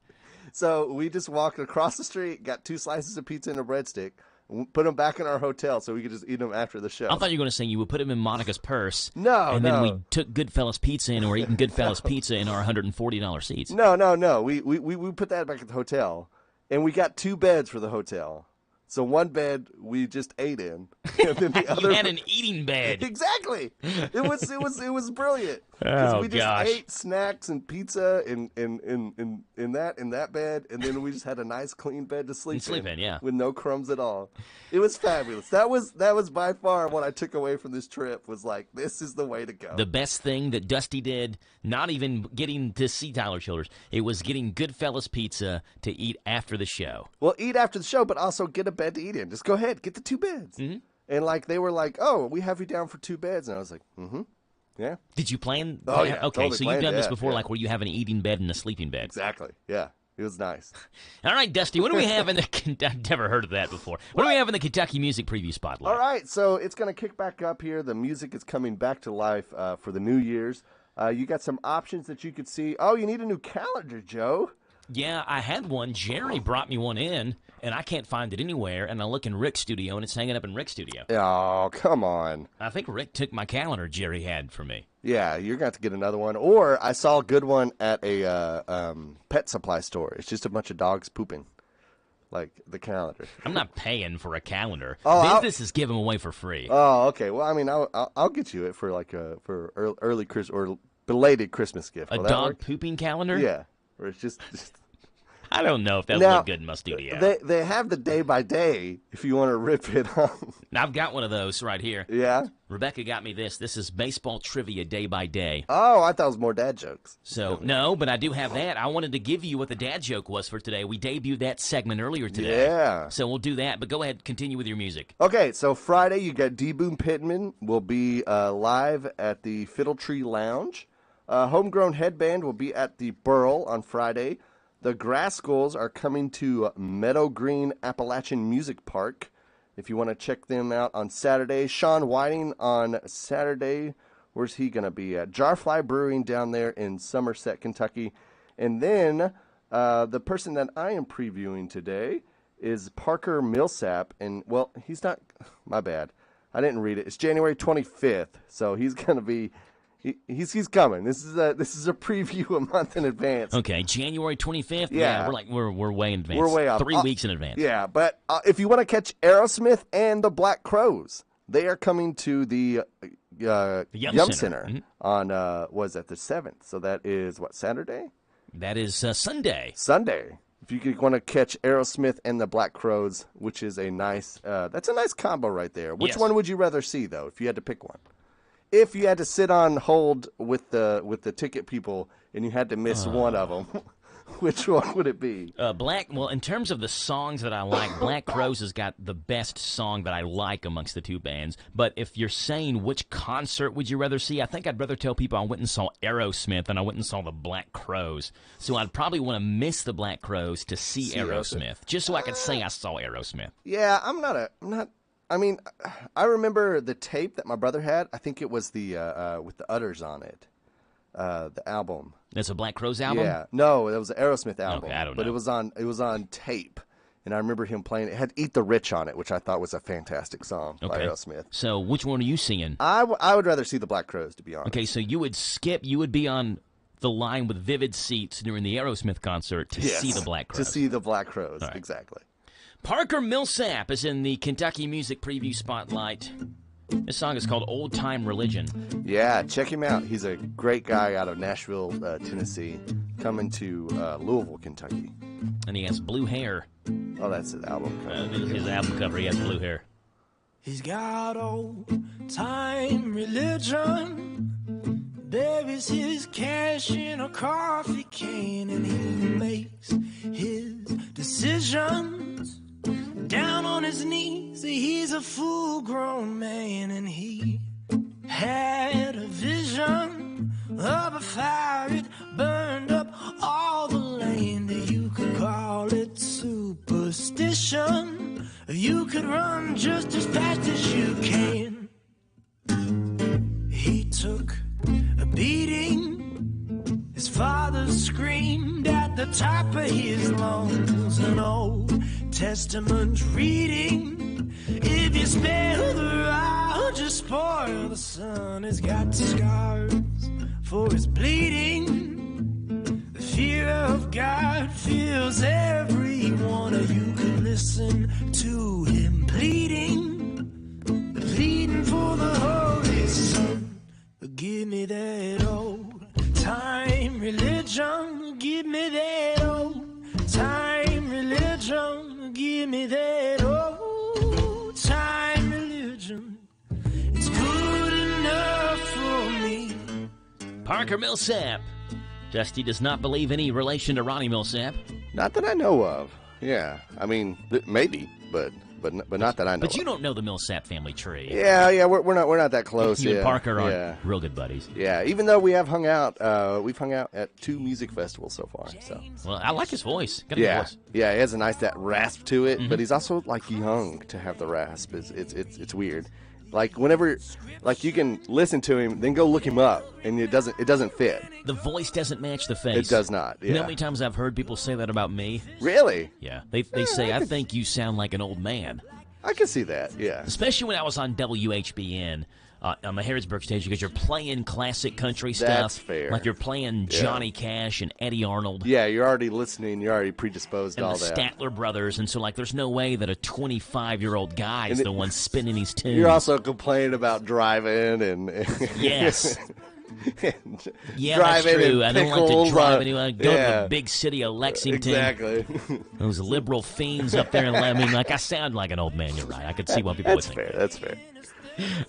So we just walked across the street, got 2 slices of pizza and a breadstick, and put them back in our hotel so we could just eat them after the show. I thought you were going to say you would put them in Monica's purse. No, then we took Goodfellas Pizza and we're eating Goodfellas Pizza in our $140 seats. No. We put that back at the hotel, and we got 2 beds for the hotel. So one bed we just ate in, and then the other. You had an eating bed. Exactly. It was brilliant. Oh, we just gosh. ate snacks and pizza in that bed, and then we just had a nice clean bed to sleep in. Yeah. With no crumbs at all. It was fabulous. That was by far what I took away from this trip, was like, this is the way to go. The best thing that Dusty did, not even getting to see Tyler Childers, it was getting Goodfellas pizza to eat after the show. Well, eat after the show, but also get a bed to eat in. Just go ahead, get the 2 beds. Mm-hmm. And like they were like, "Oh, we have you down for 2 beds," and I was like, "Mm-hmm, yeah." Did you plan? Oh yeah. Okay, totally so you've planned, done this yeah, before, yeah. like where you have an eating bed and a sleeping bed. Exactly. Yeah, it was nice. All right, Dusty, what do we have in the? I've never heard of that before. What do we have in the Kentucky Music Preview Spotlight? All right, so it's going to kick back up here. The music is coming back to life for the New Year's. You got some options that you could see. Oh, you need a new calendar, Joe. Yeah, I had one. Jerry brought me one in, and I can't find it anywhere. And I look in Rick's studio, and it's hanging up in Rick's studio. Oh, come on. I think Rick took my calendar Jerry had for me. Yeah, you're going to have to get another one. Or I saw a good one at a pet supply store. It's just a bunch of dogs pooping, like the calendar. I'm not paying for a calendar. Oh, Business is giving away for free. Oh, okay. Well, I mean, I'll get you it for like for early Christmas or belated Christmas gift. A dog pooping calendar? Yeah. Or it's just I don't know if that would look good in my studio. They have the day by day if you want to rip it on. I've got one of those right here. Yeah? Rebecca got me this. This is baseball trivia day by day. Oh, I thought it was more dad jokes. So, no, but I do have that. I wanted to give you what the dad joke was for today. We debuted that segment earlier today. Yeah. So we'll do that, but go ahead, continue with your music. Okay, so Friday you got D. Boone Pittman will be live at the Fiddle Tree Lounge. Homegrown Headband will be at the Burl on Friday. The Graskels are coming to Meadow Green Appalachian Music Park. If you want to check them out on Saturday. Sean Whiting on Saturday. Where's he going to be at? Jarfly Brewing down there in Somerset, Kentucky. And then the person that I am previewing today is Parker Millsap. And, well, he's not, my bad. I didn't read it. It's January 25th. So he's going to be... He's coming. This is a preview a month in advance. Okay, January 25th. Yeah, we're way in advance. We're way up. 3 weeks in advance. Yeah, but if you want to catch Aerosmith and the Black Crowes, they are coming to the Yum Center on was at the 7th. So that is what, Saturday? That is Sunday. Sunday. If you want to catch Aerosmith and the Black Crowes, which is a nice that's a nice combo right there. Which one would you rather see though, if you had to pick one? If you had to sit on hold with the ticket people and you had to miss one of them, which one would it be? Well, in terms of the songs that I like, Black Crowes has got the best song that I like amongst the two bands. But if you're saying which concert would you rather see, I think I'd rather tell people I went and saw Aerosmith than I went and saw the Black Crowes. So I'd probably want to miss the Black Crowes to see Aerosmith, just so I could say I saw Aerosmith. Yeah, I'm not. I mean, I remember the tape that my brother had. I think it was the with the udders on it, the album. That's a Black Crowes album? Yeah, no, it was an Aerosmith album. Okay, I don't know. But it was on tape, and I remember him playing it. It had "Eat the Rich" on it, which I thought was a fantastic song by Aerosmith. So which one are you seeing? I would rather see the Black Crowes, to be honest. Okay, so you would be on the line with vivid seats during the Aerosmith concert to see the Black Crowes. To see the Black Crowes, exactly. Parker Millsap is in the Kentucky Music Preview Spotlight. This song is called Old Time Religion. Yeah, check him out. He's a great guy out of Nashville, Tennessee, coming to Louisville, Kentucky. And he has blue hair. Oh, that's his album cover. His album cover, he has blue hair. He's got old time religion. Buries his cash in a coffee can, and he makes his decisions down on his knees. He's a full-grown man, and he had a vision of a fire. It burned up all the land. You could call it superstition. You could run just as fast as you can. He took a beating. His father screamed at the top of his lungs. An Old Testament reading. If you spare the rod, just spoil the sun. He's got scars for his bleeding. The fear of God fills every one of you. Could listen to him pleading for the Holy Son. Give me that old give me that old time religion. It's good enough for me. Parker Millsap. Dusty does not believe any relation to Ronnie Millsap. Not that I know of. Yeah, I mean, maybe, but not that I know. But you don't know the Millsap family tree. Yeah, we're not that close. You and Parker are real good buddies. Yeah, even though we have hung out, we've hung out at 2 music festivals so far. So. Well, I like his voice. Got a good voice. Yeah, he has a nice that rasp to it, but he's also like young to have the rasp. It's weird. Like whenever, like you can listen to him, then go look him up, and it doesn't fit. The voice doesn't match the face. It does not. Yeah. You know how many times I've heard people say that about me? Really? Yeah. They say, I think you sound like an old man. I can see that, yeah. Especially when I was on WHBN on the Harrodsburg station, because you're playing classic country stuff. That's fair. Like you're playing Johnny Cash and Eddie Arnold. Yeah, you're already listening. You're already predisposed to all that. And the Statler Brothers. And so, like, there's no way that a 25-year-old guy is the one spinning these tunes. You're also complaining about driving and... Yes. Yeah, driving that's true. I don't like to drive anywhere. I go to the big city of Lexington. Exactly. Those liberal fiends up there. I mean, like, I sound like an old man. You're right. I could see why people would think. That's fair.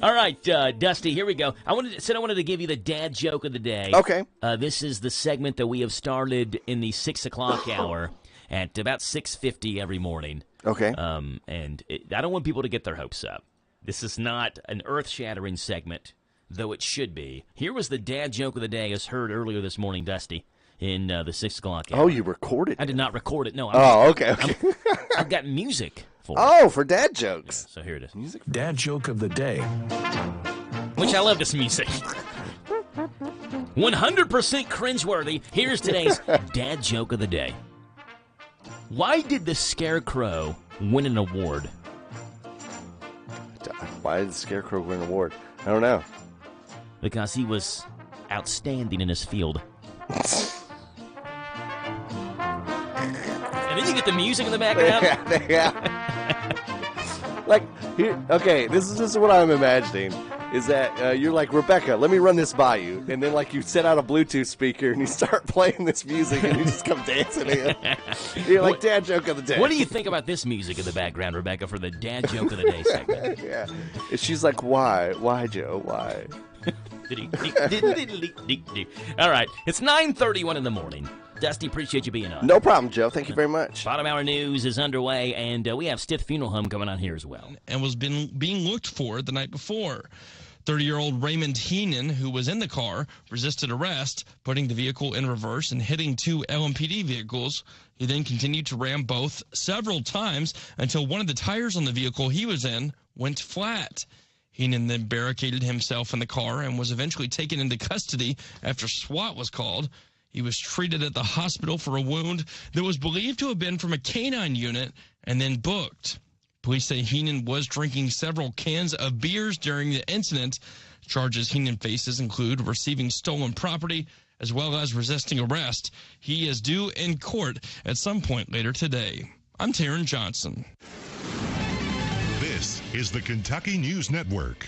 All right, Dusty, here we go. I wanted to give you the dad joke of the day. Okay. This is the segment that we have started in the 6 o'clock hour at about 6:50 every morning. Okay. And I don't want people to get their hopes up. This is not an earth-shattering segment, though it should be. Here was the dad joke of the day, as heard earlier this morning, Dusty, in the 6 o'clock hour. Oh, you recorded it? I did not record it. No. Okay. I've got music for it. Oh, for dad jokes. Yeah, so here it is. Music. Dad joke of the day. Which I love this music. 100% cringeworthy. Here's today's dad joke of the day. Why did the Scarecrow win an award? Why did the Scarecrow win an award? I don't know. Because he was outstanding in his field. And then you get the music in the background. Yeah. Like, here, okay, this is what I'm imagining. Is that you're like, Rebecca, let me run this by you. And then, like, you set out a Bluetooth speaker and you start playing this music and you just come dancing in. You're like, dad joke of the day. What do you think about this music in the background, Rebecca, for the dad joke of the day segment? Yeah. And she's like, why? Why, Joe? Why? All right. It's 9:31 in the morning. Dusty, appreciate you being on. No problem, Joe. Thank you very much. Bottom Hour News is underway, and we have Stith Funeral Home coming on here as well. And was being looked for the night before. 30-year-old Raymond Heenan, who was in the car, resisted arrest, putting the vehicle in reverse and hitting 2 LMPD vehicles. He then continued to ram both several times until one of the tires on the vehicle he was in went flat. Heenan then barricaded himself in the car and was eventually taken into custody after SWAT was called. He was treated at the hospital for a wound that was believed to have been from a canine unit and then booked. Police say Heenan was drinking several cans of beers during the incident. Charges Heenan faces include receiving stolen property as well as resisting arrest. He is due in court at some point later today. I'm Taryn Johnson. This is the Kentucky News Network.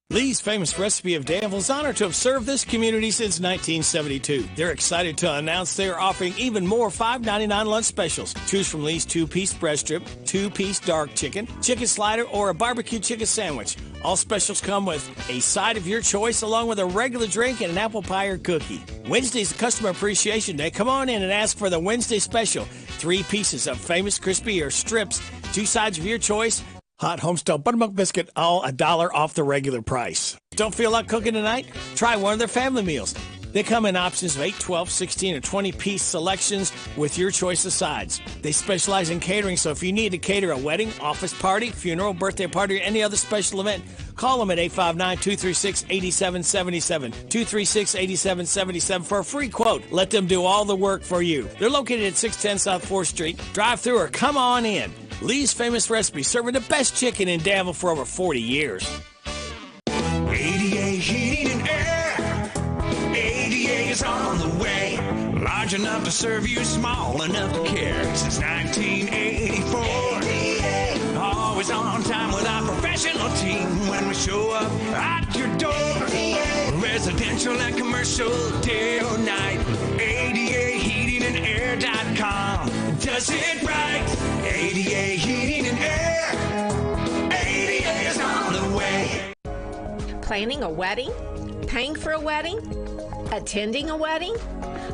Lee's Famous Recipe of Danville is honored to have served this community since 1972. They're excited to announce they are offering even more $5.99 lunch specials. Choose from Lee's 2-piece breast strip, 2-piece dark chicken, chicken slider, or a barbecue chicken sandwich. All specials come with a side of your choice along with a regular drink and an apple pie or cookie. Wednesday's Customer Appreciation Day. Come on in and ask for the Wednesday special. 3 pieces of Famous Crispy or strips, 2 sides of your choice, hot homestyle buttermilk biscuit, all $1 off the regular price. Don't feel like cooking tonight? Try one of their family meals. They come in options of 8, 12, 16, or 20-piece selections with your choice of sides. They specialize in catering, so if you need to cater a wedding, office party, funeral, birthday party, or any other special event, call them at 859-236-8777, 236-8777 for a free quote. Let them do all the work for you. They're located at 610 South 4th Street. Drive through or come on in. Lee's Famous Recipe, serving the best chicken in Danville for over 40 years. ADA Heating and Air. ADA is on the way. Large enough to serve you, small enough to care. Since 1984. ADA. Always on time with our professional team when we show up at your door. ADA. Residential and commercial, day or night. ADA Heating and Air.com does it right. ADA 88 Heating and Air. 88 is on the way. Planning a wedding? Paying for a wedding? Attending a wedding?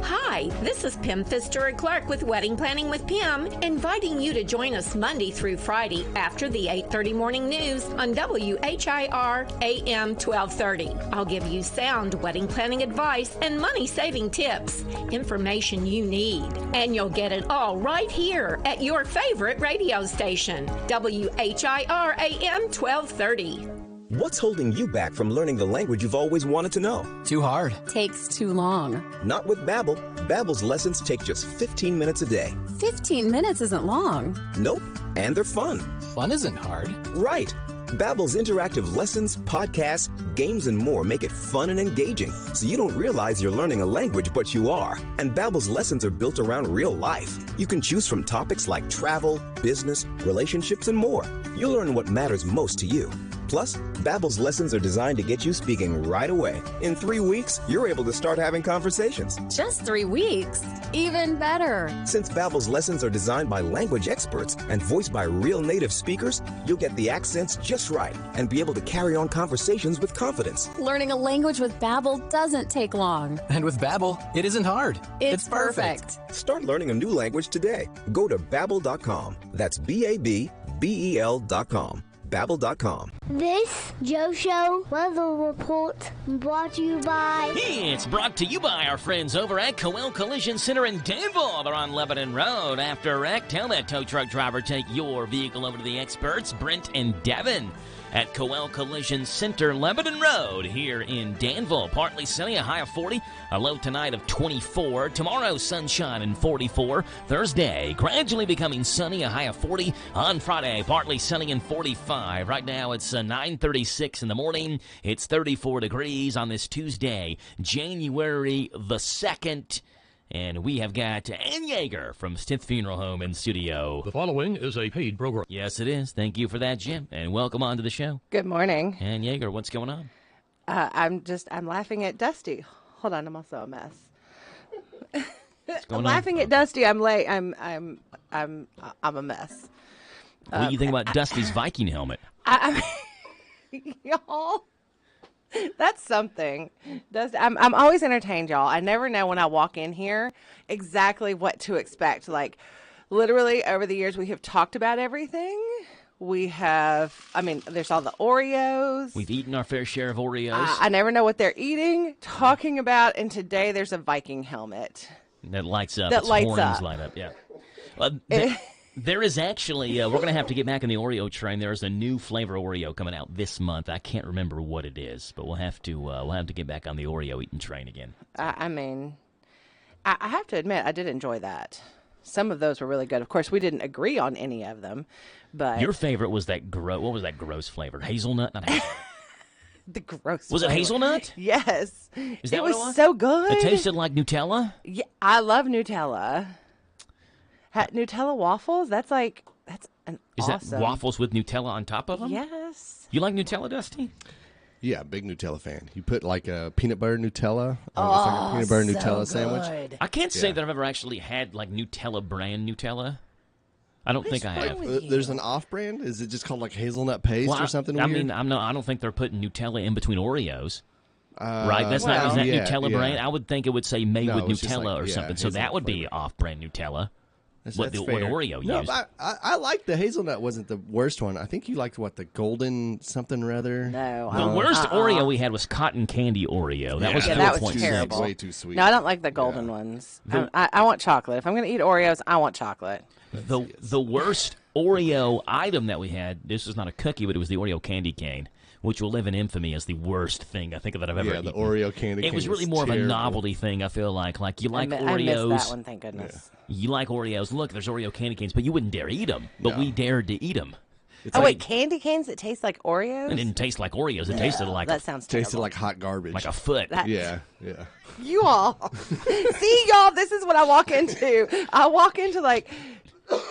Hi, this is Pim Fitzgerald Clark with Wedding Planning with Pim, inviting you to join us Monday through Friday after the 8:30 morning news on WHIR AM 1230. I'll give you sound wedding planning advice and money-saving tips, information you need, and you'll get it all right here at your favorite radio station, WHIR AM 1230. What's holding you back from learning the language you've always wanted to know? Too hard. Takes too long. Not with Babbel. Babbel's lessons take just 15 minutes a day. 15 minutes isn't long. Nope. And they're fun. Fun isn't hard. Right. Babbel's interactive lessons, podcasts, games, and more make it fun and engaging, so you don't realize you're learning a language, but you are. And Babbel's lessons are built around real life. You can choose from topics like travel, business, relationships, and more. You'll learn what matters most to you. Plus, Babbel's lessons are designed to get you speaking right away. In 3 weeks, you're able to start having conversations. Just 3 weeks? Even better. Since Babbel's lessons are designed by language experts and voiced by real native speakers, you'll get the accents just right and be able to carry on conversations with confidence. Learning a language with Babbel doesn't take long. And with Babbel, it isn't hard. It's perfect. Start learning a new language today. Go to Babbel.com. That's BABBEL.com. Babbel.com. This Joe Show weather report brought to you by... It's brought to you by our friends over at Coel Collision Center in Danville. They're on Lebanon Road. After a wreck, tell that tow truck driver take your vehicle over to the experts, Brent and Devin, at Coel Collision Center, Lebanon Road, here in Danville. Partly sunny, a high of 40, a low tonight of 24. Tomorrow, sunshine and 44. Thursday, gradually becoming sunny, a high of 40. On Friday, partly sunny and 45. Right now, it's 9:36 in the morning. It's 34 degrees on this Tuesday, January the 2nd. And we have got Ann Yeager from Stith Funeral Home in studio. The following is a paid program. Yes, it is. Thank you for that, Jim. And welcome on to the show. Good morning. Ann Yeager, what's going on? I'm laughing at Dusty. Hold on, I'm also a mess. I'm laughing at Dusty. I'm late. I'm a mess. What do you think about Dusty's Viking helmet? Y'all. That's something. I'm always entertained, y'all. I never know when I walk in here exactly what to expect. Like, literally, over the years, we have talked about everything. There's all the Oreos. We've eaten our fair share of Oreos. I never know what they're eating, talking about, and today there's a Viking helmet. That lights up. That lights horns up. Light up, yeah. There is actually, we're going to have to get back in the Oreo train. There's a new flavor Oreo coming out this month. I can't remember what it is, but we'll have to get back on the Oreo eating train again. I have to admit, I did enjoy that. Some of those were really good. Of course, we didn't agree on any of them, but your favorite was that what was that gross flavor? Hazelnut? Not hazelnut. The gross. Was flavor. It hazelnut? Yes. Is that it what was it was? So good. It tasted like Nutella? Yeah, I love Nutella. Nutella waffles? That's an Is awesome. that waffles with Nutella on top of them? Yes. You like Nutella, Dusty? Yeah, big Nutella fan. You put like a peanut butter Nutella. It's like Oh, a peanut butter so Nutella sandwich. good. I can't say that I've ever actually had like Nutella brand Nutella. I don't think I have. There's an off-brand. Is it just called like hazelnut paste or something? Weird? I don't think they're putting Nutella in between Oreos. Right, that's not is that Nutella brand? I would think it would say made with Nutella or something. So that would be off-brand Nutella. What Oreo used. No, I like the hazelnut. Wasn't the worst one. I think you liked the golden something or other. No, the worst Oreo we had was cotton candy Oreo. That was 4.6. That was terrible. Way too sweet. No, I don't like the golden ones. I want chocolate. If I'm going to eat Oreos, I want chocolate. The worst Oreo item that we had. This is not a cookie, but it was the Oreo candy cane, which will live in infamy as the worst thing I think that I've ever eaten. The Oreo candy cane. It was really more of a novelty thing, I feel like. Like, you like Oreos. I missed that one, thank goodness. Yeah. You like Oreos. Look, there's Oreo candy canes, but you wouldn't dare eat them. But we dared to eat them. Wait, candy canes that taste like Oreos? It didn't taste like Oreos. It tasted like... That sounds terrible. Tasted like hot garbage. Like a foot. Yeah. You all. See, y'all, this is what I walk into. I walk into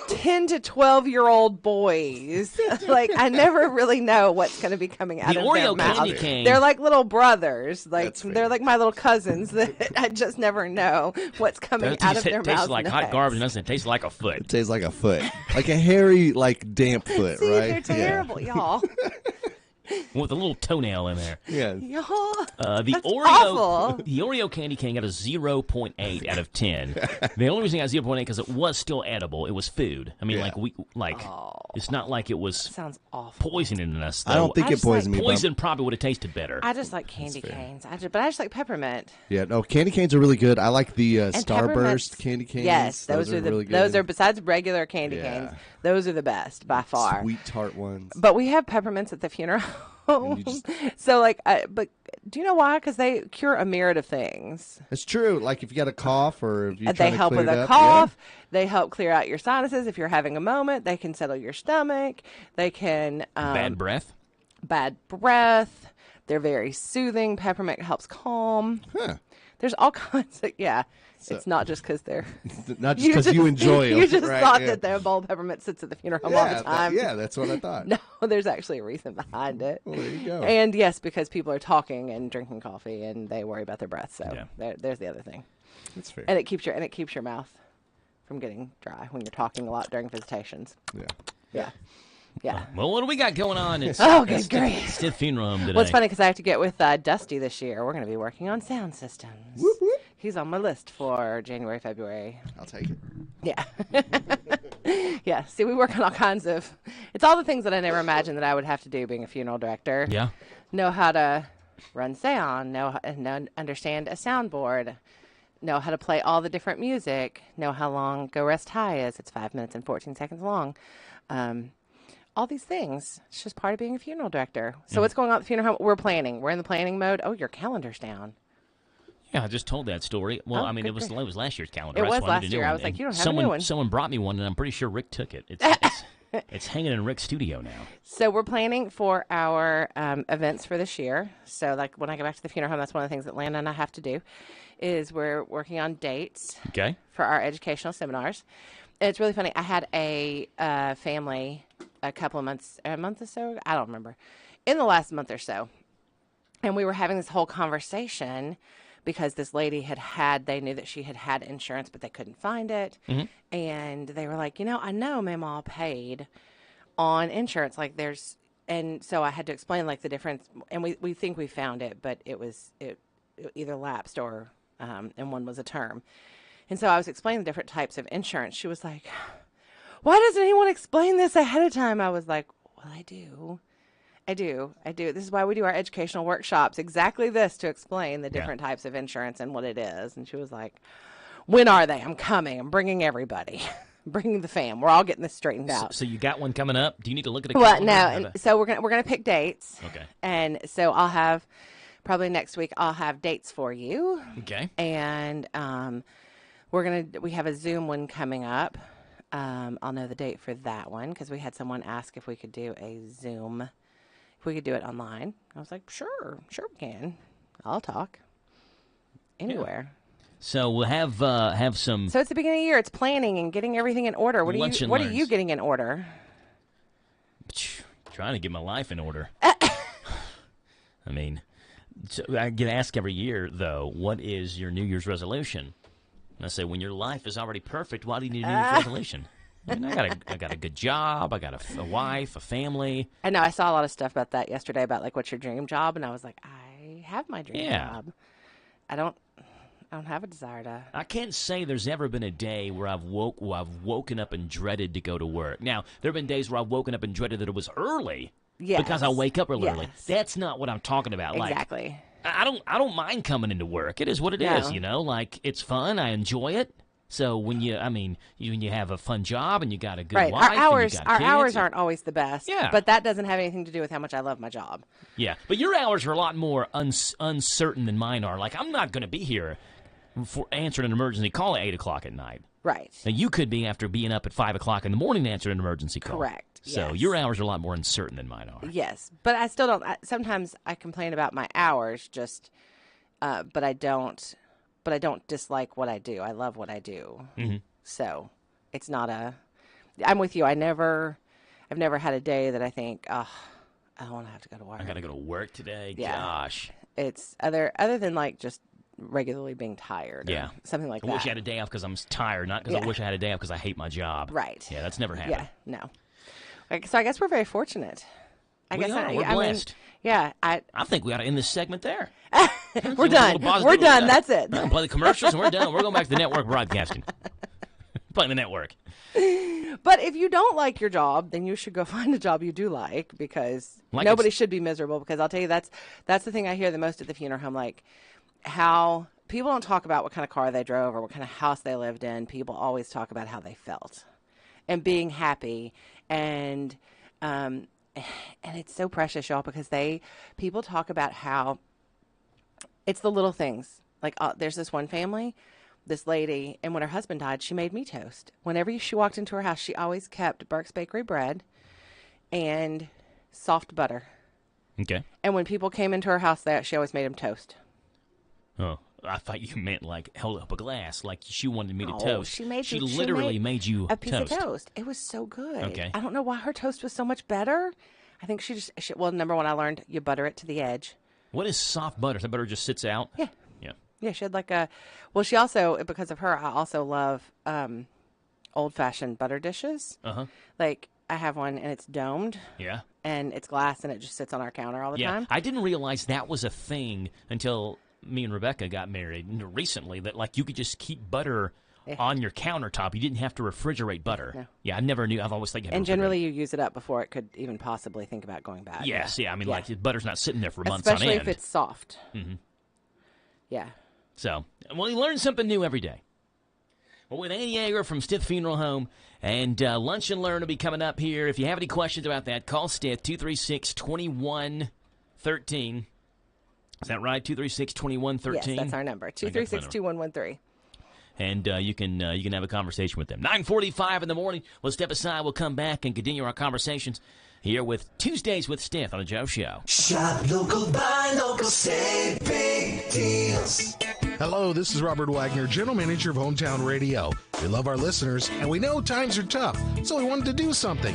10 to 12-year-old boys. Like, I never really know what's going to be coming out of their mouth. Candy cane. They're like little brothers. Like, they're like my little cousins that I just never know what's coming out of their mouths. It tastes like hot garbage, doesn't it? It tastes like a foot. It tastes like a foot. Like a hairy, like damp foot, See, right? they're terrible, y'all. With a little toenail in there. Yeah. Y'all. The That's Oreo, awful. the Oreo candy cane got a 0.8 out of 10. The only reason I got 0.8 because it was still edible. It was food. I mean, it's not like it was sounds awful. Poisoning us. Though. I don't think it poisoned me. Poison probably would have tasted better. I just like candy canes. But I just like peppermint. Yeah, no, candy canes are really good. I like the And Starburst candy canes. Yes, those are really good. Those are, besides regular candy canes, those are the best by far. Sweet tart ones. But we have peppermints at the funeral. So, like, but do you know why? Because they cure a myriad of things. It's true. Like if you got a cough or if you They help with a cough. They help clear out your sinuses. If you're having a moment, they can settle your stomach. They can bad breath. Bad breath. They're very soothing. Peppermint helps calm. Huh. There's all kinds of So- it's not just because they're Not just because you enjoy them. You just right? thought Yeah. that the bowl of peppermint sits at the funeral home all the time. That's what I thought. No, there's actually a reason behind it. Well, there you go. And yes, because people are talking and drinking coffee and they worry about their breath. So there's the other thing. That's fair. And it keeps your mouth from getting dry when you're talking a lot during visitations. Yeah. Yeah. Well, what do we got going on? It's Good grief. It's the funeral home today. Well, it's funny because I have to get with Dusty this year. We're going to be working on sound systems. Whoop, whoop. He's on my list for January, February. I'll take it. Yeah. Yeah. See, we work on all kinds of. It's all the things that I never imagined that I would have to do being a funeral director. Yeah. Know how to run sound. Understand a soundboard. Know how to play all the different music. Know how long Go Rest High is. It's 5 minutes and 14 seconds long. All these things. It's just part of being a funeral director. So what's going on at the funeral home? We're planning. We're in the planning mode. Oh, your calendar's down. Yeah, I just told that story. Well, Oh, I mean, it good was last year's calendar. It That's was why I last need a new year. I one. was like, And you don't have a new one. Someone brought me one, and I'm pretty sure Rick took it. It's hanging in Rick's studio now. So we're planning for our events for this year. So like when I go back to the funeral home, that's one of the things that Lana and I have to do is we're working on dates for our educational seminars. It's really funny. I had a family a month or so, I don't remember, in the last month or so. And we were having this whole conversation because this lady they knew that she had insurance, but they couldn't find it. Mm-hmm. And they were like, I know Mamaw paid on insurance. And so I had to explain like the difference. And we think we found it, but it either lapsed or, and one was a term. And so I was explaining the different types of insurance. She was like, why doesn't anyone explain this ahead of time? I was like, well, I do. This is why we do our educational workshops. Exactly this, to explain the different types of insurance and what it is. And she was like, when are they? I'm coming. I'm bringing everybody. Bringing the fam. We're all getting this straightened out. So you got one coming up? Do you need to look at a Well, calendar? no. And so we're gonna pick dates. Okay. And so I'll have probably next week. I'll have dates for you. Okay. And we have a Zoom one coming up. I'll know the date for that one because we had someone ask if we could do a Zoom, if we could do it online. I was like, sure we can. I'll talk anywhere. Yeah. So we'll have some. So it's the beginning of the year. It's planning and getting everything in order. What are you getting in order? Trying to get my life in order. I mean, so I get asked every year though, what is your New Year's resolution? And I say, when your life is already perfect, why do you need a New Year's resolution? I mean, I got a good job. I got a wife, a family. I know. I saw a lot of stuff about that yesterday about like what's your dream job, and I was like, I have my dream job. I don't have a desire to. I can't say there's ever been a day where I've woken up and dreaded to go to work. Now, there have been days where I've woken up and dreaded that it was early. Yes. Because I wake up really early. Yes. That's not what I'm talking about. Exactly. Like, I don't mind coming into work. It is what it is, you know. Like, it's fun. I enjoy it. So when you have a fun job and you got a good wife, our and you got kids, hours aren't always the best. Yeah. But that doesn't have anything to do with how much I love my job. Yeah, but your hours are a lot more uncertain than mine are. Like, I'm not going to be here for answering an emergency call at 8 o'clock at night. Right. Now, you could be after being up at 5 o'clock in the morning to answer an emergency call. Correct. So yes. your hours are a lot more uncertain than mine are. Yes, but I still don't. Sometimes I complain about my hours, but I don't dislike what I do. I love what I do. Mm-hmm. So it's not I'm with you. I've never had a day that I think, oh, I don't want to have to go to work. I got to go to work today. Yeah. Gosh. It's other than like just regularly being tired. Or something like that. I wish I had a day off because I'm tired, not because I wish I had a day off because I hate my job. Right. Yeah, that's never happened. Yeah, no. So I guess we're very fortunate. We're blessed. I think we ought to end this segment there. We're done. We're done. That's it. Play the commercials and we're done. We're going back to the network broadcasting. Playing the network. But if you don't like your job, then you should go find a job you do like, because nobody should be miserable. Because I'll tell you, that's the thing I hear the most at the funeral home, like how people don't talk about what kind of car they drove or what kind of house they lived in. People always talk about how they felt and being happy, and it's so precious, y'all, because people talk about how it's the little things. Like there's this one family, this lady, and when her husband died, she made me toast. Whenever she walked into her house, she always kept Burke's Bakery bread and soft butter. Okay. And when people came into her house, she always made them toast. Oh, I thought you meant like held up a glass, like she wanted me to No, toast. she made literally made you a piece toast. of toast. It was so good. Okay. I don't know why her toast was so much better. I think well, number one, I learned you butter it to the edge. What is soft butter? That butter just sits out? Yeah. Yeah. Yeah, she had she also, because of her, I also love old-fashioned butter dishes. Uh-huh. Like, I have one, and it's domed. Yeah. And it's glass, and it just sits on our counter all the time. I didn't realize that was a thing until me and Rebecca got married recently, that, like, you could just keep butter on your countertop. You didn't have to refrigerate butter. No. Yeah, I never knew. I've always thought you had to And refrigerate. generally, you use it up before it could even possibly think about going bad. Yes, yeah. I mean, like, butter's not sitting there for months on end. Especially if it's soft. Mm-hmm. Yeah. So, well, you learn something new every day. Well, with Annie Yeager from Stith Funeral Home, and Lunch and Learn will be coming up here. If you have any questions about that, call Stith, 236-2113. Is that right, 236-2113? Yes, that's our number, 236-2113. And you can have a conversation with them. 9:45 in the morning. We'll step aside. We'll come back and continue our conversations here with Tuesdays with Stith on the Joe Show. Shop local, buy local, save big deals. Hello, this is Robert Wagner, General Manager of Hometown Radio. We love our listeners, and we know times are tough, so we wanted to do something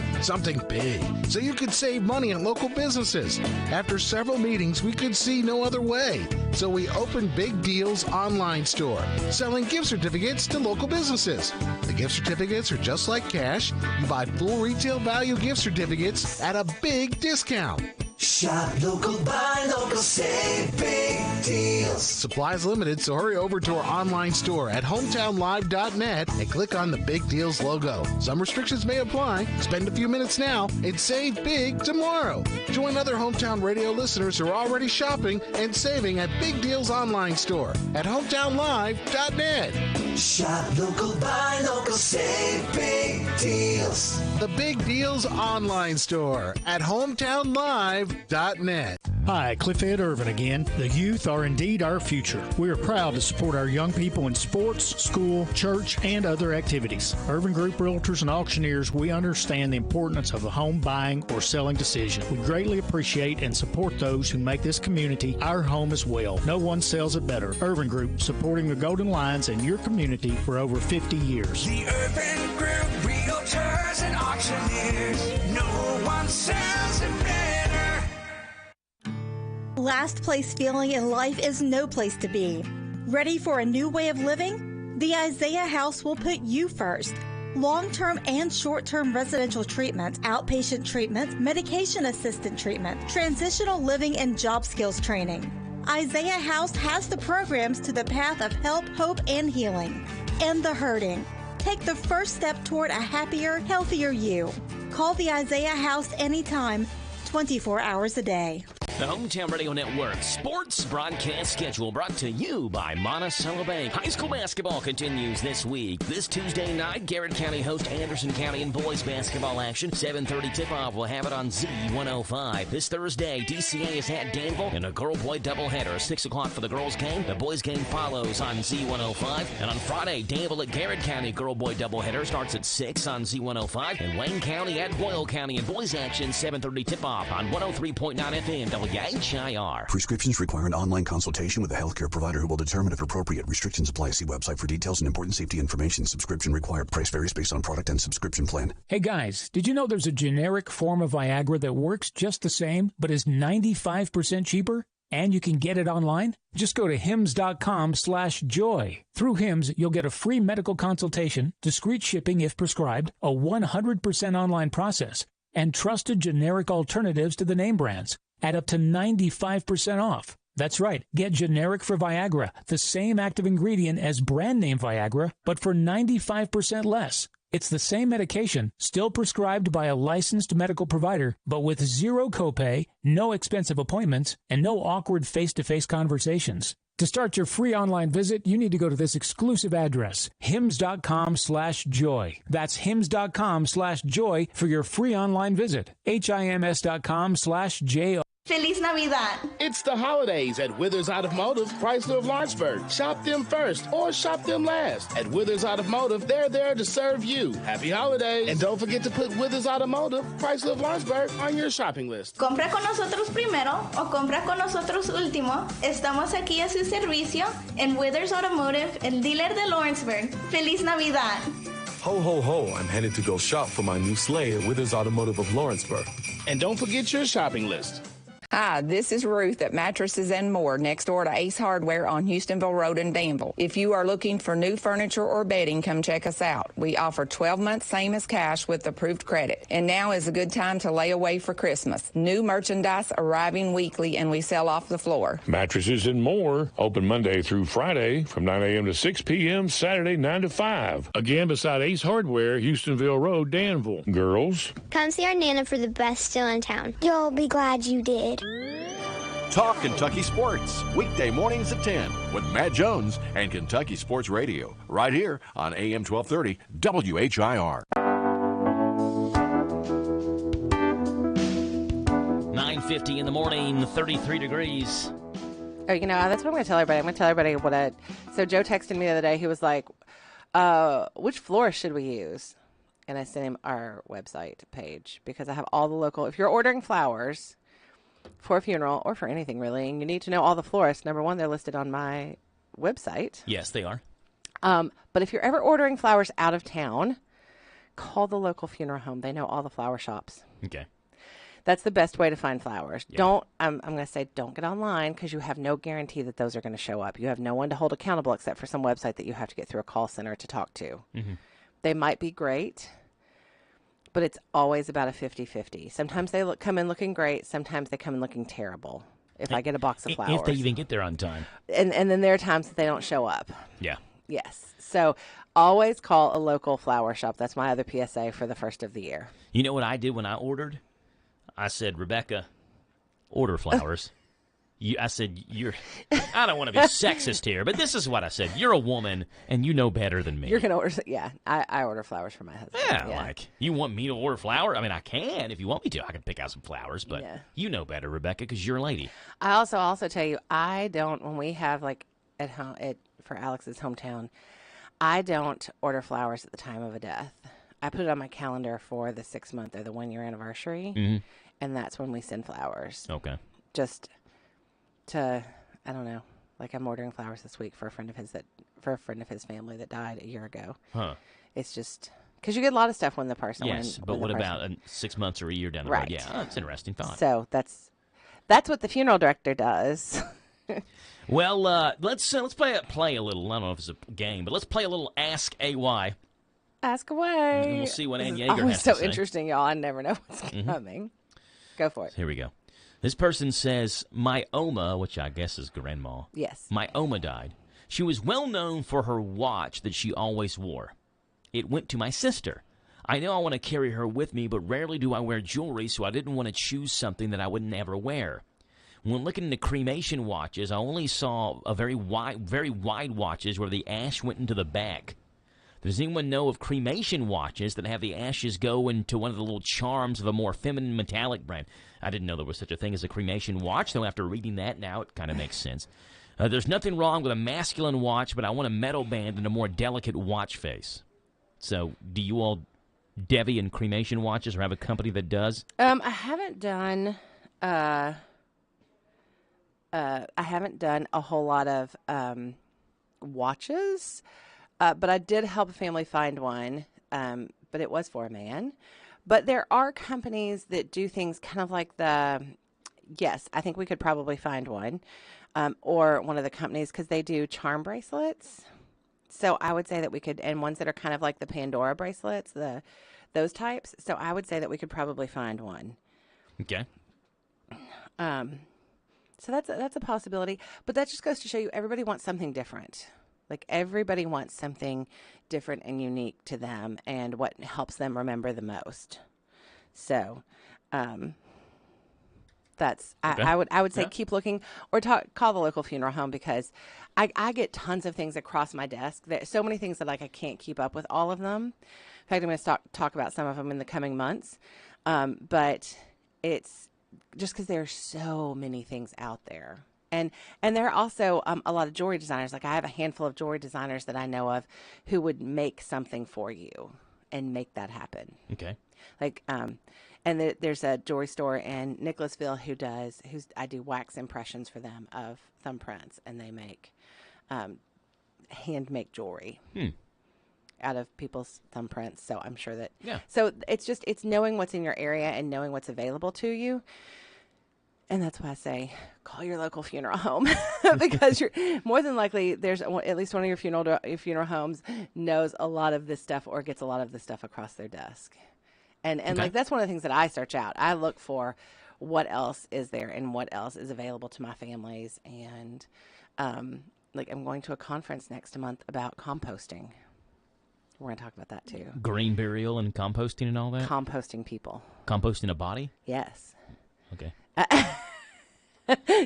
big, so you could save money on local businesses. After several meetings, we could see no other way, so we opened Big Deals online store, selling gift certificates to local businesses. The gift certificates are just like cash. You buy full retail value gift certificates at a big discount. Shop local, buy local, save big deals. Supplies limited, so hurry over to our online store at hometownlive.net and click on the Big Deals logo. Some restrictions may apply. Spend a few minutes now and save big tomorrow. Join other Hometown Radio listeners who are already shopping and saving at Big Deals online store at hometownlive.net. Shop local, buy local, save big deals. The Big Deals online store at hometownlive.net. Hi, Cliff Ed Irvin again. The youth are indeed our future. We are proud to support our young people in sports, school, church, and other activities. Irvin Group Realtors and Auctioneers, we understand the importance of a home buying or selling decision. We greatly appreciate and support those who make this community our home as well. No one sells it better. Irvin Group, supporting the Golden Lions in your community for over 50 years. The Urban Group Realtors and Auctioneers. No one sells it better. Last place feeling in life is no place to be. Ready for a new way of living? The Isaiah House will put you first. Long-term and short-term residential treatment, outpatient treatment, medication-assisted treatment, transitional living, and job skills training. Isaiah House has the programs to the path of help, hope, and healing. End the hurting. Take the first step toward a happier, healthier you. Call the Isaiah House anytime, 24 hours a day. The Hometown Radio Network sports broadcast schedule brought to you by Monticello Bank. High school basketball continues this week. This Tuesday night, Garrett County hosts Anderson County in boys basketball action. 7:30 tip-off. We'll have it on Z105. This Thursday, DCA is at Danville in a girl-boy doubleheader. 6 o'clock for the girls' game. The boys' game follows on Z105. And on Friday, Danville at Garrett County girl-boy doubleheader starts at 6 on Z105. And Wayne County at Boyle County in boys' action. 7:30 tip-off on 103.9 FM. WHIR. Prescriptions require an online consultation with a healthcare provider who will determine if appropriate. Restrictions apply. See website for details and important safety information. Subscription required. Price varies based on product and subscription plan. Hey guys, did you know there's a generic form of Viagra that works just the same, but is 95% cheaper? And you can get it online? Just go to hims.com/joy. Through Hims, you'll get a free medical consultation, discreet shipping if prescribed, a 100% online process, and trusted generic alternatives to the name brands at up to 95% off. That's right. Get generic for Viagra, the same active ingredient as brand name Viagra, but for 95% less. It's the same medication, still prescribed by a licensed medical provider, but with zero copay, no expensive appointments, and no awkward face-to-face conversations. To start your free online visit, you need to go to this exclusive address, hims.com/joy. That's hims.com/joy for your free online visit. HIMS.com/JO. Feliz Navidad. It's the holidays at Withers Automotive, Chrysler of Lawrenceburg. Shop them first or shop them last. At Withers Automotive, they're there to serve you. Happy holidays. And don't forget to put Withers Automotive, Chrysler of Lawrenceburg on your shopping list. Compra con nosotros primero o compra con nosotros último. Estamos aquí a su servicio en Withers Automotive, el dealer de Lawrenceburg. Feliz Navidad. Ho, ho, ho. I'm headed to go shop for my new sleigh at Withers Automotive of Lawrenceburg. And don't forget your shopping list. Hi, this is Ruth at Mattresses and More next door to Ace Hardware on Houstonville Road in Danville. If you are looking for new furniture or bedding, come check us out. We offer 12 months same as cash with approved credit. And now is a good time to lay away for Christmas. New merchandise arriving weekly and we sell off the floor. Mattresses and More, open Monday through Friday from 9 a.m. to 6 p.m., Saturday 9 to 5. Again, beside Ace Hardware, Houstonville Road, Danville. Girls, come see our Nana for the best deal in town. You'll be glad you did. Talk Kentucky Sports, weekday mornings at 10 with Matt Jones and Kentucky Sports Radio, right here on AM 1230 WHIR. 9:50 in the morning, 33 degrees. Oh, you know, that's what I'm going to tell everybody. I'm going to tell everybody so Joe texted me the other day. He was like, which florist should we use? And I sent him our website page because I have all the local, if you're ordering flowers for a funeral or for anything really, and you need to know all the florists. Number one, they're listed on my website. Yes, they are. But if you're ever ordering flowers out of town, call the local funeral home. They know all the flower shops. Okay. That's the best way to find flowers. Yeah. I'm going to say don't get online because you have no guarantee that those are going to show up. You have no one to hold accountable except for some website that you have to get through a call center to talk to. Mm-hmm. They might be great, but it's always about a 50-50. Sometimes they come in looking great. Sometimes they come in looking terrible. If I get a box of flowers. If they even get there on time. And then there are times that they don't show up. Yeah. Yes. So always call a local flower shop. That's my other PSA for the first of the year. You know what I did when I ordered? I said, Rebecca, order flowers. I said, I don't want to be sexist here, but this is what I said. You're a woman, and you know better than me. You're going to order, yeah. I order flowers for my husband. Yeah, like, you want me to order flowers? I mean, I can if you want me to. I can pick out some flowers, but you know better, Rebecca, because you're a lady. I also tell you, I don't, when we have, like, at home, for Alex's hometown, I don't order flowers at the time of a death. I put it on my calendar for the 6-month or the 1-year anniversary, and that's when we send flowers. Okay. Just to, I don't know, like I'm ordering flowers this week for a friend of his family that died a year ago. Huh. It's just because you get a lot of stuff when the person. Yes, but what about 6 months or a year down the road? Yeah, that's an interesting thought. So that's what the funeral director does. Well, let's play a little. I don't know if it's a game, but let's play a little Ask AY. Ask away. And we'll see what Ann Yeager has to say. So interesting, y'all. I never know what's coming. Go for it. Here we go. This person says, my Oma, which I guess is grandma. Yes. My Oma died. She was well known for her watch that she always wore. It went to my sister. I know I want to carry her with me, but rarely do I wear jewelry, so I didn't want to choose something that I would never wear. When looking into cremation watches, I only saw a very wide watches where the ash went into the back. Does anyone know of cremation watches that have the ashes go into one of the little charms of a more feminine metallic brand? I didn't know there was such a thing as a cremation watch, though after reading that now it kind of makes sense. There's nothing wrong with a masculine watch, but I want a metal band and a more delicate watch face. So do you all devy in cremation watches or have a company that does? I haven't done I haven't done a whole lot of watches, but I did help a family find one, but it was for a man. But there are companies that do things kind of like yes, I think we could probably find one, or one of the companies, because they do charm bracelets. So I would say that we could, and ones that are kind of like the Pandora bracelets, those types. So I would say that we could probably find one. Okay. So that's a possibility, but that just goes to show you everybody wants something different. Like everybody wants something different and unique to them, and what helps them remember the most. So, that's Okay. I would say Yeah. keep looking, or call the local funeral home, because I get tons of things across my desk. There's so many things that I can't keep up with all of them. In fact, I'm going to talk about some of them in the coming months. But it's just because there are so many things out there. And there are also a lot of jewelry designers. Like I have a handful of jewelry designers that I know of who would make something for you and make that happen. Okay. Like, and there's a jewelry store in Nicholasville I do wax impressions for them of thumbprints, and they make hand make jewelry out of people's thumbprints. So I'm sure that, so it's knowing what's in your area and knowing what's available to you. And that's why I say call your local funeral home, because you're more than likely there's at least one of your funeral homes knows a lot of this stuff or gets a lot of this stuff across their desk. And Okay. like that's one of the things that I search out. I look for what else is there and what else is available to my families. And like I'm going to a conference next month about composting. We're going to talk about that too. Green burial and composting and all that? Composting people. Composting a body? Yes. Okay.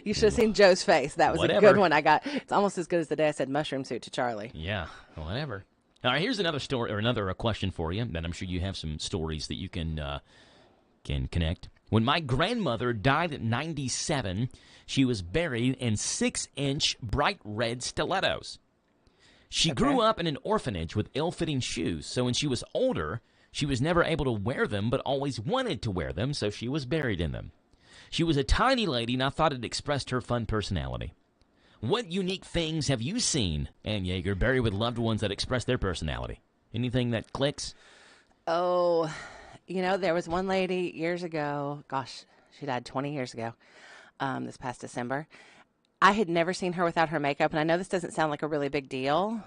You should have seen Joe's face. That was a good one I got. It's almost as good as the day I said mushroom suit to Charlie. Yeah, whatever. All right, here's another story or another question for you. Then I'm sure you have some stories that you can connect. When my grandmother died at 97, she was buried in 6-inch bright red stilettos. She grew up in an orphanage with ill-fitting shoes, so when she was older, she was never able to wear them but always wanted to wear them, so she was buried in them. She was a tiny lady, and I thought it expressed her fun personality. What unique things have you seen, Ann Yeager, buried with loved ones that express their personality? Anything that clicks? Oh, there was one lady years ago. Gosh, she died 20 years ago, this past December. I had never seen her without her makeup, and I know this doesn't sound like a really big deal,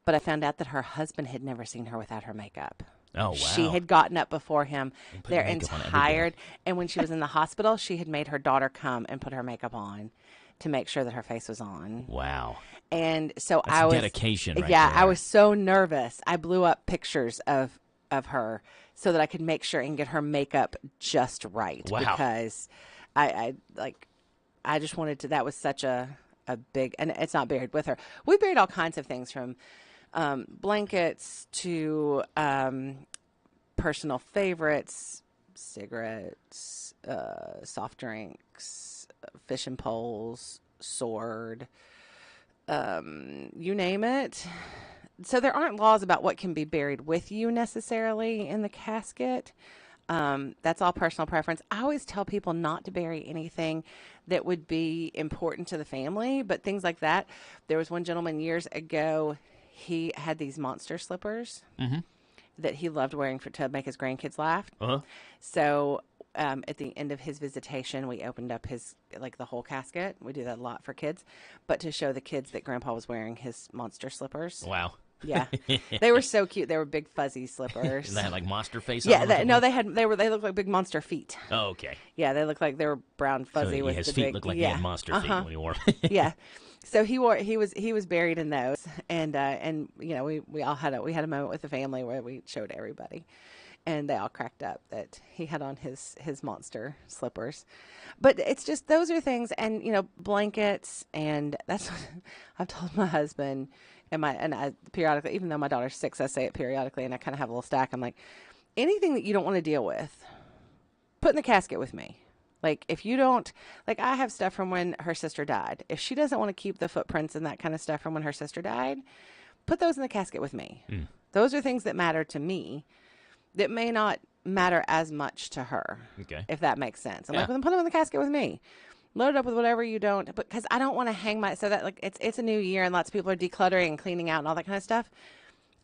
but I found out that her husband had never seen her without her makeup. Oh, wow. She had gotten up before him. They're makeup on every tired. And when she was in the hospital, she had made her daughter come and put her makeup on to make sure that her face was on. Wow. And so That's I was dedication right yeah, there. I was so nervous. I blew up pictures of her so that I could make sure and get her makeup just right. Wow. Because I just wanted to, that was such a big, and it's not buried with her. We buried all kinds of things from blankets to personal favorites, cigarettes, soft drinks, fishing poles, sword, you name it. So there aren't laws about what can be buried with you necessarily in the casket. That's all personal preference. I always tell people not to bury anything that would be important to the family, but things like that. There was one gentleman years ago, he had these monster slippers that he loved wearing to make his grandkids laugh. So at the end of his visitation, we opened up the whole casket. We do that a lot for kids, but to show the kids that Grandpa was wearing his monster slippers. Wow. Yeah, they were so cute. They were big fuzzy slippers. They had like monster face on Yeah, them? they looked like big monster feet. Oh, okay. Yeah, they looked like they were brown fuzzy So with his the feet big, looked like he had monster feet when he wore them. Yeah. So he was buried in those, and we all had a moment with the family where we showed everybody, and they all cracked up that he had on his monster slippers. But it's just, those are things, and blankets, and that's what I've told my husband, and I periodically, even though my daughter's 6, I say it periodically, and I kind of have a little stack. I'm like, anything that you don't want to deal with, put in the casket with me. Like, if you don't, like, I have stuff from when her sister died. If she doesn't want to keep the footprints and that kind of stuff from when her sister died, put those in the casket with me. Those are things that matter to me that may not matter as much to her. Okay. If that makes sense. I'm like, Yeah. well, then put them in the casket with me. Load it up with whatever you don't, because I don't want to hang so that like it's a new year and lots of people are decluttering and cleaning out and all that kind of stuff.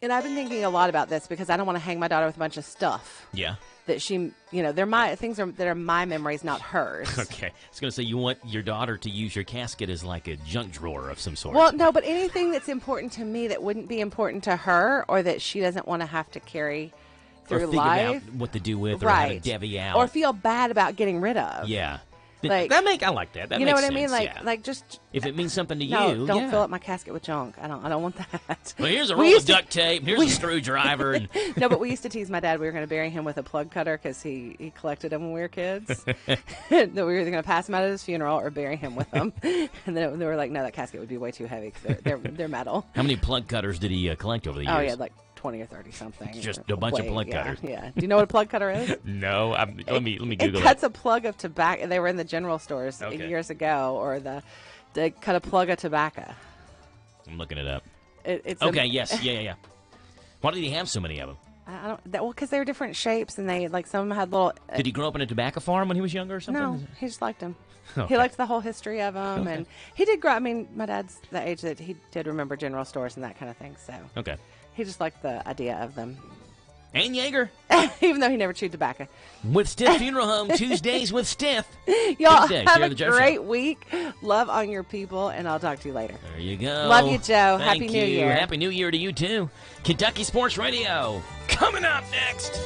And I've been thinking a lot about this because I don't want to hang my daughter with a bunch of stuff. Yeah. That she, they're my things that are my memories, not hers. Okay. I was going to say, you want your daughter to use your casket as like a junk drawer of some sort. Well, no, but anything that's important to me that wouldn't be important to her or that she doesn't want to have to carry through or figure life. out what to do with or how to divvy out. Or feel bad about getting rid of. Yeah. Like, I like that. That you know makes what I mean? sense, Like just if it means something to no, you, don't fill up my casket with junk. I don't want that. Well, here's a roll of duct tape. Here's a screwdriver. And no, but we used to tease my dad. We were going to bury him with a plug cutter because he collected them when we were kids. That we were either going to pass him out at his funeral or bury him with them. And then they were like, no, that casket would be way too heavy because they're metal. How many plug cutters did he collect over the years? Oh yeah, like 20 or 30 something. Just a bunch of plug cutters. Yeah. Do you know what a plug cutter is? No. Let me Google it. Cuts a plug of tobacco. They were in the general stores years ago, or they cut a plug of tobacco. I'm looking it up. It's okay. Yes. Yeah. Why did he have so many of them? I don't. Because they were different shapes, and they like some of them had little. Did he grow up in a tobacco farm when he was younger or something? No, he just liked them. Okay. He liked the whole history of them, and he did grow. I mean, my dad's the age that he did remember general stores and that kind of thing. So okay. He just liked the idea of them. And Jaeger. Even though he never chewed tobacco. With Stiff Funeral Home, Tuesdays with Stiff. Y'all have a great week. Love on your people, and I'll talk to you later. There you go. Love you, Joe. Thank Happy New you. Year. Happy New Year to you, too. Kentucky Sports Radio. Coming up next.